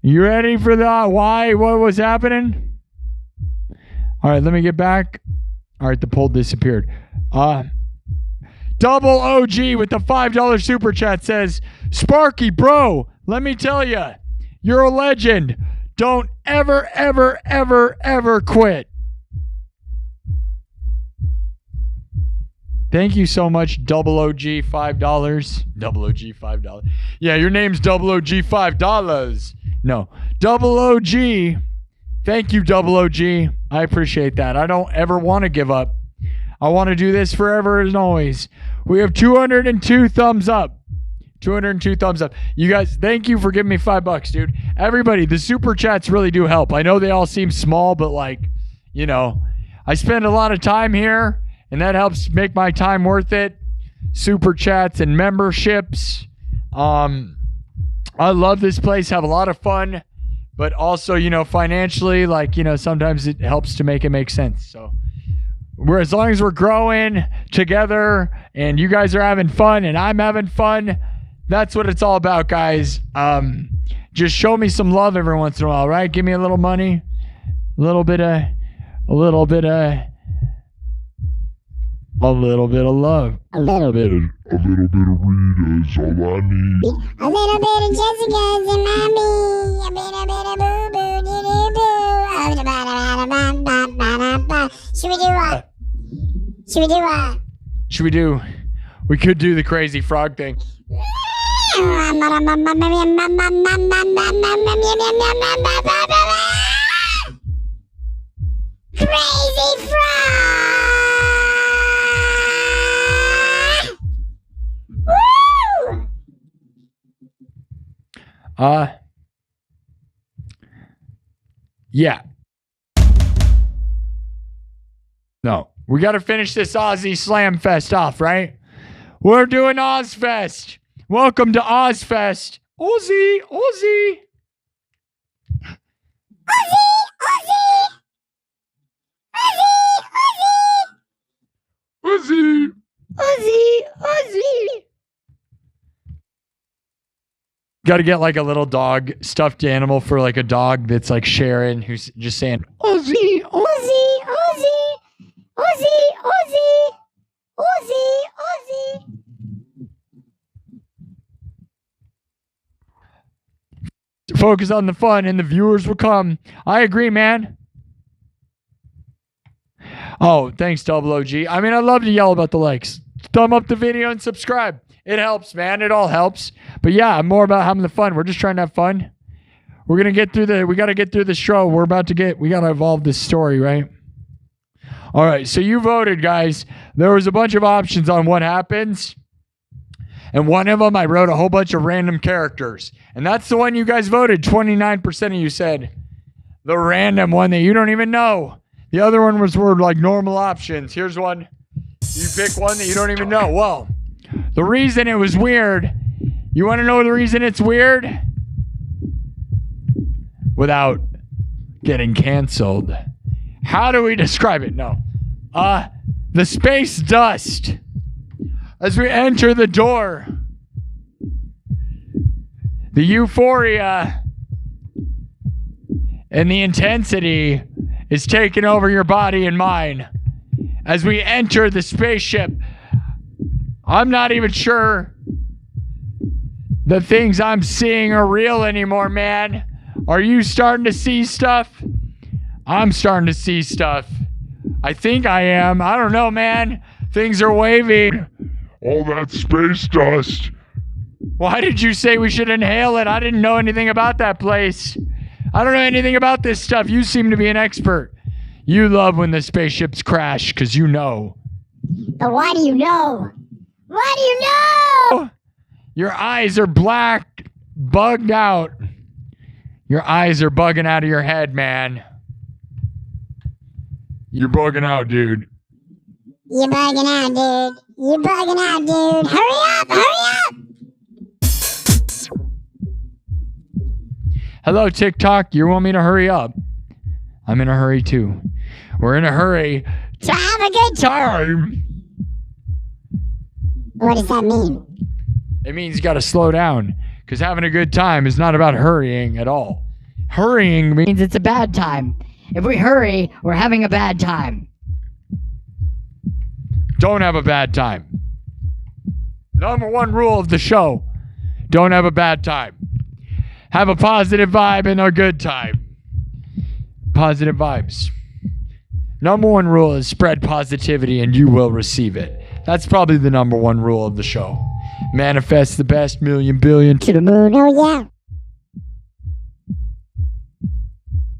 You ready for the why? What was happening? All right, let me get back. All right, the poll disappeared. Double OG with the $5 super chat says, Sparky, bro, let me tell you, you're a legend. Don't ever, ever, ever, ever quit. Thank you so much, Double OG, $5. Double OG, $5. Yeah, your name's Double OG, $5. No, Double OG. Thank you, Double OG. I appreciate that. I don't ever want to give up. I want to do this forever and always. We have 202 thumbs up. 202 thumbs up. You guys, thank you for giving me $5, dude. Everybody, the super chats really do help. I know they all seem small, but like, you know, I spend a lot of time here, and that helps make my time worth it. Super chats and memberships. I love this place. Have a lot of fun, but also, you know, financially, like, you know, sometimes it helps to make it make sense. So as long as we're growing together and you guys are having fun and I'm having fun, that's what it's all about, guys. Just show me some love every once in a while, right? Give me a little money, a little bit of love, a little bit of Rita is all I need. A little bit of Jessica's and mommy. A little bit of boo boo doo doo boo. Should we do? We could do the crazy frog thing. Crazy frog! Woo! Yeah. No, we got to finish this Aussie Slam Fest off, right? We're doing Ozfest. Welcome to Ozfest. Aussie, Aussie. Aussie. Got to get like a little dog stuffed animal for like a dog that's like Sharon, who's just saying Aussie, Aussie, Aussie, Aussie, Aussie, Aussie, Aussie. Focus on the fun and the viewers will come. I agree, man. Oh, thanks, Double OG. I mean, I'd love to yell about the likes. Thumb up the video and subscribe. It helps, man. It all helps. But yeah, I'm more about having the fun. We're just trying to have fun. We got to get through the show. We got to evolve this story, right? All right. So you voted, guys. There was a bunch of options on what happens. And one of them, I wrote a whole bunch of random characters. And that's the one you guys voted. 29% of you said the random one that you don't even know. The other one were like normal options. Here's one. You pick one that you don't even know. Well, the reason it was weird. You want to know the reason it's weird? Without getting canceled. How do we describe it? No. The space dust. As we enter the door, the euphoria and the intensity is taking over your body and mind. As we enter the spaceship, I'm not even sure the things I'm seeing are real anymore, man. Are you starting to see stuff? I'm starting to see stuff. I think I am. I don't know, man. Things are waving. All that space dust. Why did you say we should inhale it? I didn't know anything about that place. I don't know anything about this stuff. You seem to be an expert. You love when the spaceships crash because you know. But why do you know? Why do you know? Your eyes are black, bugged out. Your eyes are bugging out of your head, man. You're bugging out, dude. You're bugging out, dude. You're bugging out, dude. Hurry up, hurry up. Hello, TikTok. You want me to hurry up? I'm in a hurry, too. We're in a hurry to have a good time. What does that mean? It means you got to slow down. Because having a good time is not about hurrying at all. Hurrying means it's a bad time. If we hurry, we're having a bad time. Don't have a bad time. Number one rule of the show. Don't have a bad time. Have a positive vibe and a good time. Positive vibes. Number one rule is spread positivity and you will receive it. That's probably the number one rule of the show. Manifest the best million billion to the moon. Oh, yeah.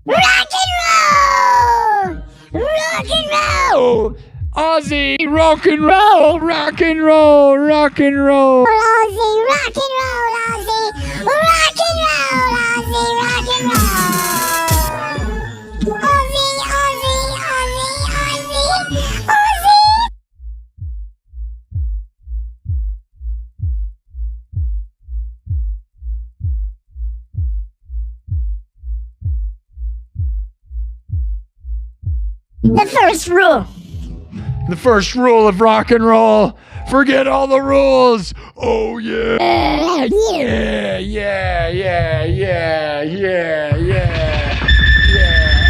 Rock and roll! Rock and roll! Aussie, rock and roll, rock and roll, rock and roll. Aussie, rock and roll, Aussie. Rock and roll, Aussie, rock and roll. Aussie, Aussie, Aussie, Aussie, Aussie. The first rule. The first rule of rock and roll. Forget all the rules. Oh, yeah. Yeah, yeah, yeah, yeah, yeah, yeah, yeah.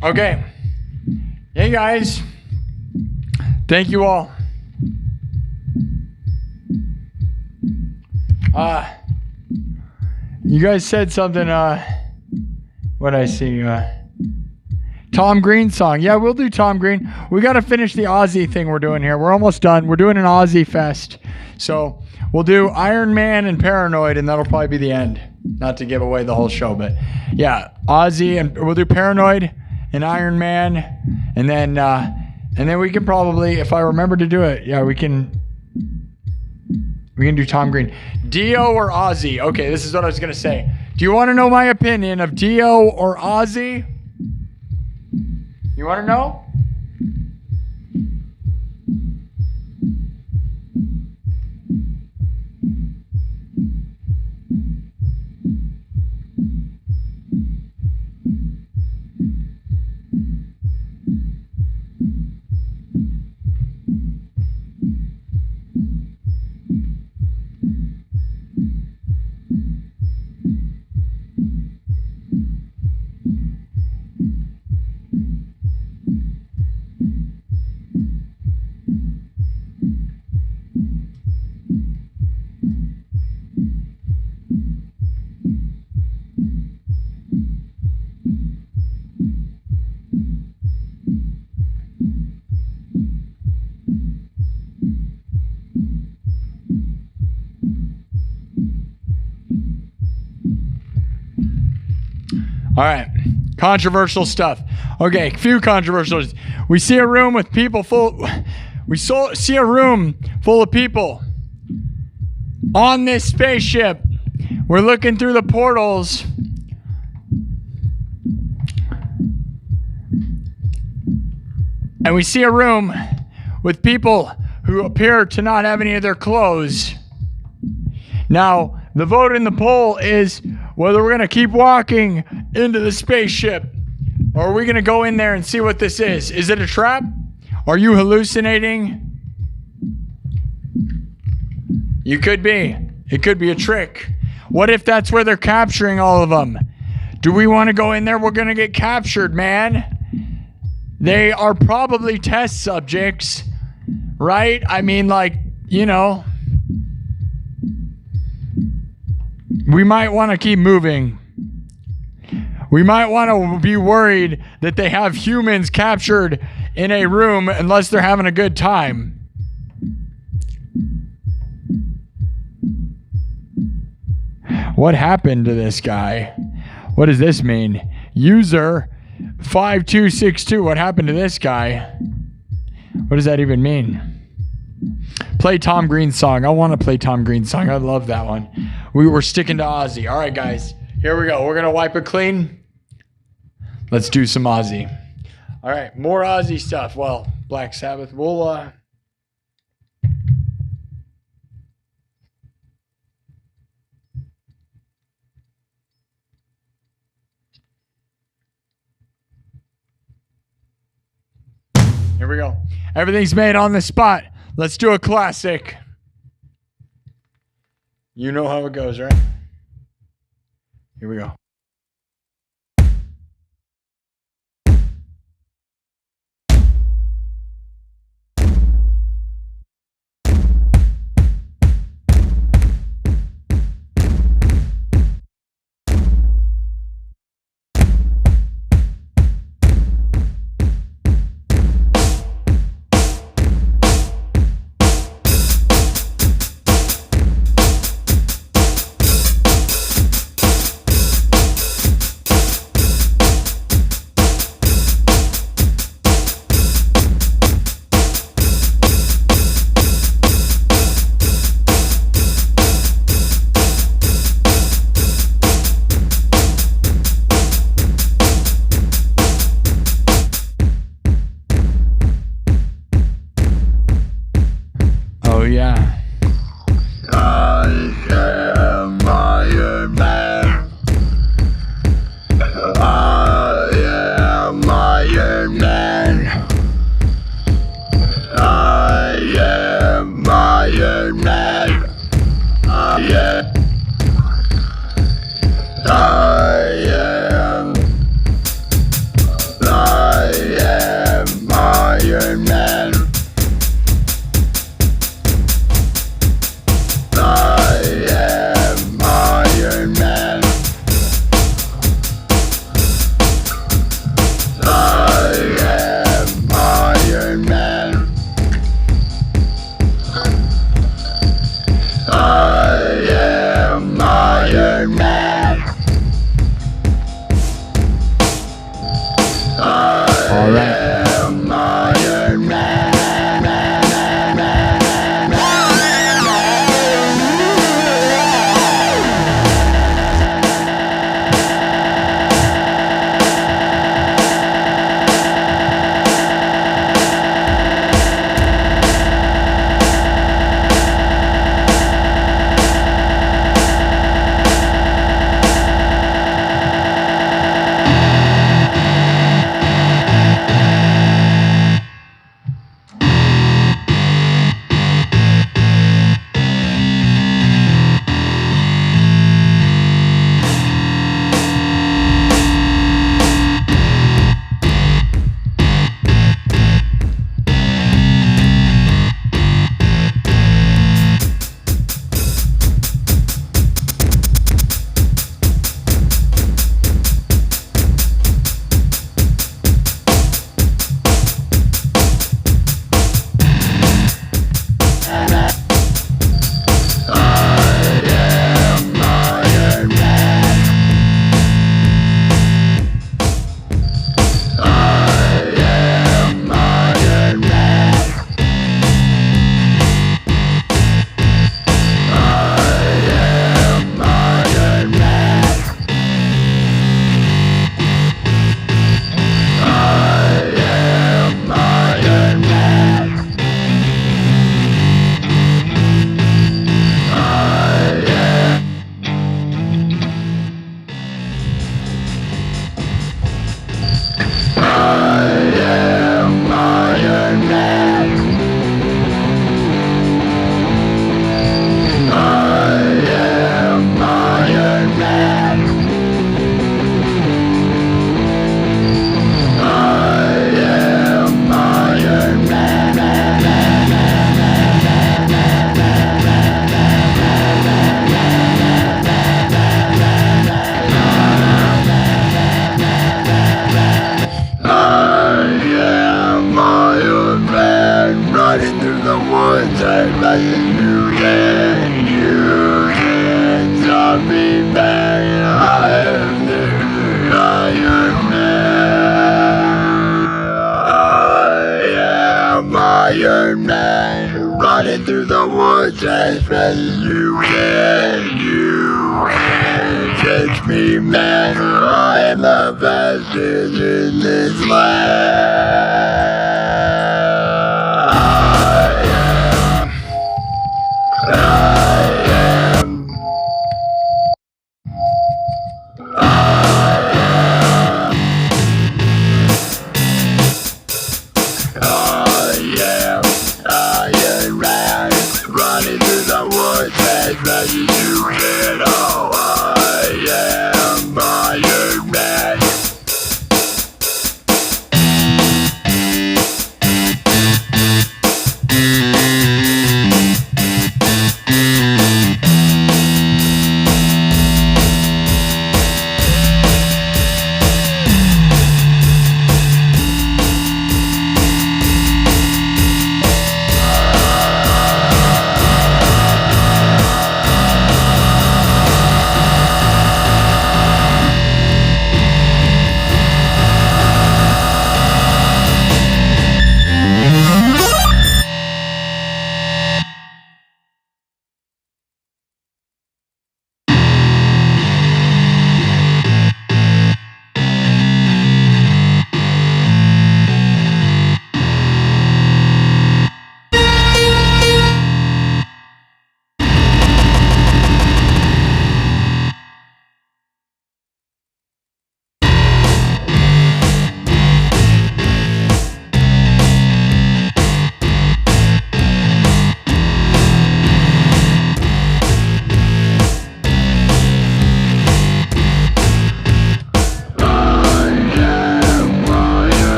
Okay. Hey, guys. Thank you all. You guys said something, what I see, Tom Green song. Yeah, we'll do Tom Green. We got to finish the Aussie thing we're doing here. We're almost done. We're doing an Aussie fest. So we'll do Iron Man and Paranoid, and that'll probably be the end. Not to give away the whole show, but yeah, Aussie, and we'll do Paranoid and Iron Man, and then we can probably, if I remember to do it, yeah, we can do Tom Green. Dio or Aussie? Okay, this is what I was gonna say. Do you want to know my opinion of Dio or Aussie? You want to know? All right, controversial stuff. Okay, few controversials. We see a room with people full. See a room full of people on this spaceship. We're looking through the portals. And we see a room with people who appear to not have any of their clothes. Now, the vote in the poll is whether we're going to keep walking into the spaceship or are we going to go in there and see what this is. Is it a trap? Are you hallucinating? You could be. It could be a trick. What if that's where they're capturing all of them? Do we want to go in there? We're going to get captured, man. They are probably test subjects, right? I mean, like, you know, we might want to keep moving. We might want to be worried that they have humans captured in a room unless they're having a good time. What happened to this guy? What does this mean? User 5262. What happened to this guy? What does that even mean? Play Tom Green's song. I want to play Tom Green's song. I love that one. We were sticking to Aussie. All right, guys. Here we go. We're going to wipe it clean. Let's do some Aussie. All right. More Aussie stuff. Well, Black Sabbath. We'll, here we go. Everything's made on the spot. Let's do a classic. You know how it goes, right? Here we go. Oh, yeah. I am Iron Man. I am Iron Man. I am Iron Man. I am Iron Man. Yeah. woods and nothing you can't stop me, man. I am the Iron Man. I am Iron Man, running through the woods as fast as you can. You can't catch me, man. I am the fastest in this land. Running through the woods as fast as you can. Oh, I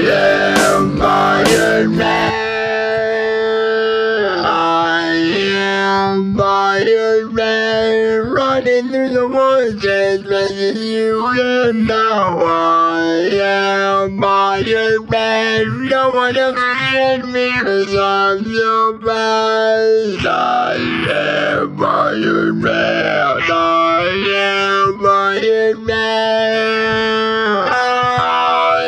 am Iron Man. I am and now I am Iron Man. No one else can me cause I'm the best. I am Iron Man. I am Iron Man. I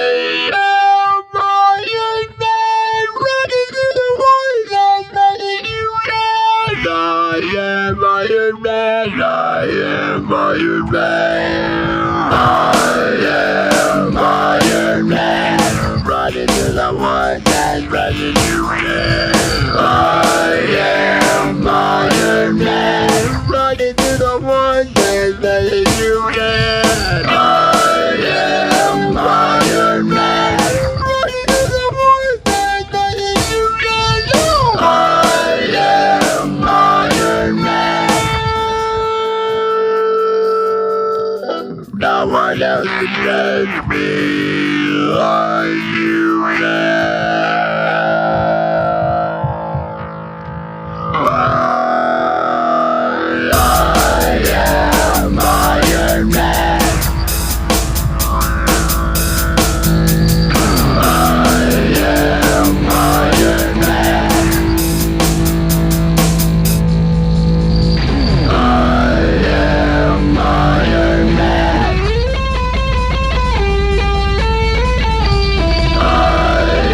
am Iron Man. Running through the woods and letting you down. I am Iron Man. I am Iron Man. I am Iron Man. Running through the woods and letting you down. I am Iron Man. Running through the woods and letting you down. I am Iron Man. Running through the woods and letting you down. I am Iron Man. No one else can touch me like you can. I am Iron Man. I am Iron Man. I am Iron Man. I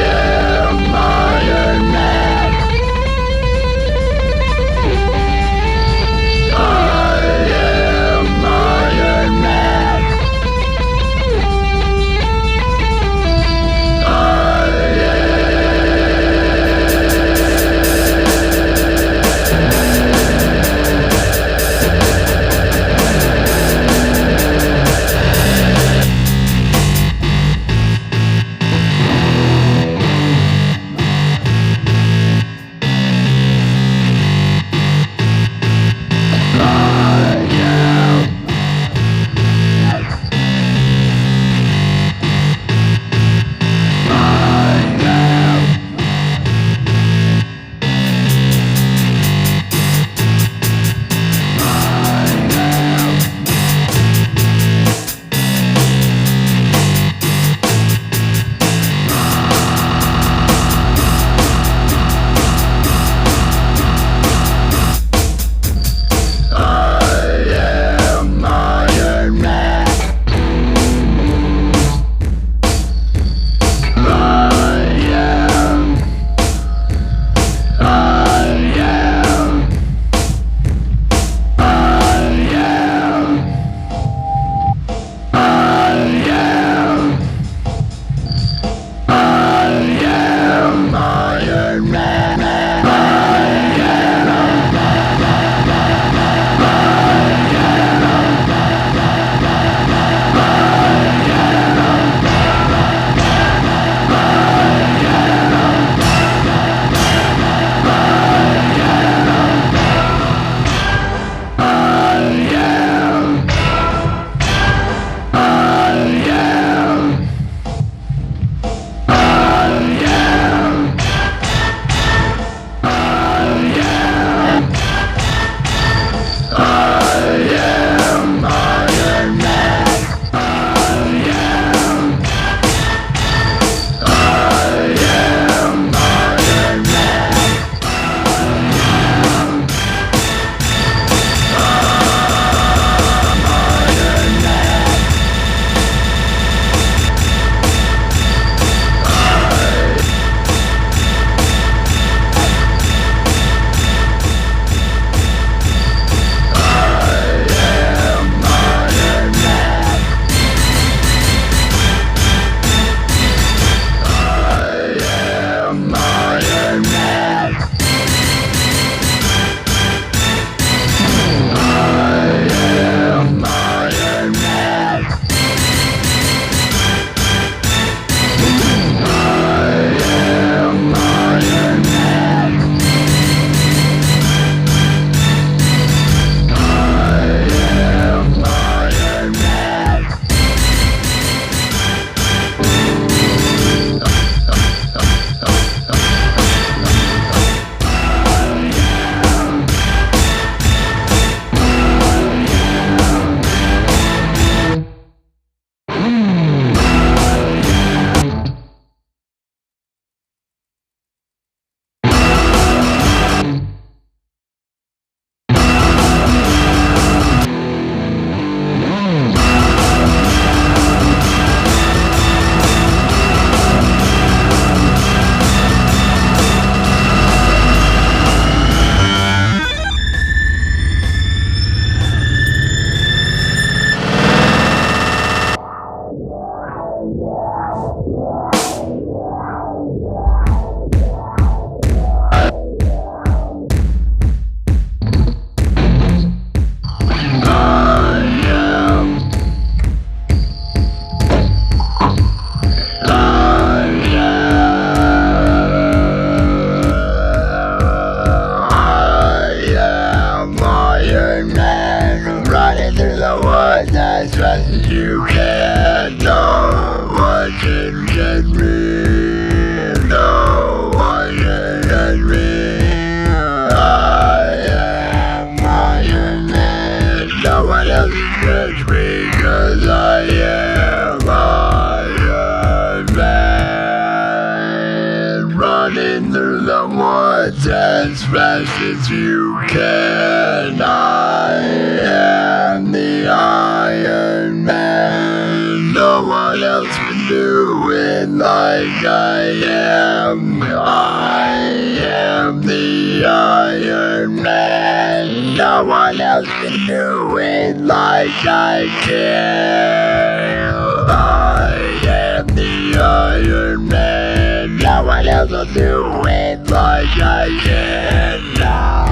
once as fast as you can. I am the Iron Man. No one else can do it like I am. I am the Iron Man. No one else can do it like I can. I am the Iron Man. No one else will do it like I can. I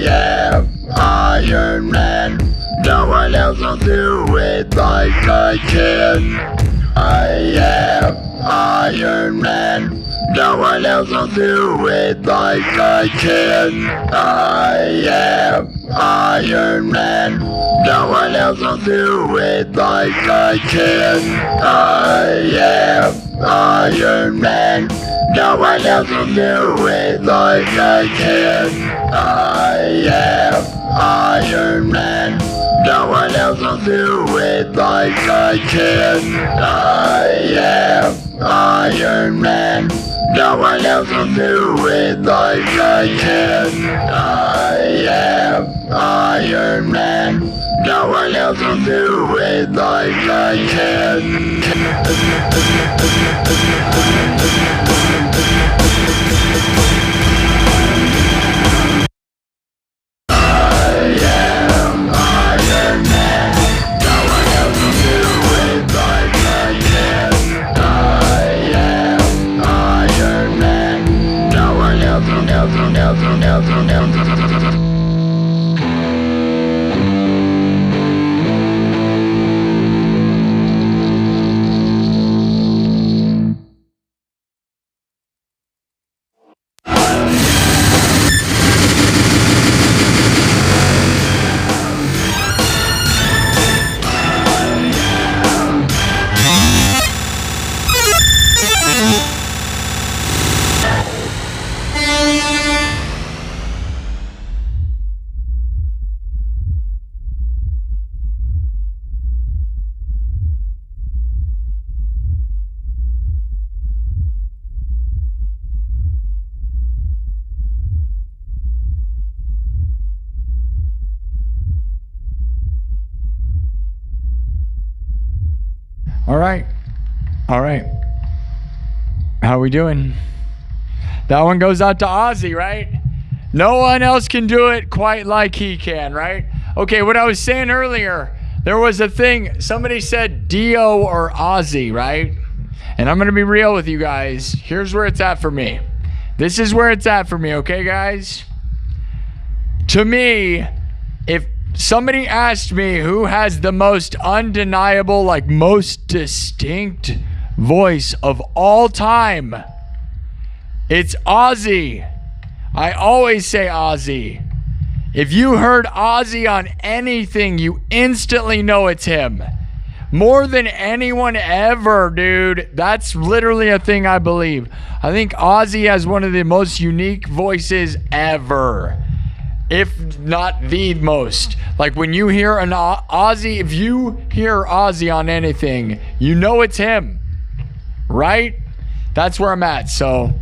am Iron Man. No one else will do it like I can. I am Iron Man. No one else will do it like I can. I am Iron Man. No one else will do it like I can. I am Iron Man. No one else will do it like I can. I am Iron Man. No one else will do it like I can. I am Iron Man. No one else will do it like I can. I am Iron Man. No one else will do it like I can. All right. How we doing? That one goes out to Aussie, right? No one else can do it quite like he can, right? Okay, what I was saying earlier, there was a thing, somebody said Dio or Aussie, right? And I'm going to be real with you guys. Here's where it's at for me. This is where it's at for me, okay, guys? To me, if somebody asked me who has the most undeniable, like most distinct voice of all time, it's Aussie. I always say Aussie. If you heard Aussie on anything, you instantly know it's him. More than anyone ever, dude. That's literally a thing I believe. I think Aussie has one of the most unique voices ever. If not the most. Like when you hear an Aussie, if you hear Aussie on anything, you know it's him. Right? That's where I'm at. So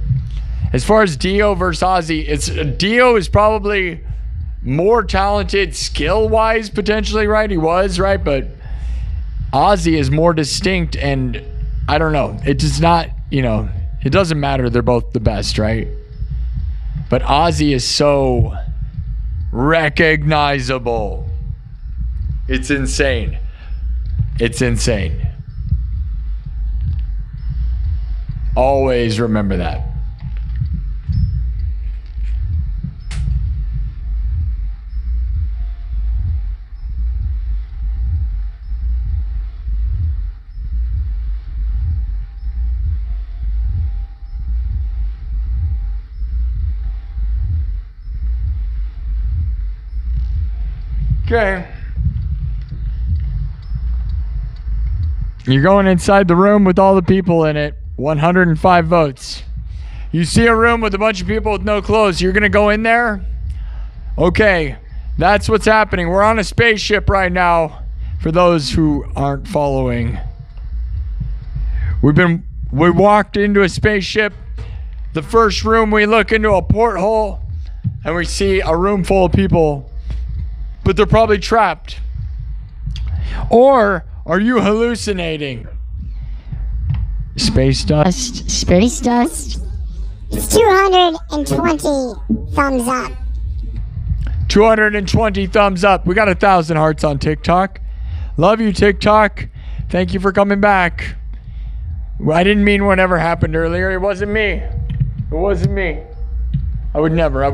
as far as Dio versus Aussie, Dio is probably more talented skill-wise potentially, right? He was, right? But Aussie is more distinct, and I don't know. It does not, it doesn't matter. They're both the best, right? But Aussie is so recognizable. It's insane. It's insane. Always remember that. Okay. You're going inside the room with all the people in it. 105 votes. You see a room with a bunch of people with no clothes. You're going to go in there? Okay. That's what's happening. We're on a spaceship right now. For those who aren't following. We walked into a spaceship. The first room, we look into a porthole and we see a room full of people, but they're probably trapped. Or are you hallucinating? Space dust. Space dust. It's 220 thumbs up. 220 thumbs up. We got 1,000 hearts on TikTok. Love you, TikTok. Thank you for coming back. I didn't mean whatever happened earlier. It wasn't me. It wasn't me. I would never. I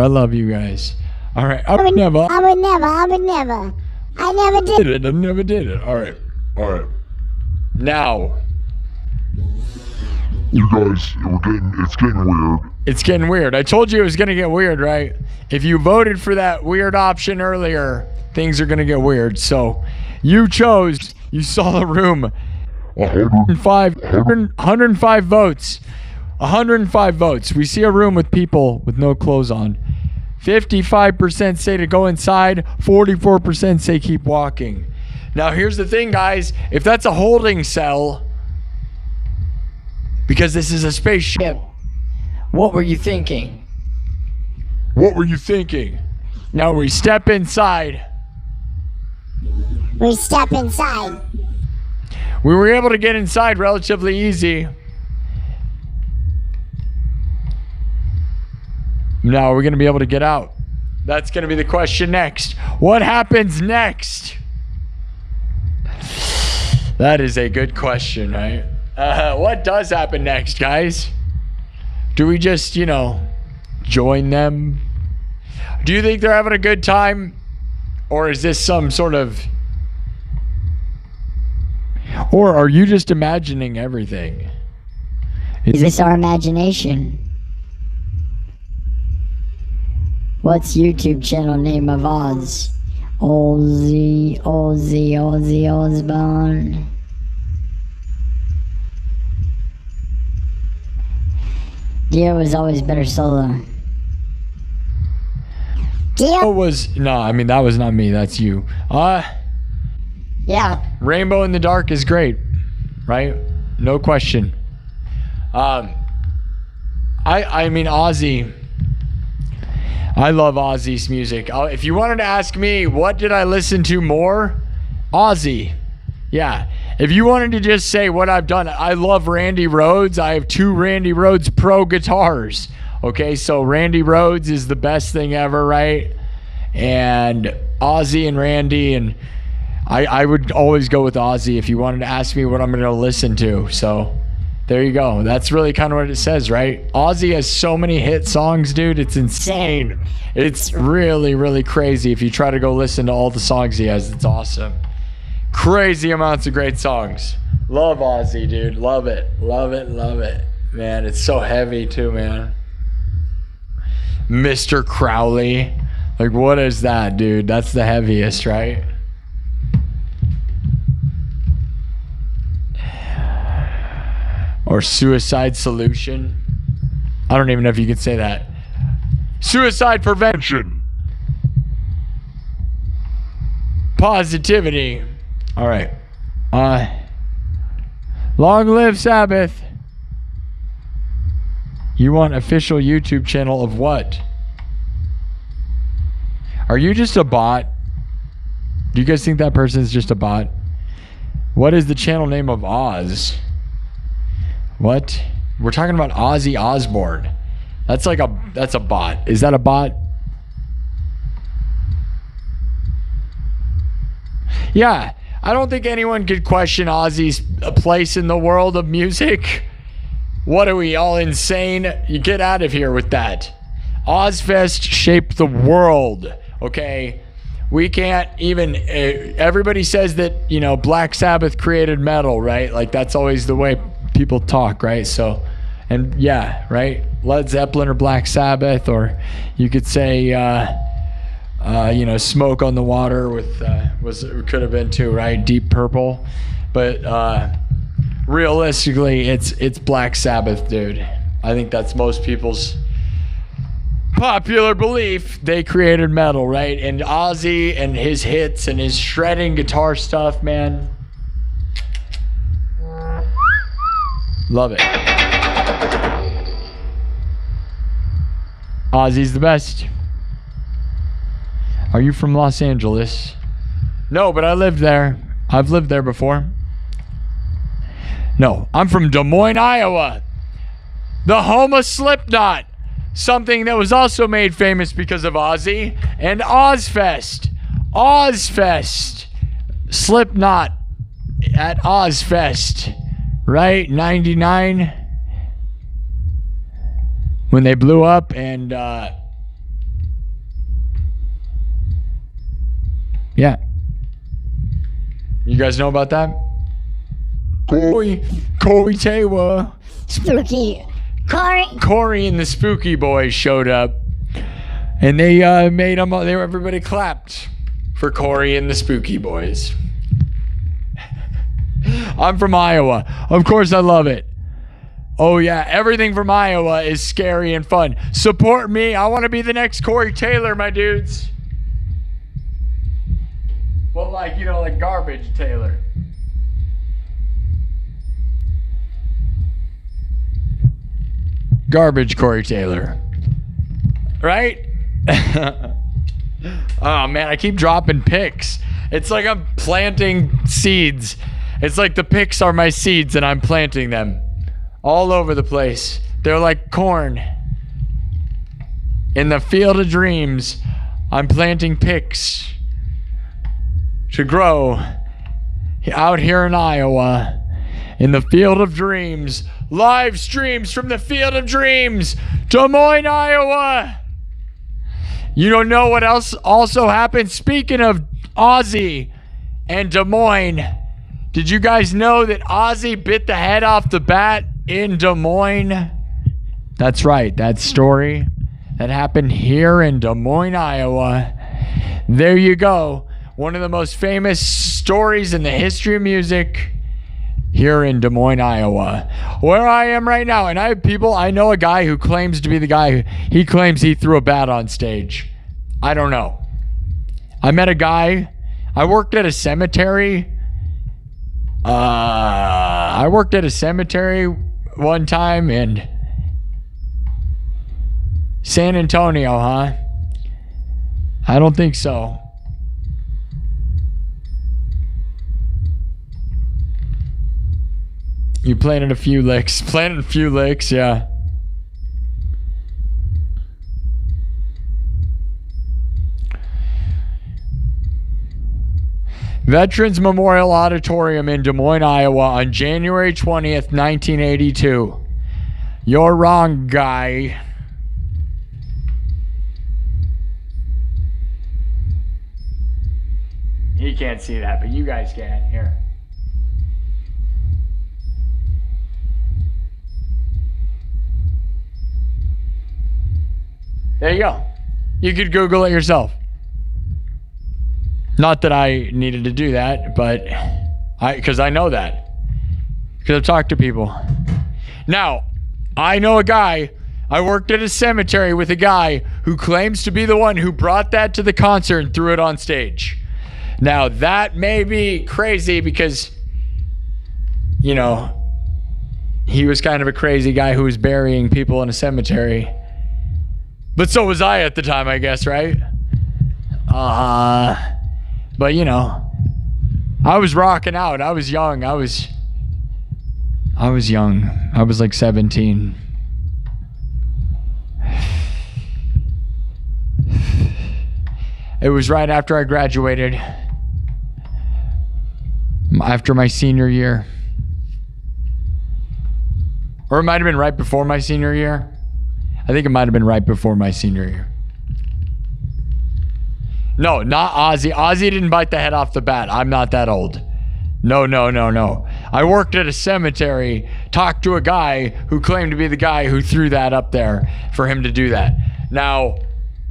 love you guys. All right. I would never. I never did it. I never did it. All right. Now. You guys, it's getting weird. It's getting weird. I told you it was going to get weird, right? If you voted for that weird option earlier, things are going to get weird. So you saw the room. 105 votes. 105 votes. We see a room with people with no clothes on. 55% say to go inside. 44% say keep walking. Now here's the thing, guys. If that's a holding cell, because this is a spaceship, what were you thinking? Now we step inside. We step inside. We were able to get inside relatively easy. Now we're going to be able to get out. That's going to be the question next. What happens next? That is a good question, right? What does happen next, guys? Do we just, join them? Do you think they're having a good time? Or is this some sort of... Or are you just imagining everything? Is this our imagination? What's YouTube channel name of Oz? Ozzy Osbourne. Dio was always better solo. That was not me, that's you. Yeah. Rainbow in the Dark is great, right? No question. I mean Aussie. I love Aussie's music. If you wanted to ask me, what did I listen to more? Aussie. Yeah. If you wanted to just say what I've done, I love Randy Rhoads. I have 2 Randy Rhoads Pro guitars. Okay, so Randy Rhoads is the best thing ever, right? And Aussie and Randy, and I would always go with Aussie if you wanted to ask me what I'm going to listen to. So there you go. That's really kind of what it says, right? Aussie has so many hit songs, dude. It's insane. It's really, really crazy. If you try to go listen to all the songs he has, it's awesome. Crazy amounts of great songs. Love Aussie, dude. Love it. Man, it's so heavy too, man. Mr. Crowley. Like, what is that, dude? That's the heaviest, right? Or Suicide Solution. I don't even know if you can say that. Suicide Prevention. Positivity. All right. Long live Sabbath. You want official YouTube channel of what? Are you just a bot? Do you guys think that person is just a bot? What is the channel name of Oz? What? We're talking about Ozzy Osbourne. That's a bot. Is that a bot? Yeah. I don't think anyone could question Ozzy's place in the world of music. What are we, all insane? You get out of here with that. Ozfest shaped the world, okay? We can't even... everybody says that, Black Sabbath created metal, right? Like, that's always the way people talk, right? So, and yeah, right? Led Zeppelin or Black Sabbath, or you could say... Smoke on the Water with could have been too, right? Deep Purple, but realistically, it's Black Sabbath, dude. I think that's most people's popular belief. They created metal, right? And Ozzy and his hits and his shredding guitar stuff, man. Love it. Aussie's the best. Are you from Los Angeles? No, but I lived there. I've lived there before. No, I'm from Des Moines, Iowa. The home of Slipknot. Something that was also made famous because of Aussie. And Ozfest. Ozfest. Slipknot at Ozfest. Right? 99. When they blew up and yeah. You guys know about that? Corey Taylor. Spooky. Corey and the Spooky Boys showed up. And they made them, everybody clapped for Corey and the Spooky Boys. I'm from Iowa. Of course I love it. Oh yeah, everything from Iowa is scary and fun. Support me. I want to be the next Corey Taylor, my dudes. Well, like, you know, like Garbage Taylor. Garbage Corey Taylor. Right? Oh man, I keep dropping picks. It's like I'm planting seeds. It's like the picks are my seeds and I'm planting them all over the place. They're like corn. In the field of dreams, I'm planting picks to grow out here in Iowa. In the field of dreams. Live streams from the field of dreams. Des Moines, Iowa. You don't know what else also happened? Speaking of Aussie and Des Moines, did you guys know that Aussie bit the head off the bat in Des Moines? That's right. That story that happened here in Des Moines, Iowa. There you go. One of the most famous stories in the history of music here in Des Moines, Iowa, where I am right now. And I know a guy who claims to be the guy he claims he threw a bat on stage. I don't know. I met a guy. I worked at a cemetery. I worked at a cemetery one time in San Antonio, huh? I don't think so. You planted a few licks. Planted a few licks, yeah. Veterans Memorial Auditorium in Des Moines, Iowa on January 20th, 1982. You're wrong, guy. He can't see that, but you guys can. Here. There you go. You could Google it yourself. Not that I needed to do that, but because I know that. Because I've talked to people. Now, I know a guy. I worked at a cemetery with a guy who claims to be the one who brought that to the concert and threw it on stage. Now, that may be crazy because, you know, he was kind of a crazy guy who was burying people in a cemetery. But so was I at the time, I guess, right? But, you know, I was rocking out. I was young. I was young. I was like 17. It was right after I graduated. After my senior year. Or it might have been right before my senior year. I think it might have been right before my senior year. No, not Aussie. Aussie didn't bite the head off the bat. I'm not that old. No. I worked at a cemetery, talked to a guy who claimed to be the guy who threw that up there for him to do that. Now,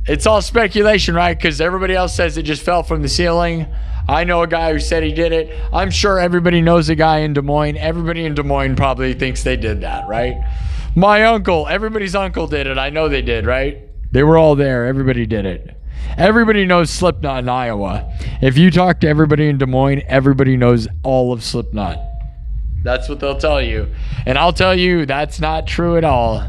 it's all speculation, right? Because everybody else says it just fell from the ceiling. I know a guy who said he did it. I'm sure everybody knows a guy in Des Moines. Everybody in Des Moines probably thinks they did that, right? My uncle, everybody's uncle did it. I know they did, right? They were all there. Everybody did it. Everybody knows Slipknot in Iowa. If you talk to everybody in Des Moines, everybody knows all of Slipknot. That's what they'll tell you. And I'll tell you, that's not true at all.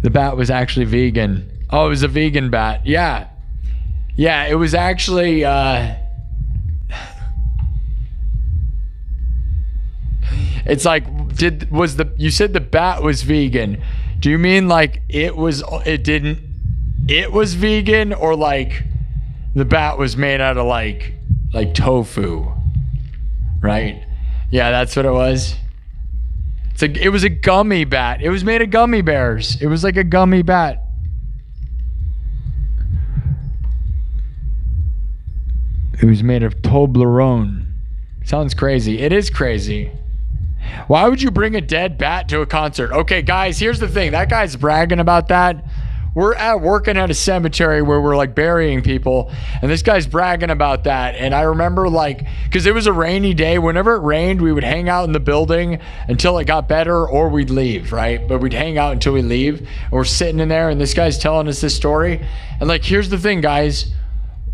The bat was actually vegan. Oh, it was a vegan bat. Yeah. Yeah, it was actually, it's like, you said the bat was vegan. Do you mean like it was vegan, or like the bat was made out of like tofu? Right? Yeah, that's what it was. It was a gummy bat. It was made of gummy bears. It was like a gummy bat. It was made of Toblerone. Sounds crazy. It is crazy. Why would you bring a dead bat to a concert? Okay, guys, here's the thing. That guy's bragging about that. We're working at a cemetery where we're like burying people, and this guy's bragging about that. And I remember because it was a rainy day. Whenever it rained, we would hang out in the building until it got better, or we'd leave, right? But we'd hang out until we leave. And we're sitting in there, and this guy's telling us this story. And here's the thing, guys.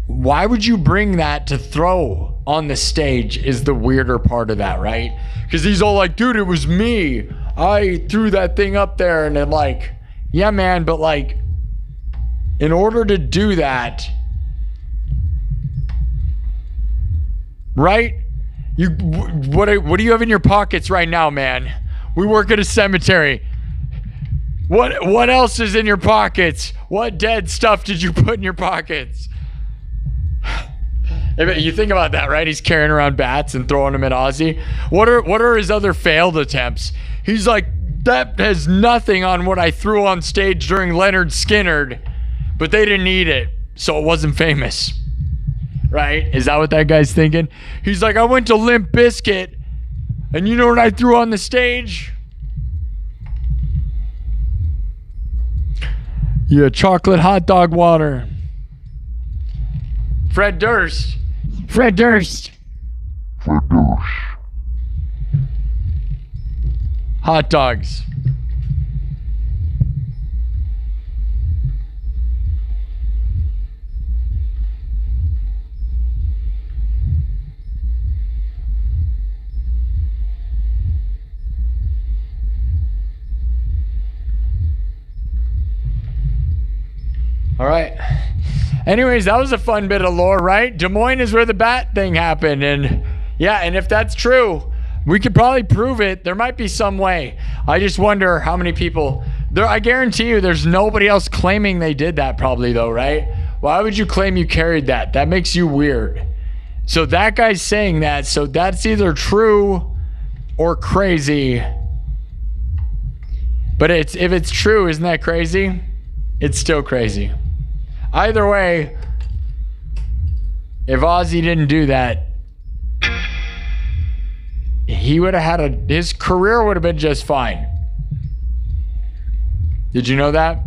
Why would you bring that to throw on the stage is the weirder part of that, right? Because he's all like, dude, it was me. I threw that thing up there. And then yeah, man, but in order to do that, right? What do you have in your pockets right now, man? We work at a cemetery. What else is in your pockets? What dead stuff did you put in your pockets? You think about that, right? He's carrying around bats and throwing them at Aussie. What are his other failed attempts? He's like, that has nothing on what I threw on stage during Leonard Skinner, but they didn't eat it, so it wasn't famous. Right? Is that what that guy's thinking? He's like, I went to Limp Bizkit, and you know what I threw on the stage? Yeah, chocolate hot dog water. Fred Durst. Fred Durst. Hot dogs. All right. Anyways, that was a fun bit of lore, right? Des Moines is where the bat thing happened. And yeah, and if that's true, we could probably prove it. There might be some way. I just wonder how many people there. I guarantee you there's nobody else claiming they did that probably though, right? Why would you claim you carried that? That makes you weird. So that guy's saying that. So that's either true or crazy. But if it's true, isn't that crazy? It's still crazy. Either way, if Aussie didn't do that, he would have had his career would have been just fine. Did you know that?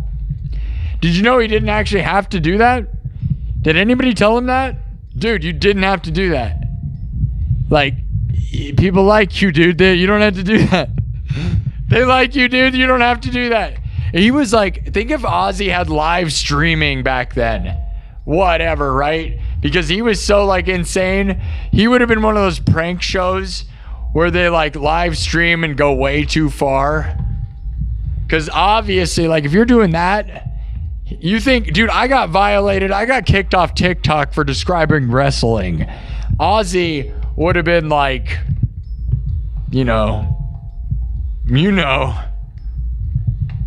Did you know he didn't actually have to do that? Did anybody tell him that? Dude, you didn't have to do that. People like you, dude. You don't have to do that. They like you, dude. You don't have to do that. He was think if Aussie had live streaming back then. Whatever, right? Because he was so insane. He would have been one of those prank shows where they live stream and go way too far. Because obviously, if you're doing that, you think, dude, I got violated. I got kicked off TikTok for describing wrestling. Aussie would have been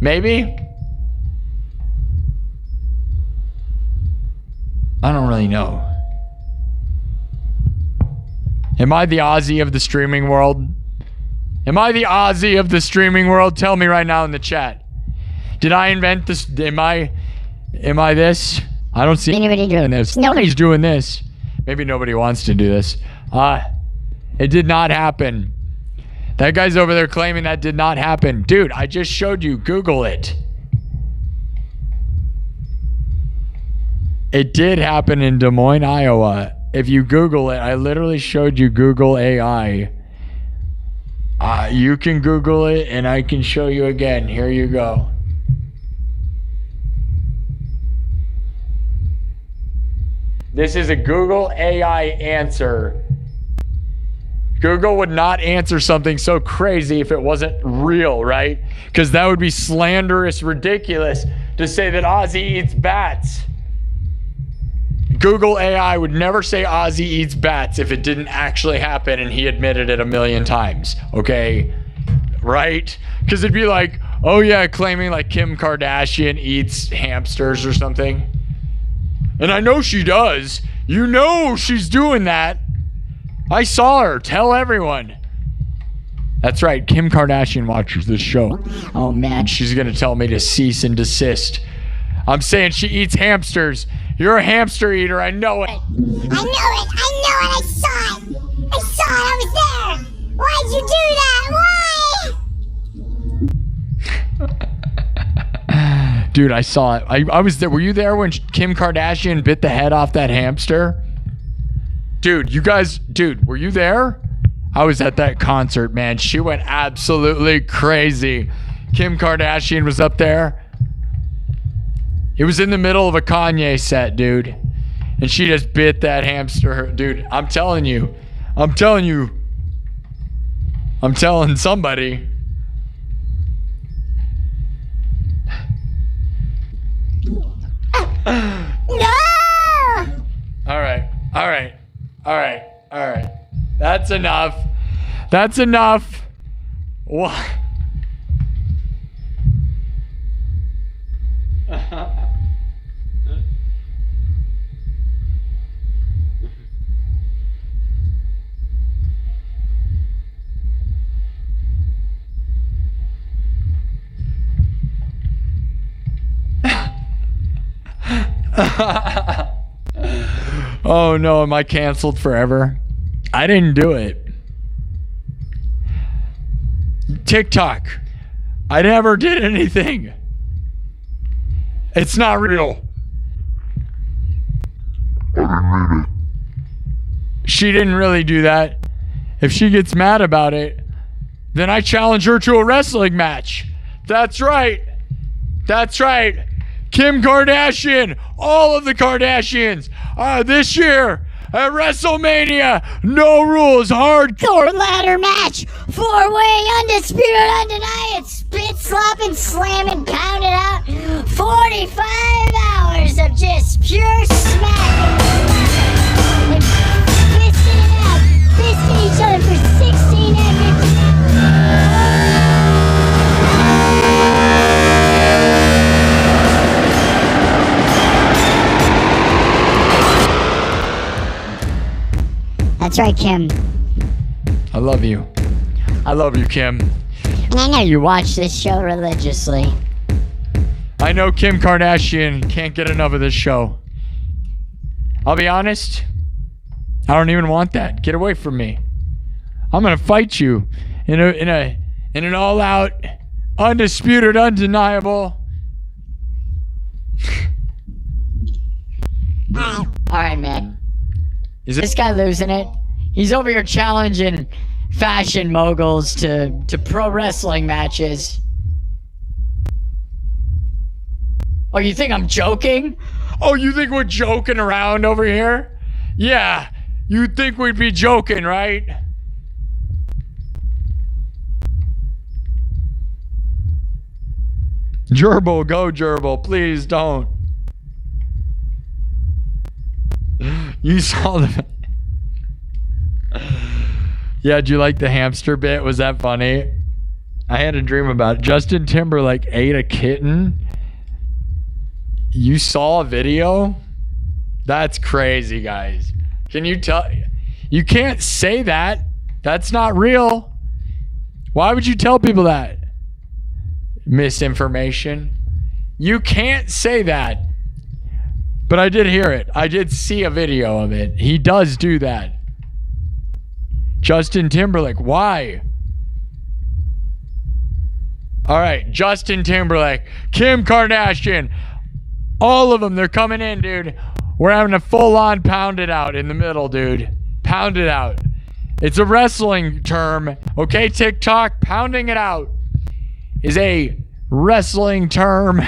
maybe? I don't really know. Am I the Aussie of the streaming world? Am I the Aussie of the streaming world? Tell me right now in the chat. Did I invent this? Am I this? I don't see anybody doing this. Nobody's doing this. Maybe nobody wants to do this. It did not happen. That guy's over there claiming that did not happen. Dude, I just showed you. Google it. It did happen in Des Moines, Iowa. If you Google it, I literally showed you Google AI. You can Google it and I can show you again. Here you go. This is a Google AI answer Google would not answer something so crazy if it wasn't real, right? Because that would be slanderous, ridiculous to say that Aussie eats bats. Google AI would never say Aussie eats bats if it didn't actually happen and he admitted it 1,000,000 times, okay? Right? Because it'd be like, oh yeah, claiming like Kim Kardashian eats hamsters or something. And I know she does. You know she's doing that. I saw her. Tell everyone. That's right. Kim Kardashian watches this show. Oh man, she's gonna tell me to cease and desist. I'm saying she eats hamsters. You're a hamster eater. I know it. I know it. I saw it. I was there. Why'd you do that? Why? Dude, I saw it. I was there. Were you there when Kim Kardashian bit the head off that hamster? Dude, were you there? I was at that concert, man. She went absolutely crazy. Kim Kardashian was up there. It was in the middle of a Kanye set, dude. And she just bit that hamster. Dude, I'm telling somebody. No! All right. That's enough. What? Oh no, am I canceled forever? I didn't do it. TikTok. I never did anything. It's not real. I didn't mean it. She didn't really do that. If she gets mad about it, then I challenge her to a wrestling match. That's right. Kim Kardashian, all of the Kardashians, this year at WrestleMania, no rules, hardcore Ladder match. 4-way, undisputed, undenied. Spit, slap, and slam and pound it out. 45 hours of just pure smack. And fisting it out. Fisting each other for 16 epics. That's right, Kim. I love you. Kim. And I know you watch this show religiously. I know Kim Kardashian can't get enough of this show. I'll be honest, I don't even want that. Get away from me. I'm gonna fight you in an all-out, undisputed, undeniable. All right, man. Is it? This guy losing it. He's over here challenging fashion moguls to pro wrestling matches. Oh, you think I'm joking? Oh, you think we're joking around over here? Yeah, you think we'd be joking, right? Gerbil, go Gerbil, please don't. You saw the... Yeah, do you like the hamster bit? Was that funny? I had a dream about it. Justin Timberlake ate a kitten. You saw a video? That's crazy, guys. Can you tell? You can't say that. That's not real. Why would you tell people that? Misinformation. You can't say that. But I did hear it. I did see a video of it. He does do that. Justin Timberlake. Why? All right. Justin Timberlake. Kim Kardashian. All of them. They're coming in, dude. We're having a full-on pound it out in the middle, dude. Pound it out. It's a wrestling term. Okay, TikTok? Pounding it out is a wrestling term.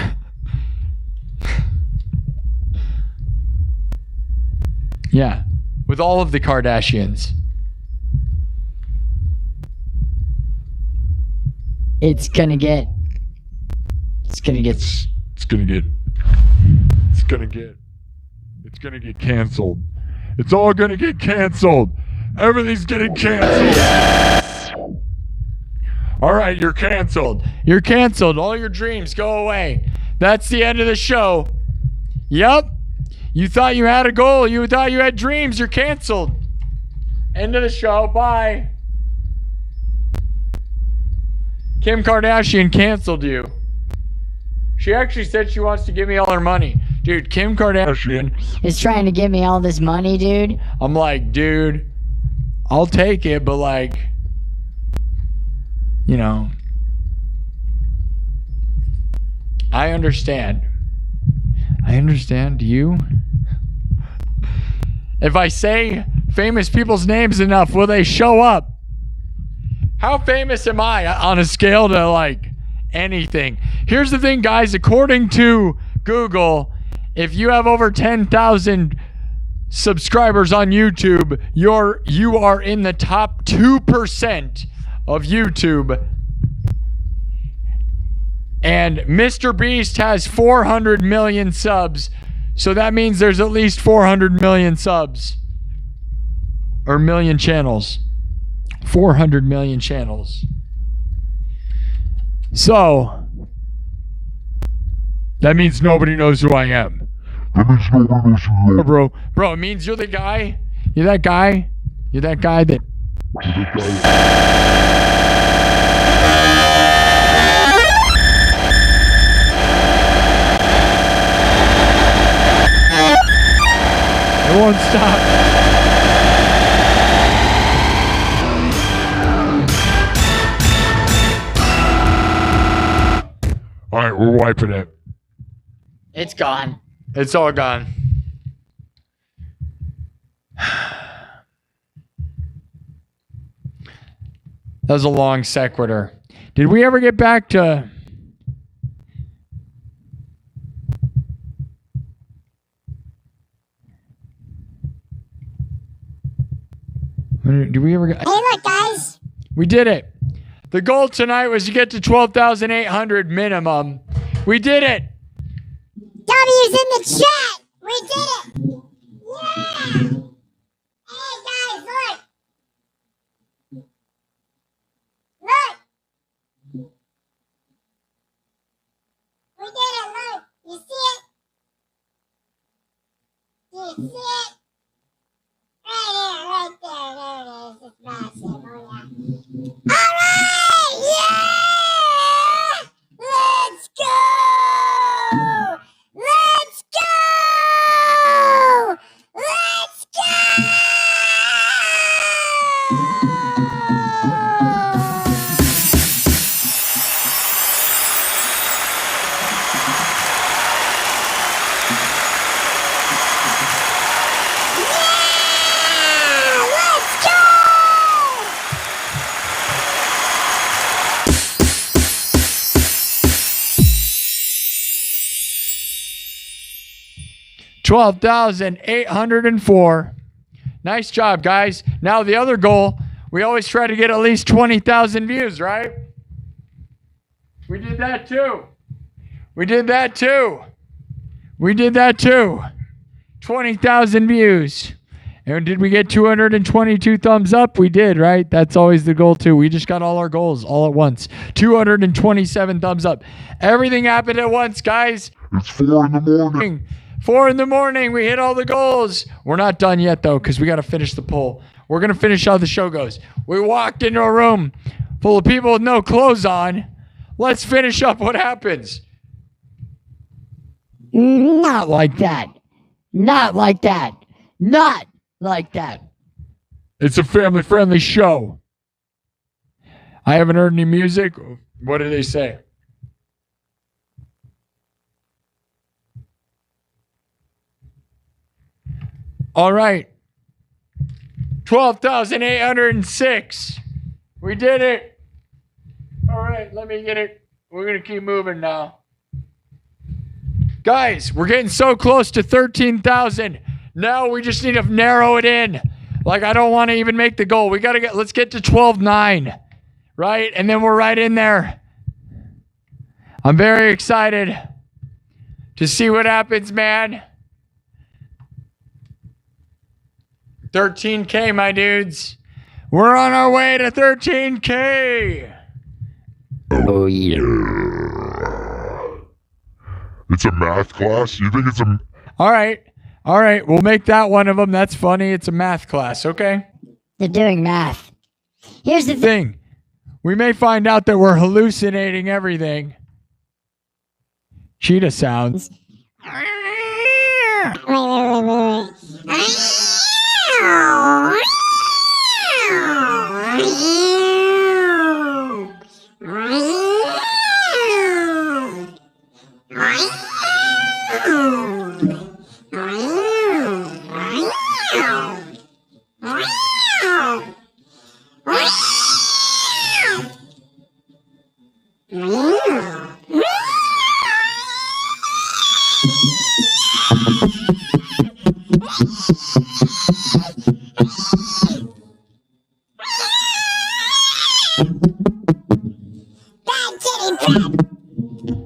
Yeah, with all of the Kardashians. It's gonna get canceled. It's all gonna get canceled. Everything's getting canceled. All right, you're canceled. You're canceled. All your dreams go away. That's the end of the show. Yep. You thought you had a goal. You thought you had dreams. You're canceled. End of the show. Bye. Kim Kardashian canceled you. She actually said she wants to give me all her money. Dude, Kim Kardashian is trying to give me all this money, dude. I'm like, dude, I'll take it, but like, you know, I understand. Do you? If I say famous people's names enough, will they show up? How famous am I on a scale to like anything? Here's the thing, guys. According to Google, if you have over 10,000 subscribers on YouTube, you are in the top 2% of YouTube. And Mr. Beast has 400 million subs. So that means there's at least 400 million subs. Or million channels. 400 million channels. So that means nobody knows who I am. That means nobody knows who you are. Bro, it means you're the guy. You're that guy that... It won't stop. All right, we're wiping it. It's gone. It's all gone. That was a long sequitur. Did we ever get back to... Did we ever get... Hey, look, guys. We did it. The goal tonight was to get to 12,800 minimum. We did it. W's in the chat. We did it. Yeah. Hey, guys, look. Look. We did it. Look. You see it? Do you see it? Right there. There it is. It's massive. Oh, yeah. All right. Yeah. Let's go. Let's go. Let's go. 12,804. Nice job, guys. Now the other goal, we always try to get at least 20,000 views, right? We did that too. 20,000 views. And did we get 222 thumbs up? We did, right? That's always the goal too. We just got all our goals all at once. 227 thumbs up. Everything happened at once, guys. It's 4 in the morning. 4 in the morning. We hit all the goals. We're not done yet, though, because we got to finish the poll. We're going to finish how the show goes. We walked into a room full of people with no clothes on. Let's finish up what happens. Not like that. Not like that. Not like that. It's a family-friendly show. I haven't heard any music. What do they say? All right. 12,806. We did it. All right, let me get it. We're going to keep moving now. Guys, we're getting so close to 13,000. Now we just need to narrow it in. Like, I don't want to even make the goal. Let's get to 12,900, right? And then we're right in there. I'm very excited to see what happens, man. 13K, my dudes. We're on our way to 13K. Oh, yeah. It's a math class? You think it's a... All right. We'll make that one of them. That's funny. It's a math class, okay? They're doing math. Here's the Thing. We may find out that we're hallucinating everything. Cheetah sounds.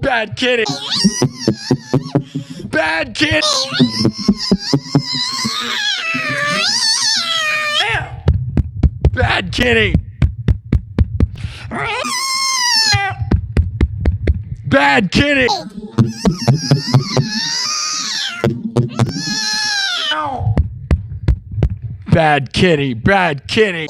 Bad kitty. Bad kitty. Bad kitty. Bad kitty. Bad kitty. Bad kitty.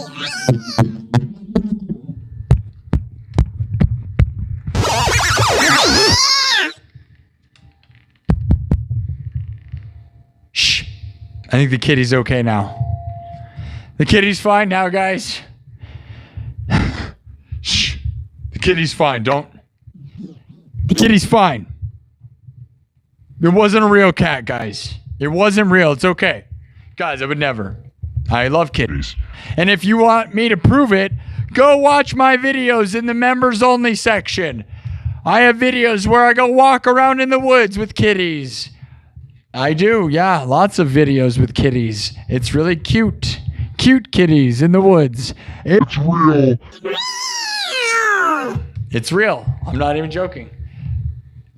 Shh. I think the kitty's okay now. The kitty's fine now, guys. Shh. The kitty's fine. Don't. The kitty's fine. It wasn't a real cat, guys. It wasn't real. It's okay. Guys, I would never. I love kitties. And if you want me to prove it, go watch my videos in the members only section. I have videos where I go walk around in the woods with kitties. I do, yeah. Lots of videos with kitties. It's really cute. Cute kitties in the woods. It's real. It's real. I'm not even joking.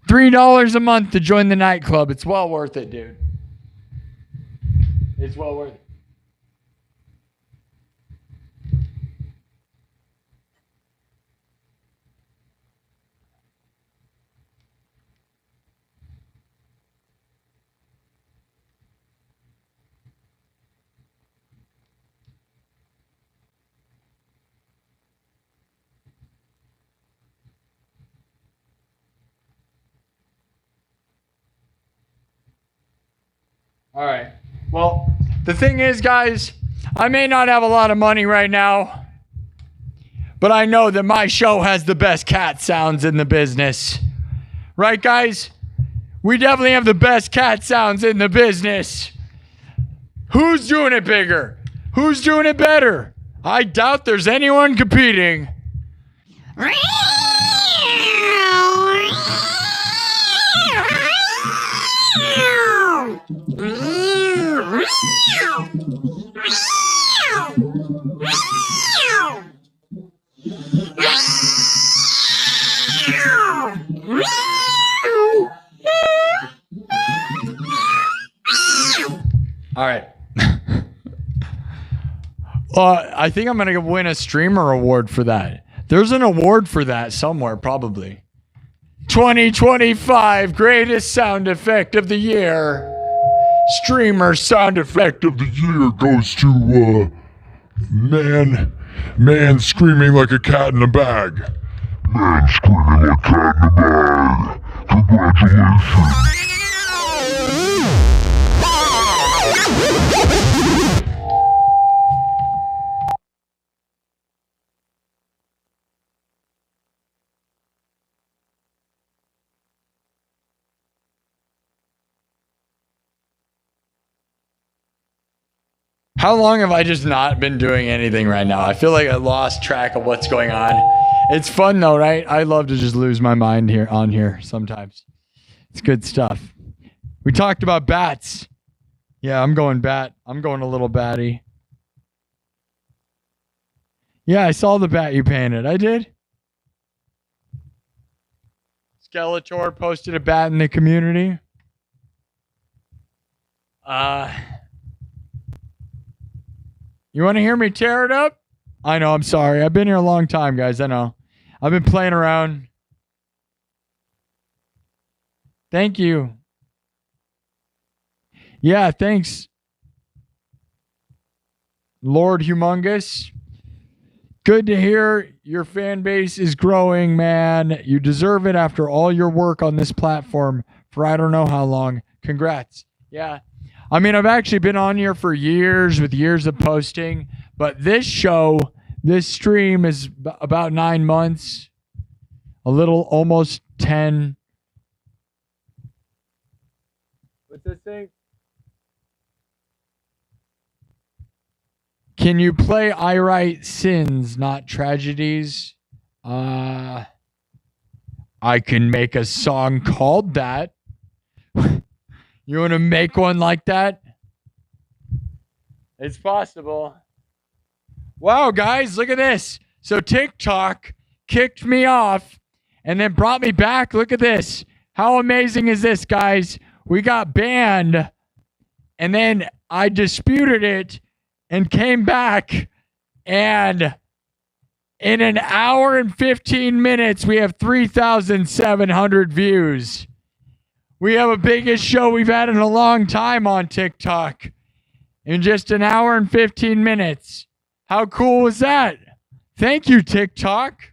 $3 a month to join the nightclub. It's well worth it, dude. It's well worth it. All right. Well, the thing is, guys, I may not have a lot of money right now, but I know that my show has the best cat sounds in the business. Right, guys? We definitely have the best cat sounds in the business. Who's doing it bigger? Who's doing it better? I doubt there's anyone competing. All right. I think I'm going to win a streamer award for that. There's an award for that somewhere, probably. 2025 greatest sound effect of the year. Streamer sound effect of the year goes to, man screaming like a cat in a bag. Man screaming like a cat in a bag. Congratulations. How long have I just not been doing anything right now? I feel like I lost track of what's going on. It's fun though, right? I love to just lose my mind here on here sometimes. It's good stuff. We talked about bats. Yeah, I'm going bat. I'm going a little batty. Yeah, I saw the bat you painted. I did. Skeletor posted a bat in the community. You want to hear me tear it up? I know, I'm sorry. I've been here a long time, guys. I know. I've been playing around. Thank you. Yeah, thanks. Lord Humongous. Good to hear your fan base is growing, man. You deserve it after all your work on this platform for I don't know how long. Congrats. Yeah. I mean, I've actually been on here for years with years of posting, but this show, this stream is about 9 months, a little almost 10. What's this thing? Can you play I Write Sins, Not Tragedies? I can make a song called that. You want to make one like that? It's possible. Wow, guys, look at this. So TikTok kicked me off and then brought me back. Look at this. How amazing is this, guys? We got banned and then I disputed it and came back, and in an hour and 15 minutes, we have 3,700 views. We have a biggest show we've had in a long time on TikTok in just an hour and 15 minutes. How cool was that? Thank you, TikTok.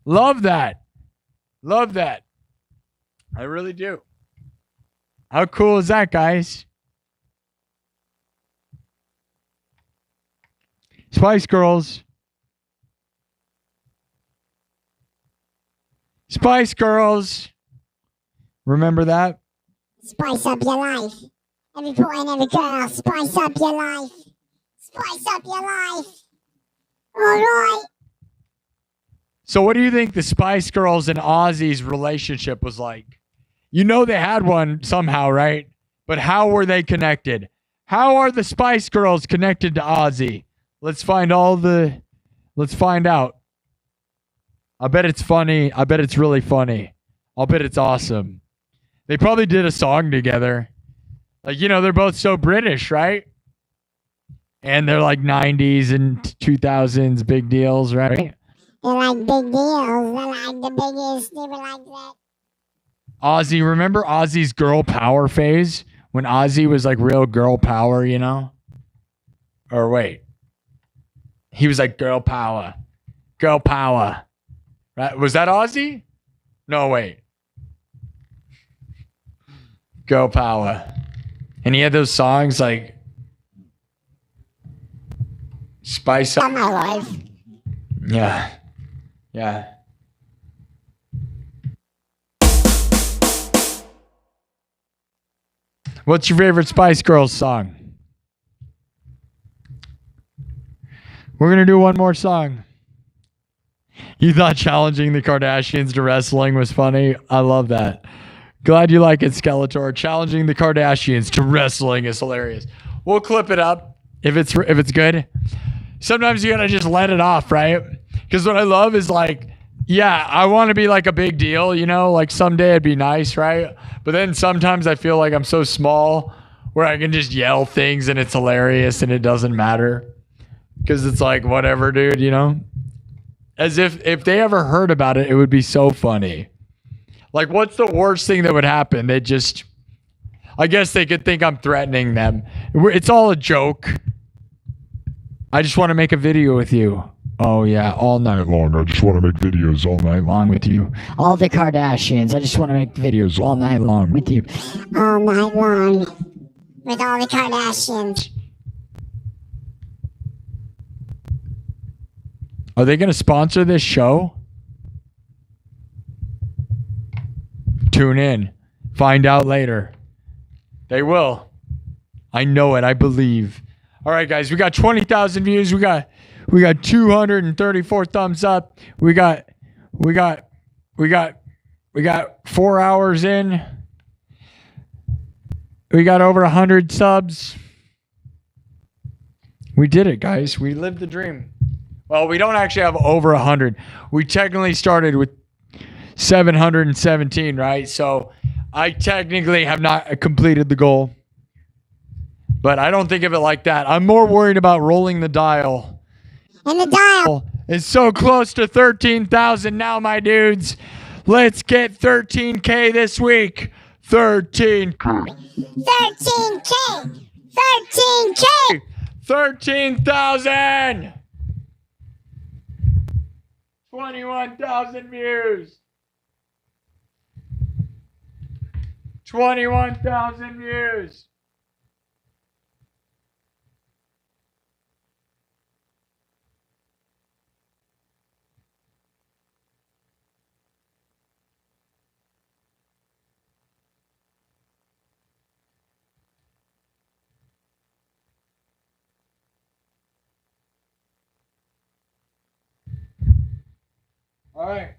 Love that. Love that. I really do. How cool is that, guys? Spice Girls. Spice Girls. Remember that? Spice up your life. Every boy and every girl, spice up your life. Spice up your life. All right. So what do you think the Spice Girls and Aussie's relationship was like? You know they had one somehow, right? But how were they connected? How are the Spice Girls connected to Aussie? Let's find out. I bet it's funny. I bet it's really funny. I'll bet it's awesome. They probably did a song together. Like, you know, they're both so British, right? And they're like 90s and 2000s big deals, right? They like big deals. They like the biggest. They were like that. Aussie, remember Aussie's girl power phase? When Aussie was like real girl power, you know? Or wait. He was like girl power. Girl power. Right? Was that Aussie? No, wait. Girl power. And he had those songs like Spice Up My life. Yeah. Yeah. What's your favorite Spice Girls song? We're going to do one more song. You thought challenging the Kardashians to wrestling was funny? I love that. Glad you like it, Skeletor. Challenging the Kardashians to wrestling is hilarious. We'll clip it up if it's good. Sometimes you got to just let it off, right? Because what I love is like, yeah, I want to be like a big deal, you know? Like someday it'd be nice, right? But then sometimes I feel like I'm so small where I can just yell things and it's hilarious and it doesn't matter. Because it's like, whatever, dude, you know? As if they ever heard about it, it would be so funny. Like, what's the worst thing that would happen? They just, I guess they could think I'm threatening them. It's all a joke. I just want to make a video with you. Oh, yeah, all night long. I just want to make videos all night long with you. All the Kardashians. I just want to make videos all night long with you. All night long. With all the Kardashians. Are they going to sponsor this show? Tune in. Find out later. They will. I know it. I believe. All right, guys. We got 20,000 views. We got 234 thumbs up. We got 4 hours in. We got over 100 subs. We did it, guys. We lived the dream. Well, we don't actually have over 100. We technically started with 717, right? So I technically have not completed the goal. But I don't think of it like that. I'm more worried about rolling the dial. And the dial is so close to 13,000 now, my dudes. Let's get 13K this week. 13K. 13K. 13K. 13,000. 21,000 views. 21,000 views. All right.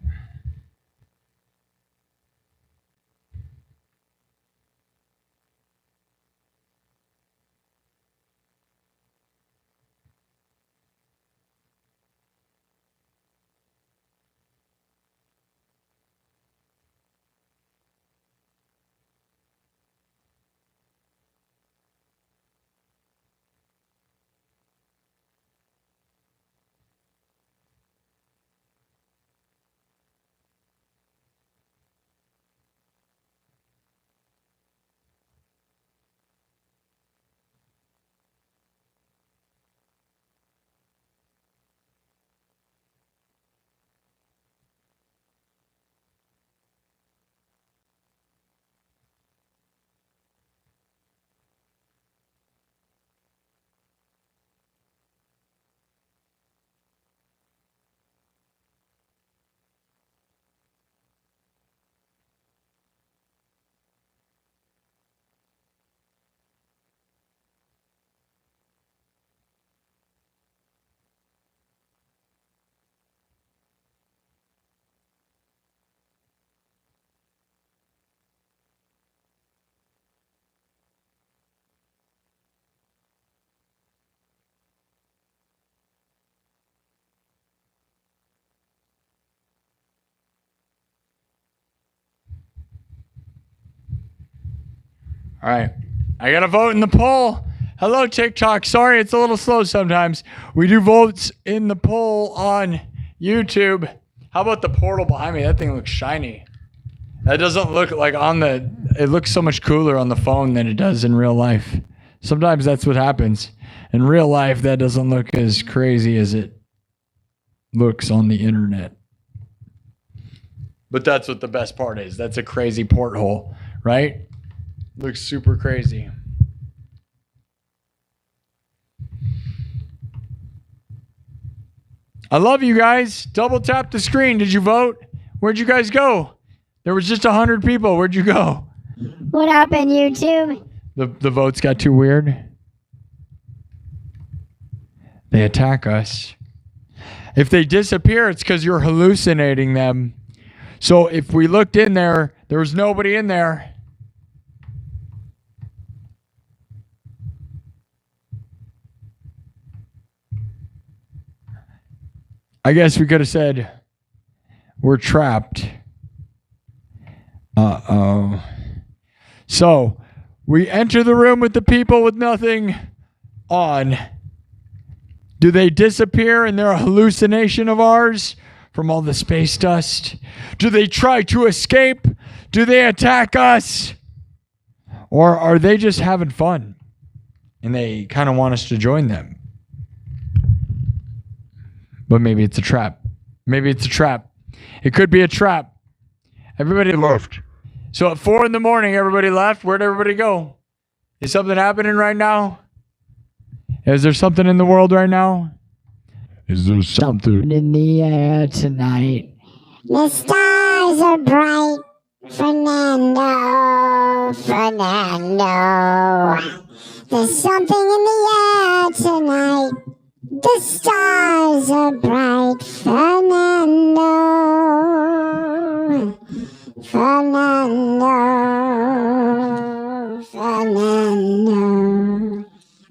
All right. I got to vote in the poll. Hello, TikTok. Sorry, it's a little slow sometimes. We do votes in the poll on YouTube. How about the portal behind me? That thing looks shiny. That doesn't look like on the... It looks so much cooler on the phone than it does in real life. Sometimes that's what happens. In real life, that doesn't look as crazy as it looks on the internet. But that's what the best part is. That's a crazy porthole, right? Looks super crazy. I love you guys. Double tap the screen. Did you vote? Where'd you guys go? There was just 100 people. Where'd you go? What happened, YouTube? The votes got too weird. They attack us. If they disappear, it's because you're hallucinating them. So if we looked in there, there was nobody in there. I guess we could have said, we're trapped. Uh-oh. So, we enter the room with the people with nothing on. Do they disappear and they're a hallucination of ours from all the space dust? Do they try to escape? Do they attack us? Or are they just having fun and they kind of want us to join them? But maybe it's a trap. Maybe it's a trap. It could be a trap. Everybody left. So at 4 a.m, everybody left. Where'd everybody go? Is something happening right now? Is there something in the world right now? Is there something In the air tonight. The stars are bright. Fernando. There's something in the air tonight. The stars are bright, Fernando.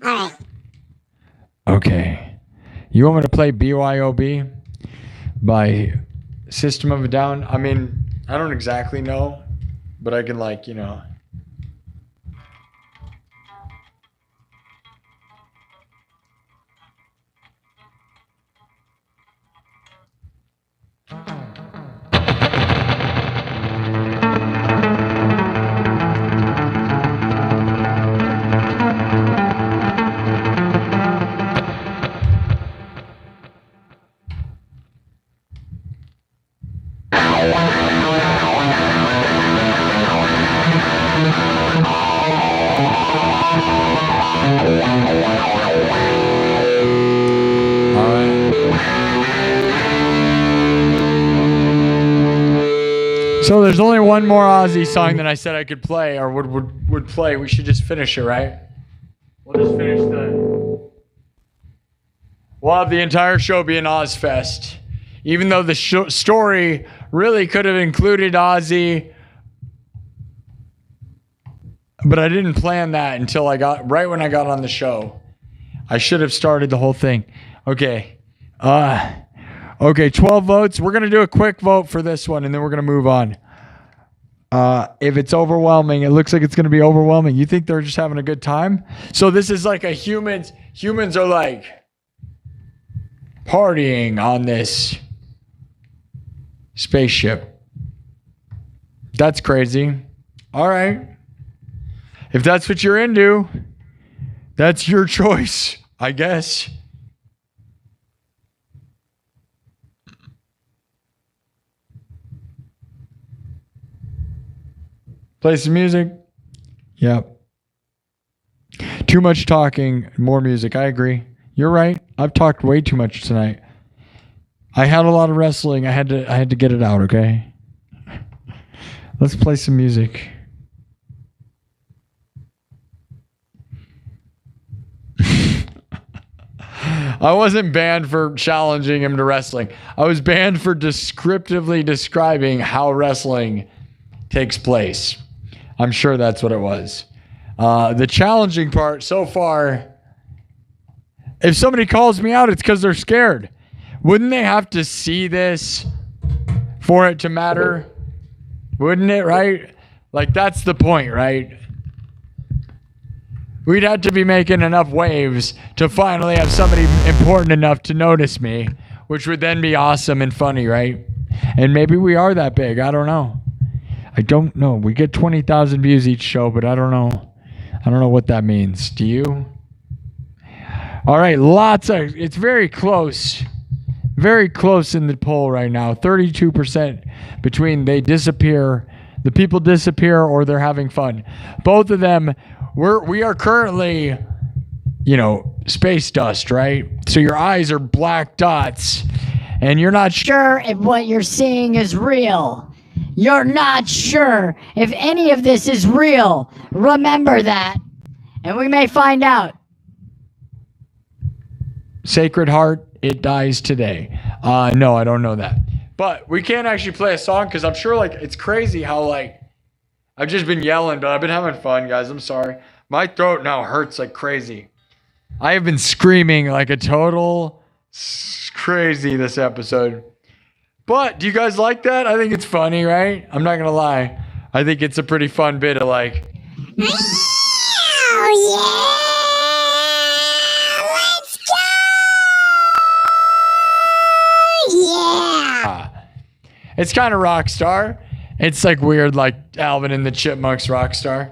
All right. Okay. You want me to play BYOB by System of a Down? I mean, I don't exactly know, but I can like, you know. So there's only one more Aussie song that I said I could play or would play. We should just finish it, right? We'll just finish we'll have the entire show be an Ozfest. Even though the story really could have included Aussie, but I didn't plan that until right when I got on the show. I should have started the whole thing. Okay. Okay, 12 votes. We're going to do a quick vote for this one, and then we're going to move on. If it's overwhelming, it looks like it's going to be overwhelming. You think they're just having a good time? So this is like humans are like partying on this spaceship. That's crazy. All right. If that's what you're into, that's your choice, I guess. Play some music. Yep. Too much talking, more music. I agree. You're right. I've talked way too much tonight. I had a lot of wrestling. I had to get it out, okay? Let's play some music. I wasn't banned for challenging him to wrestling. I was banned for descriptively describing how wrestling takes place. I'm sure that's what it was. The challenging part so far, if somebody calls me out, it's because they're scared. Wouldn't they have to see this for it to matter? Wouldn't it, right? Like, that's the point, right? We'd have to be making enough waves to finally have somebody important enough to notice me, which would then be awesome and funny, right? And maybe we are that big. I don't know. I don't know. We get 20,000 views each show, but I don't know. I don't know what that means. Do you? All right. It's very close. Very close in the poll right now. 32% between the people disappear or they're having fun. Both of them, we are currently, space dust, right? So your eyes are black dots and you're not Sure if what you're seeing is real. You're not sure if any of this is real. Remember that. And we may find out. Sacred Heart, it dies today. No, I don't know that. But we can't actually play a song because I'm sure it's crazy how I've just been yelling, but I've been having fun, guys. I'm sorry. My throat now hurts like crazy. I have been screaming like a total crazy this episode. But do you guys like that? I think it's funny, right? I'm not going to lie. I think it's a pretty fun bit of Oh, yeah. Let's go. Yeah. It's kind of rock star. It's like weird, like Alvin and the Chipmunks rock star.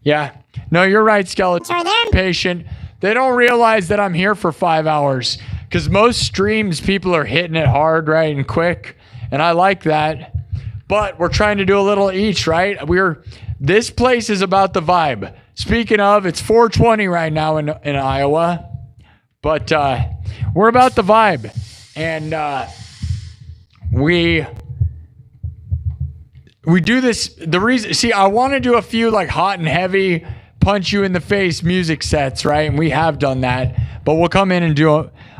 Yeah. No, you're right, Skeleton. Sorry, they're patient. They don't realize that I'm here for 5 hours because most streams, people are hitting it hard, right, and quick. And I like that. But we're trying to do a little each, right? This place is about the vibe. Speaking of, it's 4:20 right now in Iowa. But we're about the vibe. And we do this. I want to do a few hot and heavy punch you in the face music sets, right? And we have done that, but we'll come in and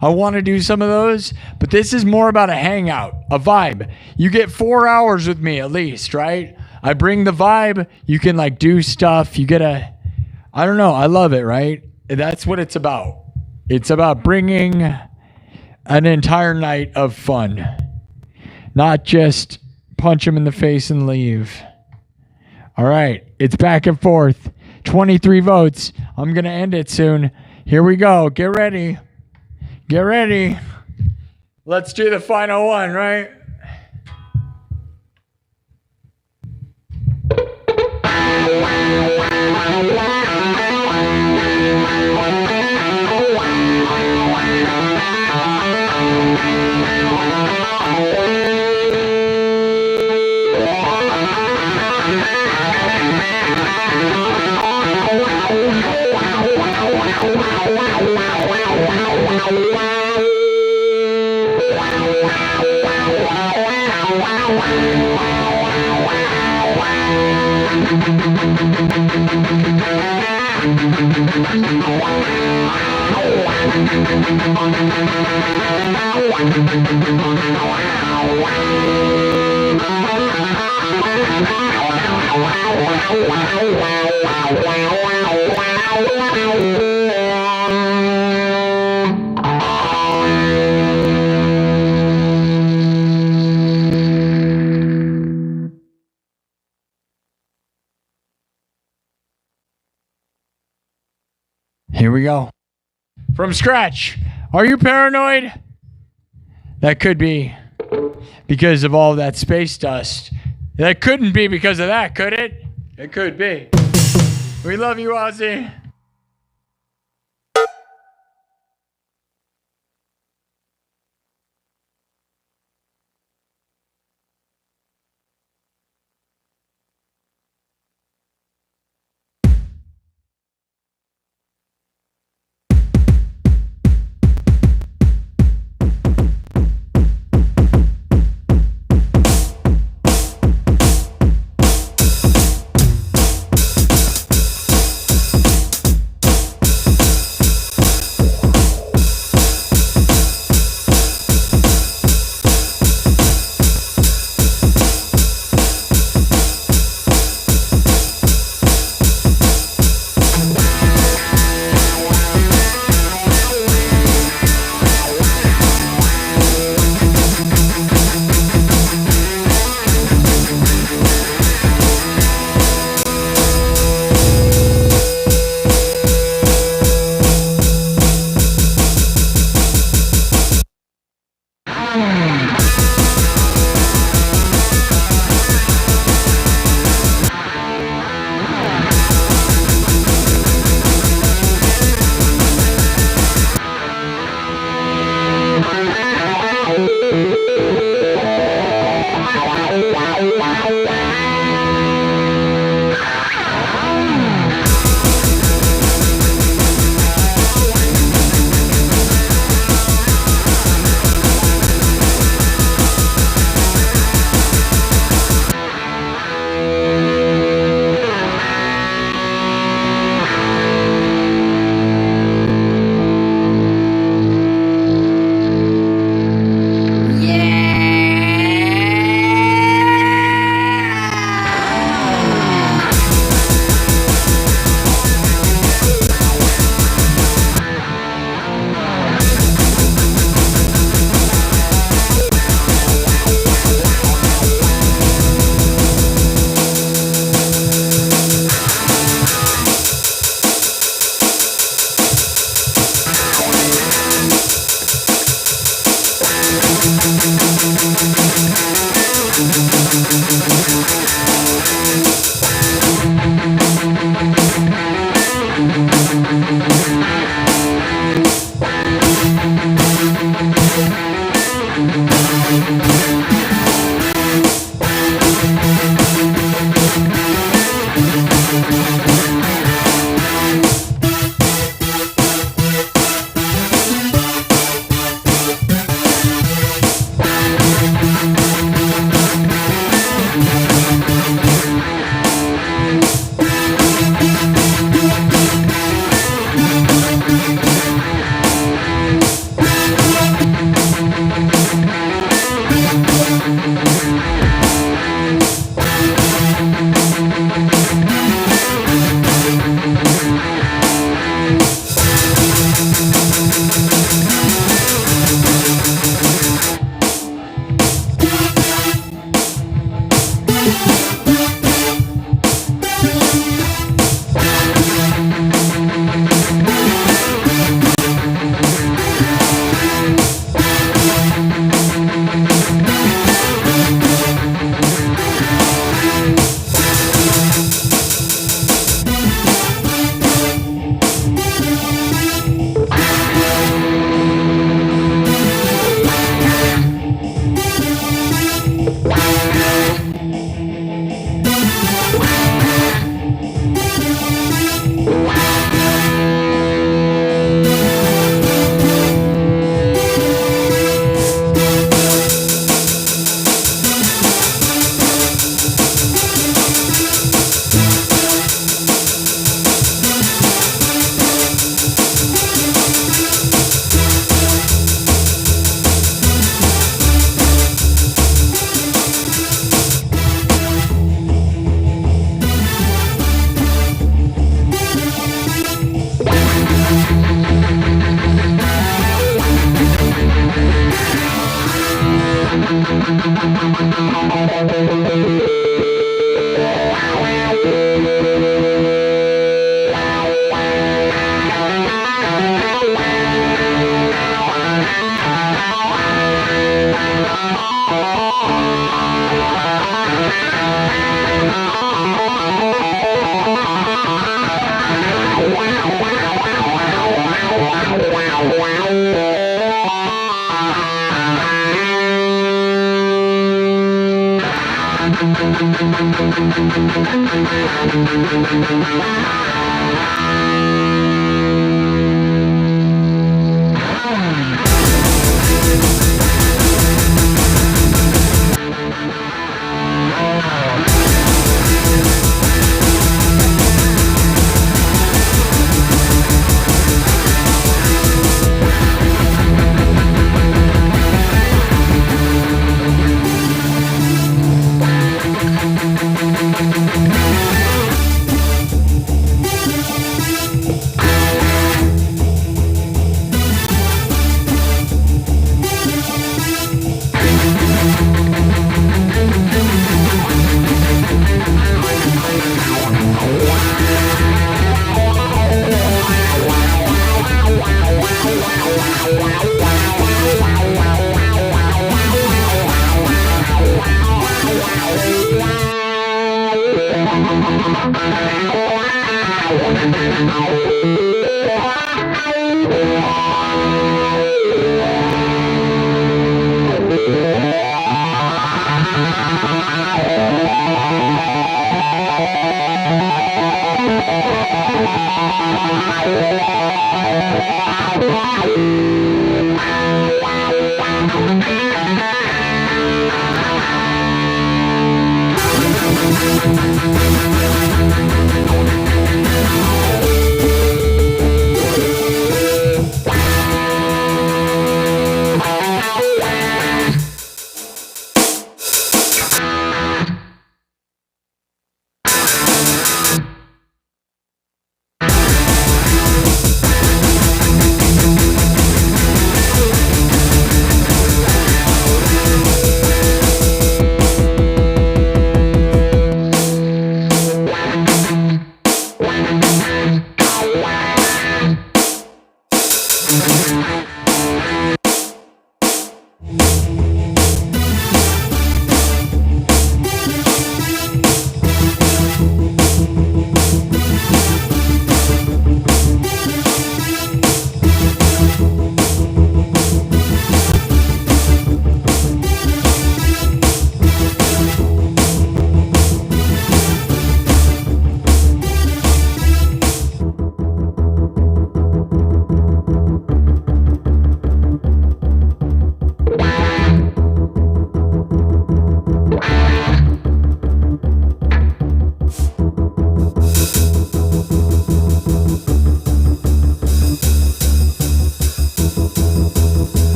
I want to do some of those, but this is more about a hangout, a vibe. You get 4 hours with me at least, right? I bring the vibe. You can like do stuff. You get I don't know. I love it, right? That's what it's about. It's about bringing an entire night of fun, not just punch them in the face and leave. All right. It's back and forth. 23 votes. I'm going to end it soon. Here we go. Get ready. Get ready. Let's do the final one, right? Here we go. From scratch. Are you paranoid? That could be because of all that space dust. That couldn't be because of that, could it? It could be. We love you, Aussie.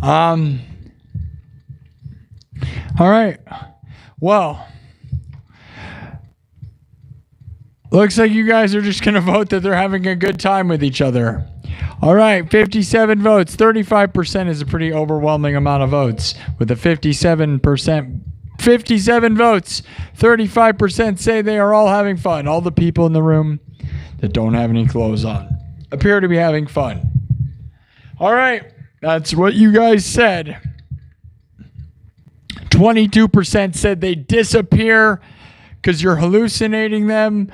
All right. Well, looks like you guys are just going to vote that they're having a good time with each other. All right, 57 votes. 35% is a pretty overwhelming amount of votes. With a 57 votes, 35% say they are all having fun. All the people in the room that don't have any clothes on appear to be having fun. All right, that's what you guys said. 22% said they disappear because you're hallucinating them.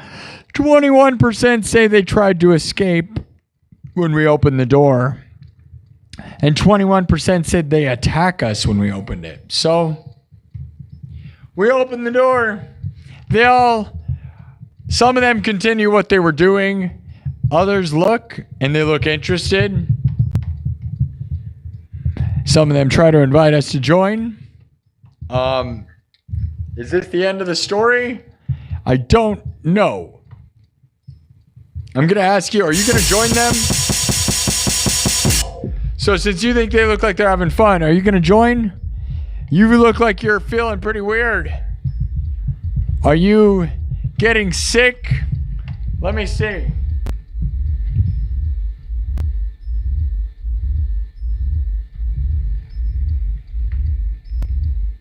21% say they tried to escape when we opened the door. And 21% said they attack us when we opened it. So we opened the door. Some of them continue what they were doing. Others look, and they look interested. Some of them try to invite us to join. Is this the end of the story? I don't know. I'm going to ask you, are you going to join them? So since you think they look like they're having fun, are you going to join? You look like you're feeling pretty weird. Are you getting sick? Let me see.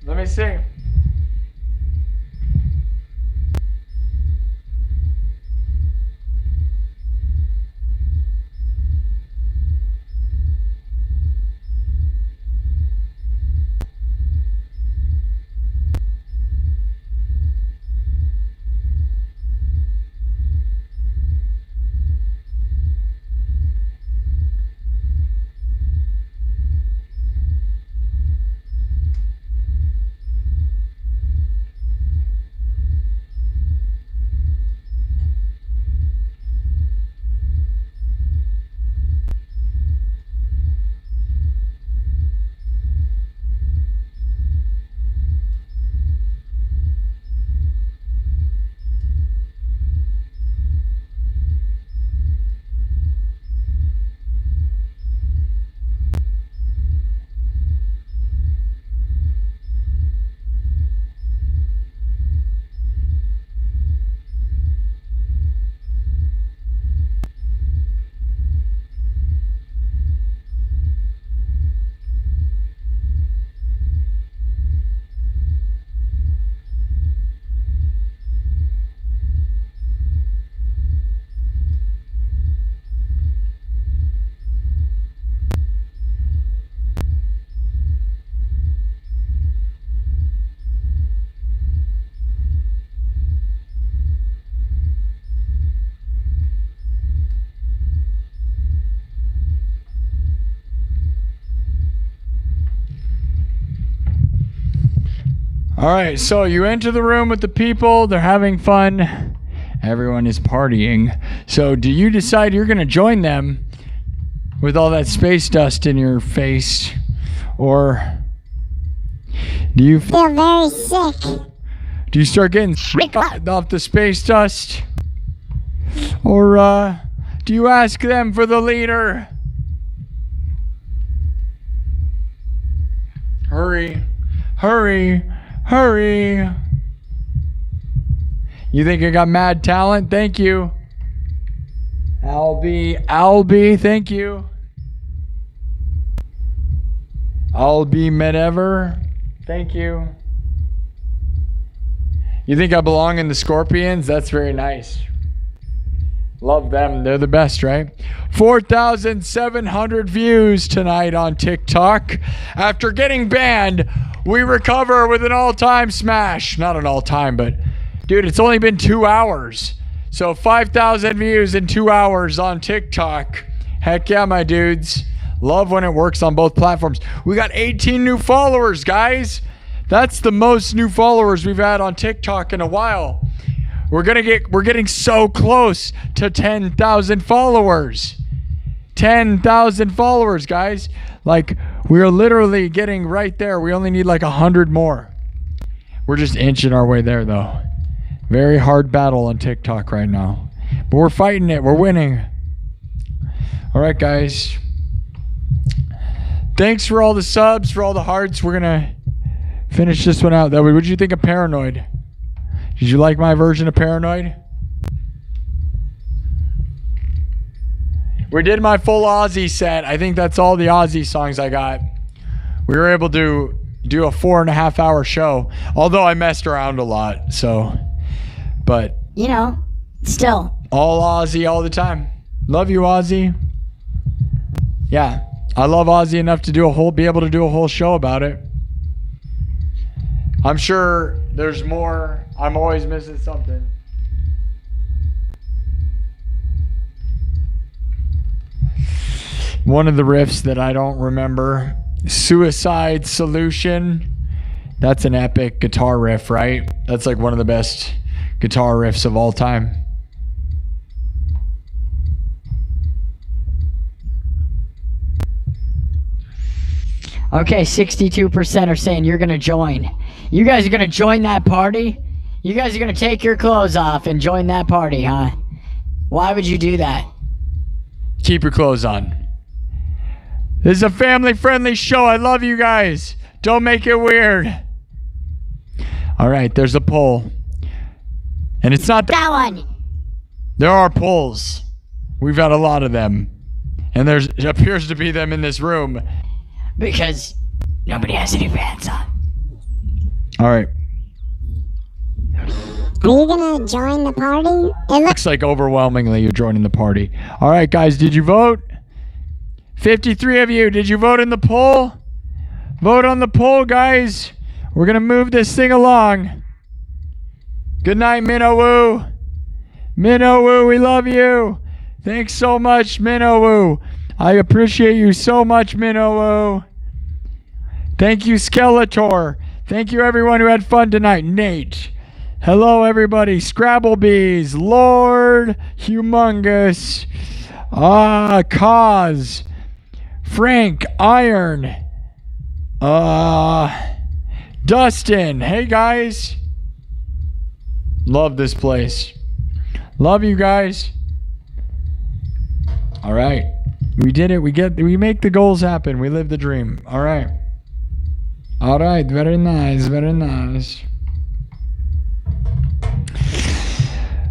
Let me see. All right, so you enter the room with the people. They're having fun. Everyone is partying. So do you decide you're going to join them with all that space dust in your face? Or do you feel very sick? Do you start getting sick off the space dust? Or do you ask them for the leader? Hurry, hurry. Hurry. You think I got mad talent? Thank you. Albie, thank you. Albie Medever, thank you. You think I belong in the Scorpions? That's very nice. Love them. They're the best, right? 4,700 views tonight on TikTok. After getting banned, we recover with an all-time smash. Not an all-time, but dude, it's only been 2 hours. So 5,000 views in 2 hours on TikTok. Heck yeah, my dudes. Love when it works on both platforms. We got 18 new followers, guys. That's the most new followers we've had on TikTok in a while. We're getting so close to 10,000 followers. 10,000 followers, guys. Like, we're literally getting right there. We only need like 100 more. We're just inching our way there, though. Very hard battle on TikTok right now. But we're fighting it. We're winning. All right, guys. Thanks for all the subs, for all the hearts. We're gonna finish this one out. What did you think of Paranoid? Did you like my version of Paranoid? We did my full Aussie set. I think that's all the Aussie songs I got. We were able to do a 4.5 hour show, although I messed around a lot. So, but You know, still. all Aussie all the time. Love you, Aussie. Yeah, I love Aussie enough to be able to do a whole show about it. I'm sure there's more. I'm always missing something. One of the riffs that I don't remember, Suicide Solution. That's an epic guitar riff, right? That's like one of the best guitar riffs of all time. Okay, 62% are saying you're gonna join. You guys are gonna join that party? You guys are gonna take your clothes off and join that party, huh? Why would you do that? Keep your clothes on. This is a family-friendly show. I love you guys. Don't make it weird. All right, there's a poll. And it's not That one. There are polls. We've had a lot of them. And there appears to be them in this room. Because nobody has any pants on. All right. Are you gonna join the party? It Looks like overwhelmingly you're joining the party. All right, guys, did you vote? 53 of you. Did you vote in the poll? Vote on the poll, guys. We're going to move this thing along. Good night, Minnow. Minnow, we love you. Thanks so much, Minnow. I appreciate you so much, Minnow. Thank you, Skeletor. Thank you, everyone who had fun tonight. Nate. Hello, everybody. Scrabble Bees. Lord Humongous. Cause. Frank. Iron. Dustin. Hey, guys. Love this place. Love you guys. All right. We did it. We make the goals happen. We live the dream. All right. All right. Very nice. Very nice.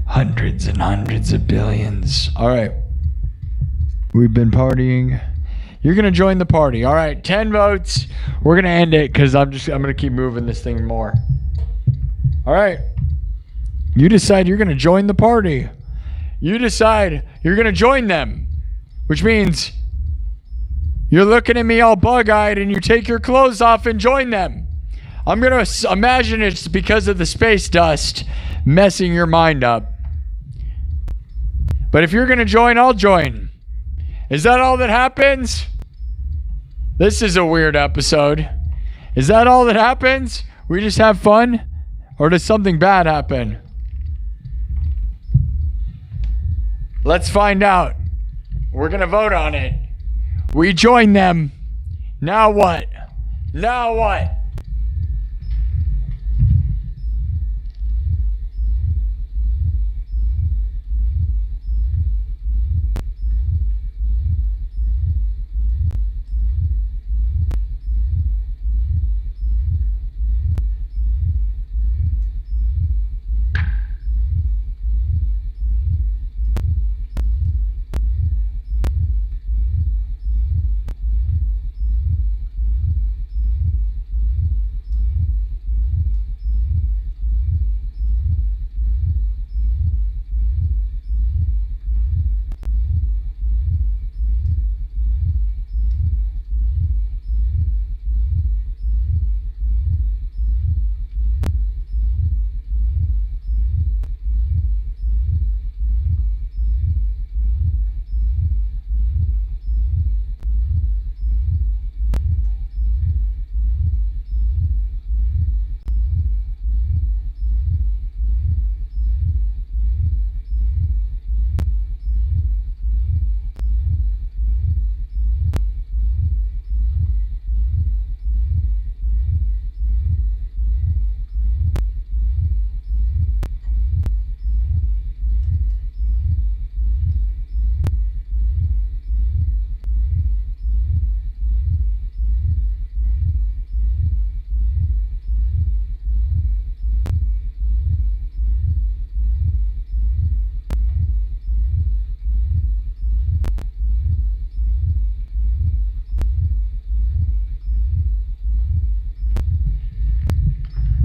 Hundreds and hundreds of billions. All right. We've been partying. You're going to join the party. All right. 10 votes. We're going to end it because I'm going to keep moving this thing more. All right. You decide you're going to join the party. You decide you're going to join them, which means you're looking at me all bug-eyed and you take your clothes off and join them. I'm going to imagine it's because of the space dust messing your mind up. But if you're going to join, I'll join. Is that all that happens? This is a weird episode. Is that all that happens? We just have fun? Or does something bad happen? Let's find out. We're going to vote on it. We join them. Now what? Now what?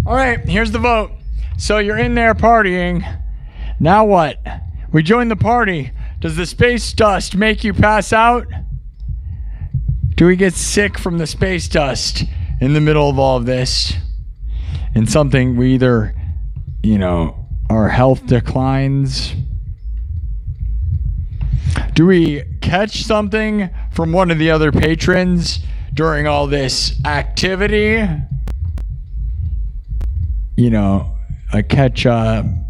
All right, here's the vote. So you're in there partying. Now what? We join the party. Does the space dust make you pass out? Do we get sick from the space dust in the middle of all of this? And something we either, our health declines. Do we catch something from one of the other patrons during all this activity? I catch, During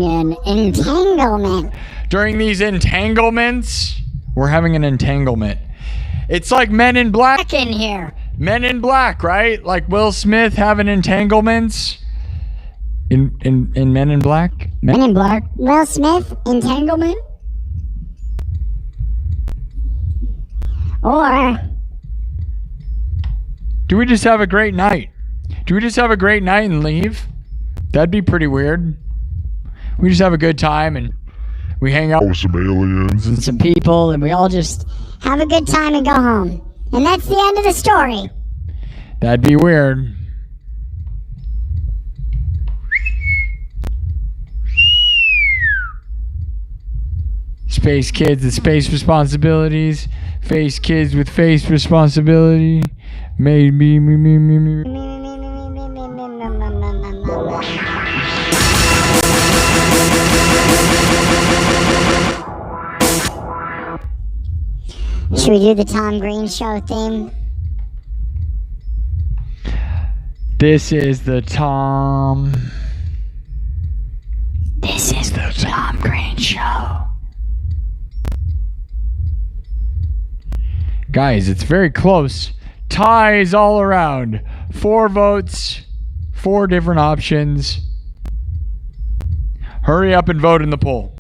an entanglement. During these entanglements, we're having an entanglement. It's like Men in Black In here. Men in Black, right? Like Will Smith having entanglements in Men in Black. Men in Black. Will Smith, entanglement. Or Do we just have a great night? Do we just have a great night and leave? That'd be pretty weird. We just have a good time and we hang out with some aliens and Some people, and we all just have a good time and go home. And that's the end of the story. That'd be weird. Space kids with space responsibilities. Face kids with face responsibility. Maybe me. Should we do the Tom Green Show theme? This is the Tom Green Show. Guys, it's very close. Ties all around. 4 votes, 4 different options. Hurry up and vote in the poll.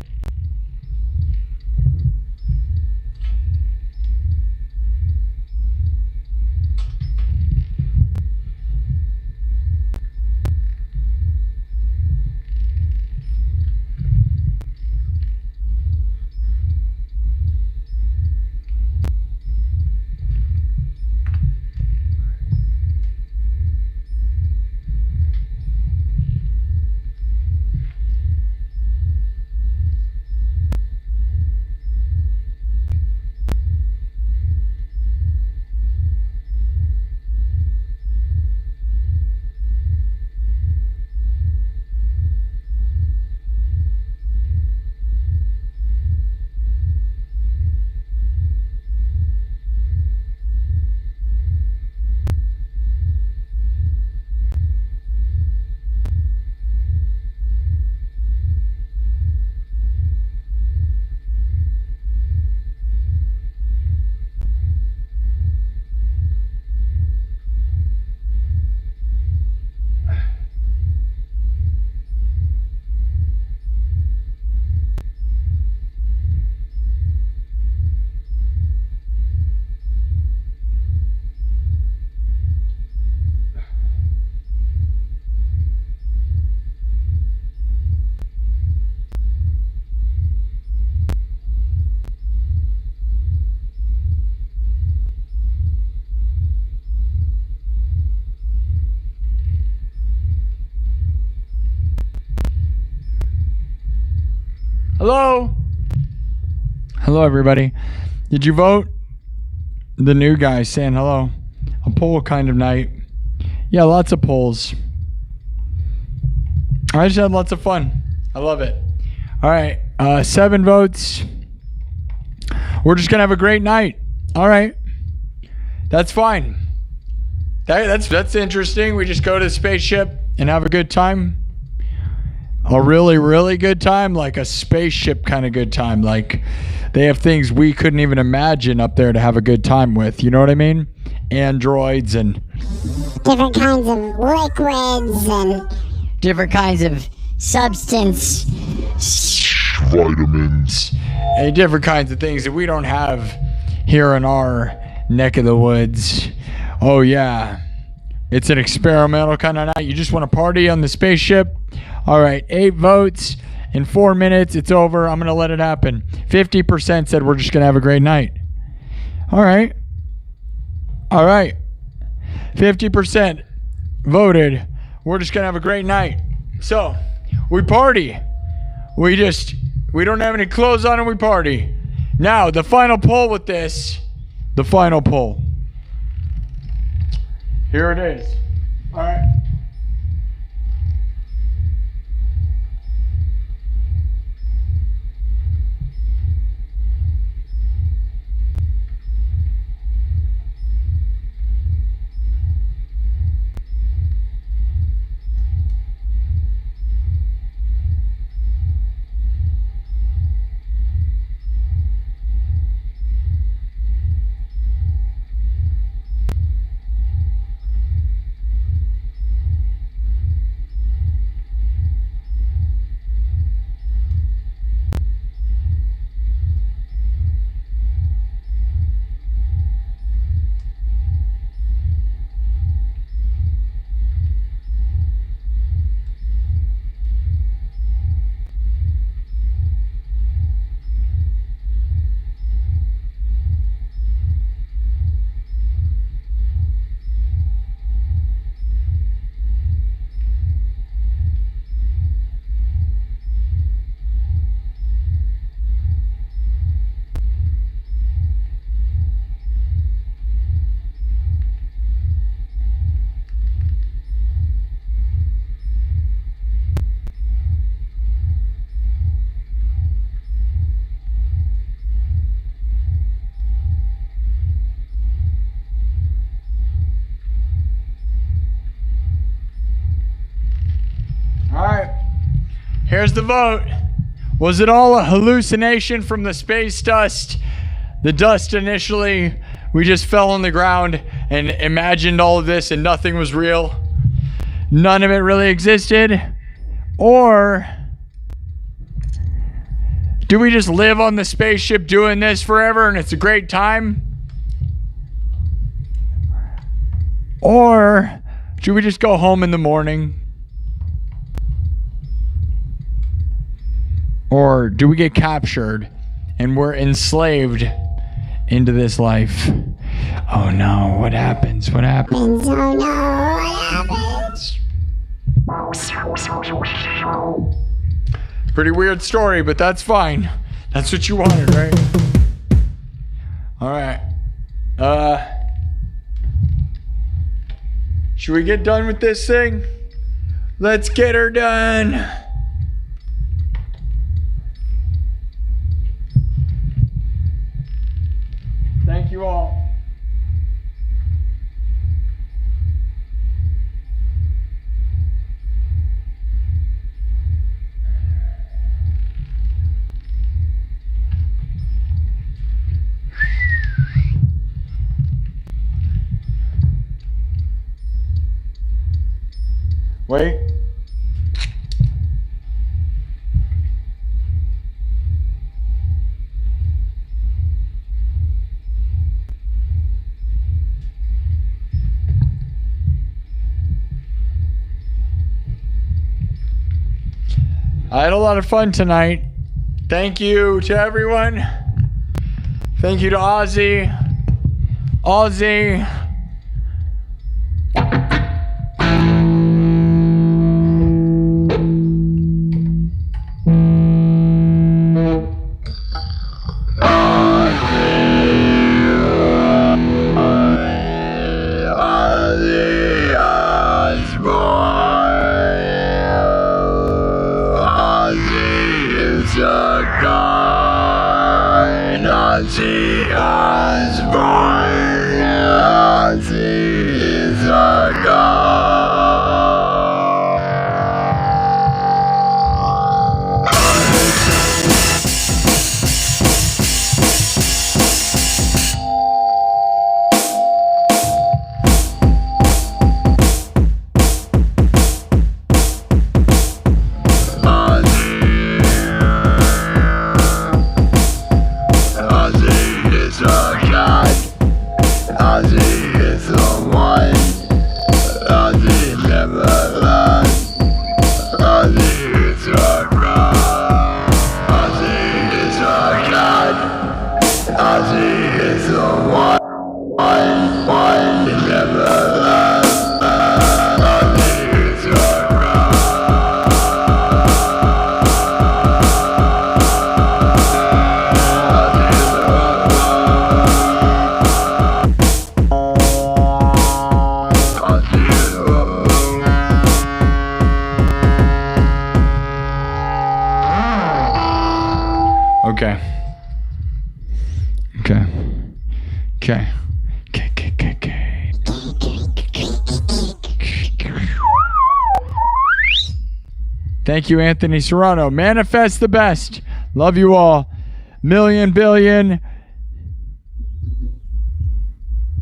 Hello? Hello, everybody. Did you vote? The new guy saying hello. A poll kind of night. Yeah, lots of polls. I just had lots of fun. I love it. All right, 7 votes. We're just gonna have a great night. All right, that's fine. That's interesting. We just go to the spaceship and have a good time. A really, really good time, like a spaceship kind of good time. Like they have things we couldn't even imagine up there to have a good time with. You know what I mean? Androids and different kinds of liquids and different kinds of substance. vitamins. and different kinds of things that we don't have here in our neck of the woods. Oh yeah, it's an experimental kind of night. You just want to party on the spaceship. All right, 8 votes in 4 minutes. It's over. I'm gonna let it happen. 50% said we're just gonna have a great night. All right, All right. 50% voted. We're just gonna have a great night. So, we party. We don't have any clothes on and we party. Now, the final poll with this. The final poll. Here it is. All right. Here's the vote. Was it all a hallucination from the space dust? The dust initially, we just fell on the ground and imagined all of this and nothing was real? None of it really existed? Or do we just live on the spaceship doing this forever and it's a great time? Or do we just go home in the morning? Or do we get captured and we're enslaved into this life? Oh no, what happens? What happens? Oh no, what happens? Pretty weird story, but that's fine. That's what you wanted, right? Alright. Should we get done with this thing? Let's get her done. Thank you all. Wait. I had a lot of fun tonight. Thank you to everyone. Thank you to Aussie. Aussie. Aussie is a Okay. Okay. Okay. Thank you, Anthony Serrano. Manifest the best. Love you all. Million, billion.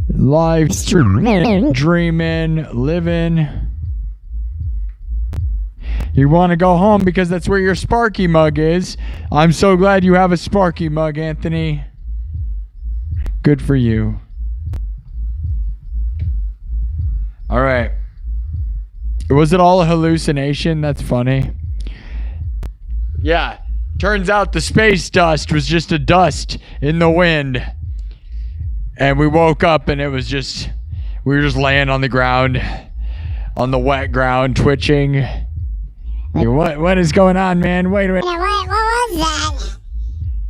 Live streaming, dreaming, living. You want to go home because that's where your Sparky mug is. I'm so glad you have a Sparky mug, Anthony. Good for you. All right. Was it all a hallucination? That's funny. Yeah. Turns out the space dust was just a dust in the wind. And we woke up and it was just, we were just laying on the ground, on the wet ground, twitching. Like, what is going on, man? Wait a minute. What was that?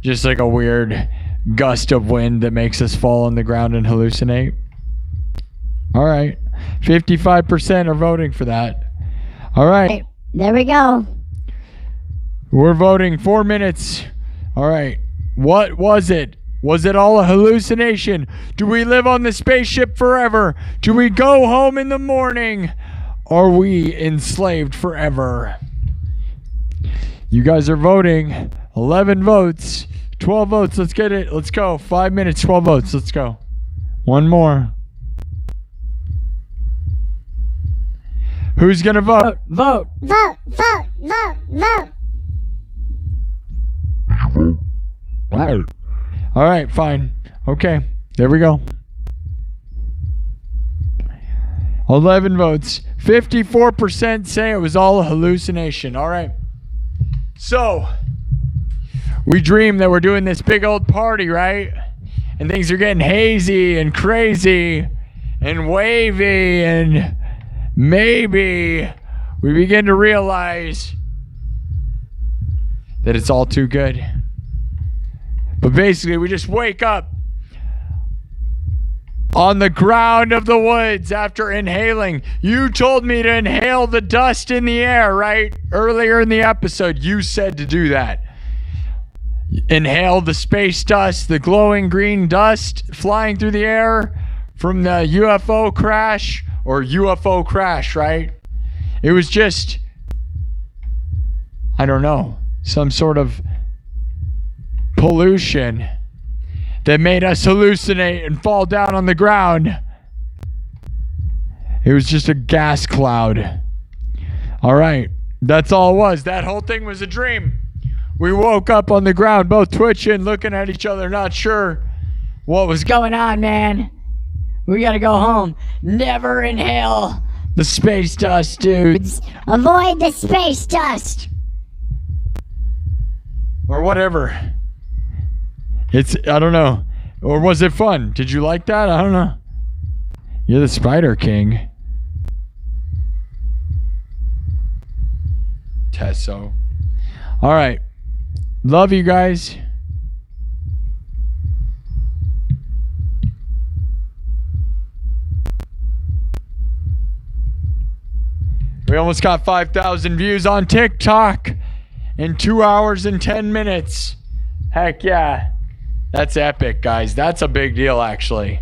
Just like a weird gust of wind that makes us fall on the ground and hallucinate. All right. 55% are voting for that. All right. There we go. We're voting 4 minutes. All right. What was it? Was it all a hallucination? Do we live on the spaceship forever? Do we go home in the morning? Are we enslaved forever? You guys are voting. 11 votes. 12 votes. Let's get it. Let's go. 5 minutes, 12 votes. Let's go. One more. Who's going to vote? Vote. Vote, vote, vote, vote. Right. All right, fine. Okay, there we go. 11 votes. 54% say it was all a hallucination. All right. So, we dream that we're doing this big old party, right? And things are getting hazy and crazy and wavy, and maybe we begin to realize that it's all too good. But basically, we just wake up on the ground of the woods after inhaling. You told me to inhale the dust in the air, right? Earlier in the episode, you said to do that. Inhale the space dust, the glowing green dust flying through the air from the UFO crash, or UFO crash, right? It was just, I don't know, some sort of pollution that made us hallucinate and fall down on the ground. It was just a gas cloud. All right, that's all it was. That whole thing was a dream. We woke up on the ground, both twitching, looking at each other, not sure what was Going on, man. We gotta go home. Never inhale the space dust, dudes. Avoid the space dust. Or whatever. I don't know. Or was it fun? Did you like that? I don't know. You're the Spider King. Tesso. All right. Love you guys. We almost got 5,000 views on TikTok in 2 hours and 10 minutes. Heck yeah. That's epic, guys. That's a big deal, actually.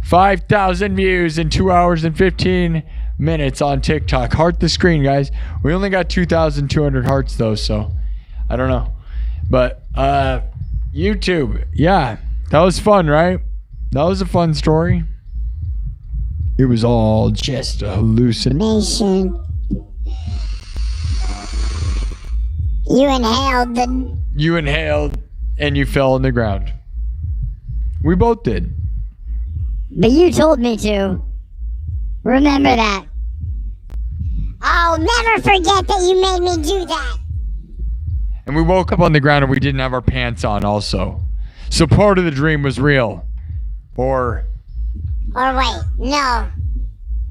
5,000 views in 2 hours and 15 minutes on TikTok. Heart the screen, guys. We only got 2,200 hearts, though, so I don't know. But YouTube, yeah. That was fun, right? That was a fun story. It was all just a hallucination. You inhaled and you fell on the ground. We both did. but you told me to. Remember that. I'll never forget that you made me do that. And we woke up on the ground and we didn't have our pants on also. So part of the dream was real. Or wait, no.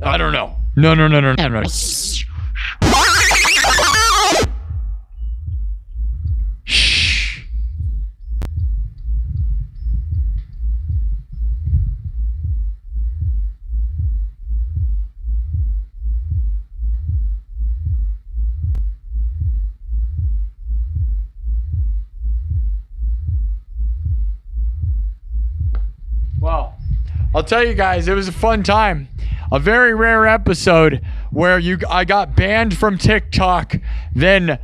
I don't know. No. Shh. I'll tell you guys, it was a fun time. A very rare episode where I got banned from TikTok, then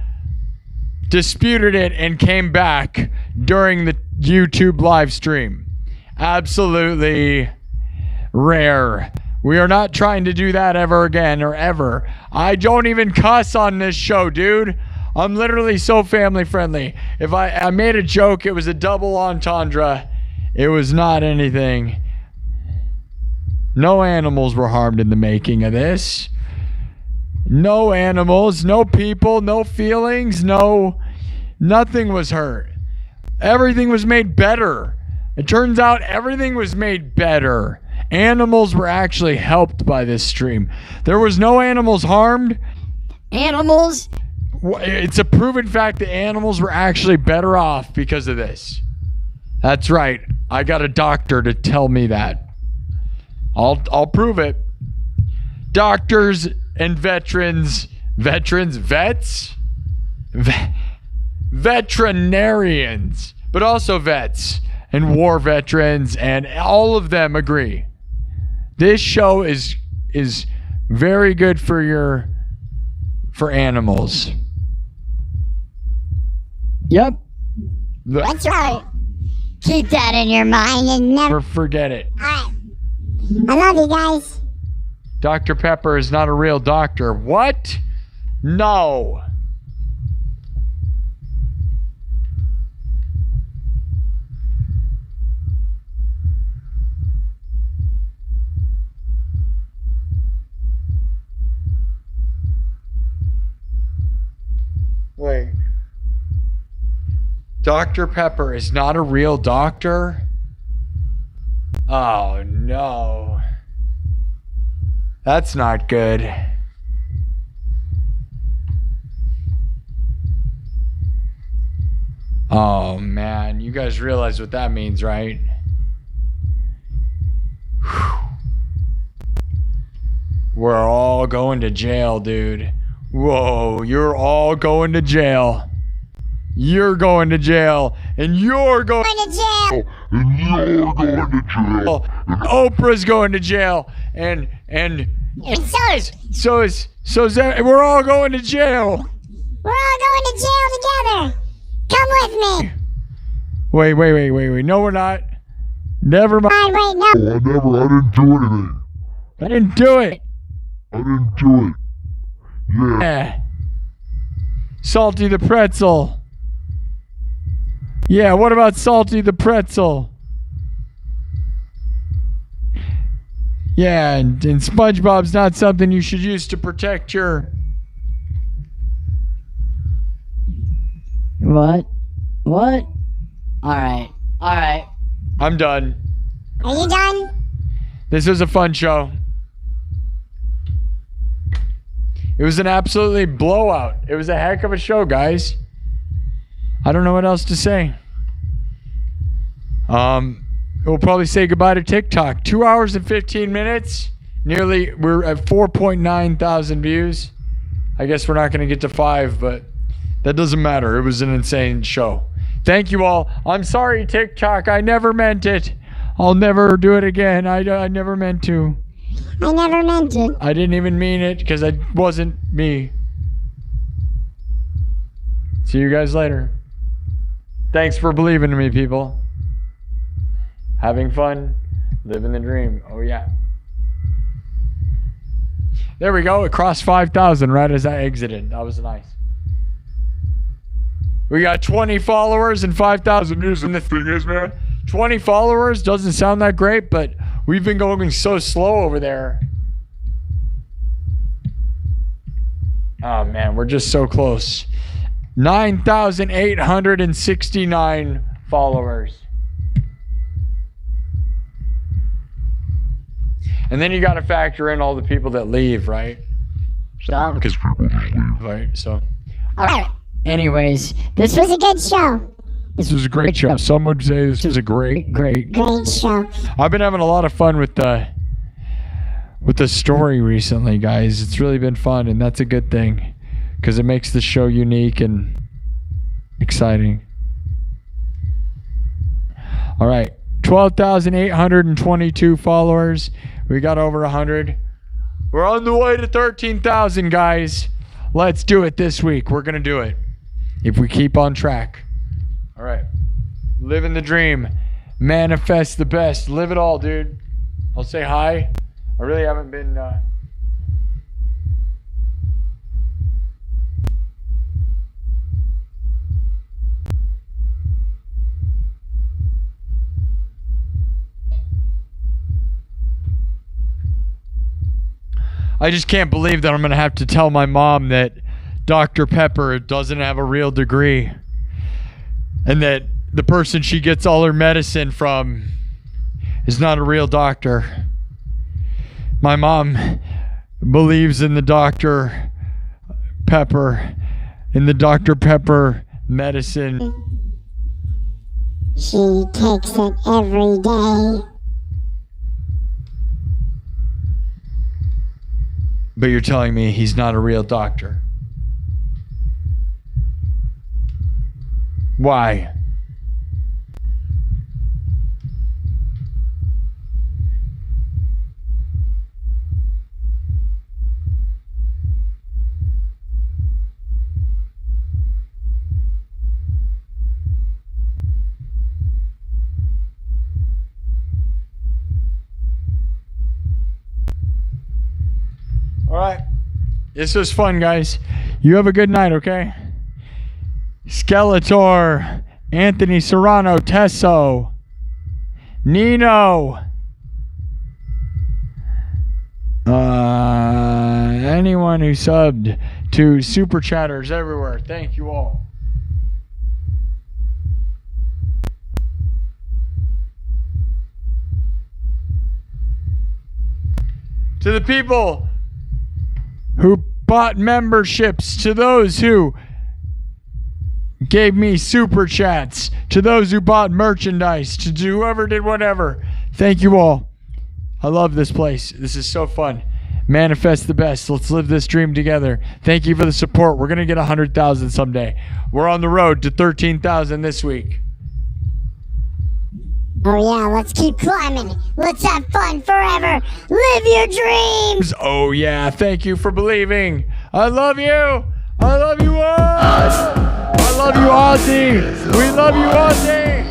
disputed it and came back during the YouTube live stream. Absolutely rare. We are not trying to do that ever again or ever. I don't even cuss on this show, dude. I'm literally so family friendly. If I made a joke, it was a double entendre. It was not anything. No animals were harmed in the making of this. No animals, no people, no feelings, nothing was hurt. Everything was made better. It turns out everything was made better. Animals were actually helped by this stream. There was no animals harmed. Animals? It's a proven fact that animals were actually better off because of this. That's right. I got a doctor to tell me that. I'll prove it. Doctors and vets, veterinarians, but also vets and war veterans, and all of them agree. This show is very good for animals. Yep. That's right. Keep that in your mind and never Forget it. Alright. I love you guys. Dr. Pepper is not a real doctor. What? No. Wait. Dr. Pepper is not a real doctor? Oh, no. That's not good. Oh, man. You guys realize what that means, right? Whew. We're all going to jail, dude. Whoa, you're all going to jail. You're going to jail. And you're going to jail. And you're going to jail. Oprah's going to jail. And so is we're all going to jail. We're all going to jail together. Come with me. Wait. No, we're not. Never mind. Wait, no. I didn't do anything. I didn't do it. I didn't do it. Yeah. Salty the pretzel. Yeah, what about Salty the pretzel? Yeah, and SpongeBob's not something you should use to protect your... What? Alright. I'm done. Are you done? This was a fun show. It was an absolutely blowout. It was a heck of a show, guys. I don't know what else to say. We'll probably say goodbye to TikTok. 2 hours and 15 minutes. We're at 4.9 thousand views. I guess we're not going to get to 5, but that doesn't matter. It was an insane show. Thank you all. I'm sorry, TikTok. I never meant it. I'll never do it again. I never meant to. I never meant it. I didn't even mean it because it wasn't me. See you guys later. Thanks for believing in me, people. Having fun, living the dream. Oh, yeah. There we go. It crossed 5,000 right as I exited. That was nice. We got 20 followers and 5,000 views. And the thing is, man, 20 followers doesn't sound that great, but we've been going so slow over there. Oh, man, we're just so close. 9,869 followers. And then you got to factor in all the people that leave, right? Because people just leave. Right, so. All right. Anyways, This was a good show. This was a great show. Some would say this was a great Great show. I've been having a lot of fun with the story recently, guys. It's really been fun, and that's a good thing because it makes the show unique and exciting. All right, 12,822 followers. We got over 100. We're on the way to 13,000, guys. Let's do it this week. We're going to do it if we keep on track. All right. Living the dream. Manifest the best. Live it all, dude. I'll say hi. I really haven't been... I just can't believe that I'm going to have to tell my mom that Dr. Pepper doesn't have a real degree and that the person she gets all her medicine from is not a real doctor. My mom believes in the Dr. Pepper, in the Dr. Pepper medicine. She takes it every day. But you're telling me he's not a real doctor. Why? All right. This was fun, guys. You have a good night, okay? Skeletor, Anthony Serrano, Tesso, Nino. Anyone who subbed to Super Chatters everywhere. Thank you all. To the people who bought memberships, to those who gave me super chats, to those who bought merchandise, to whoever did whatever. Thank you all. I love this place. This is so fun. Manifest the best. Let's live this dream together. Thank you for the support. We're going to get 100,000 someday. We're on the road to 13,000 this week. Oh yeah, let's keep climbing. Let's have fun forever. Live your dreams. Oh yeah, thank you for believing. I love you. I love you all. I love you, Aussie. We love you, Aussie.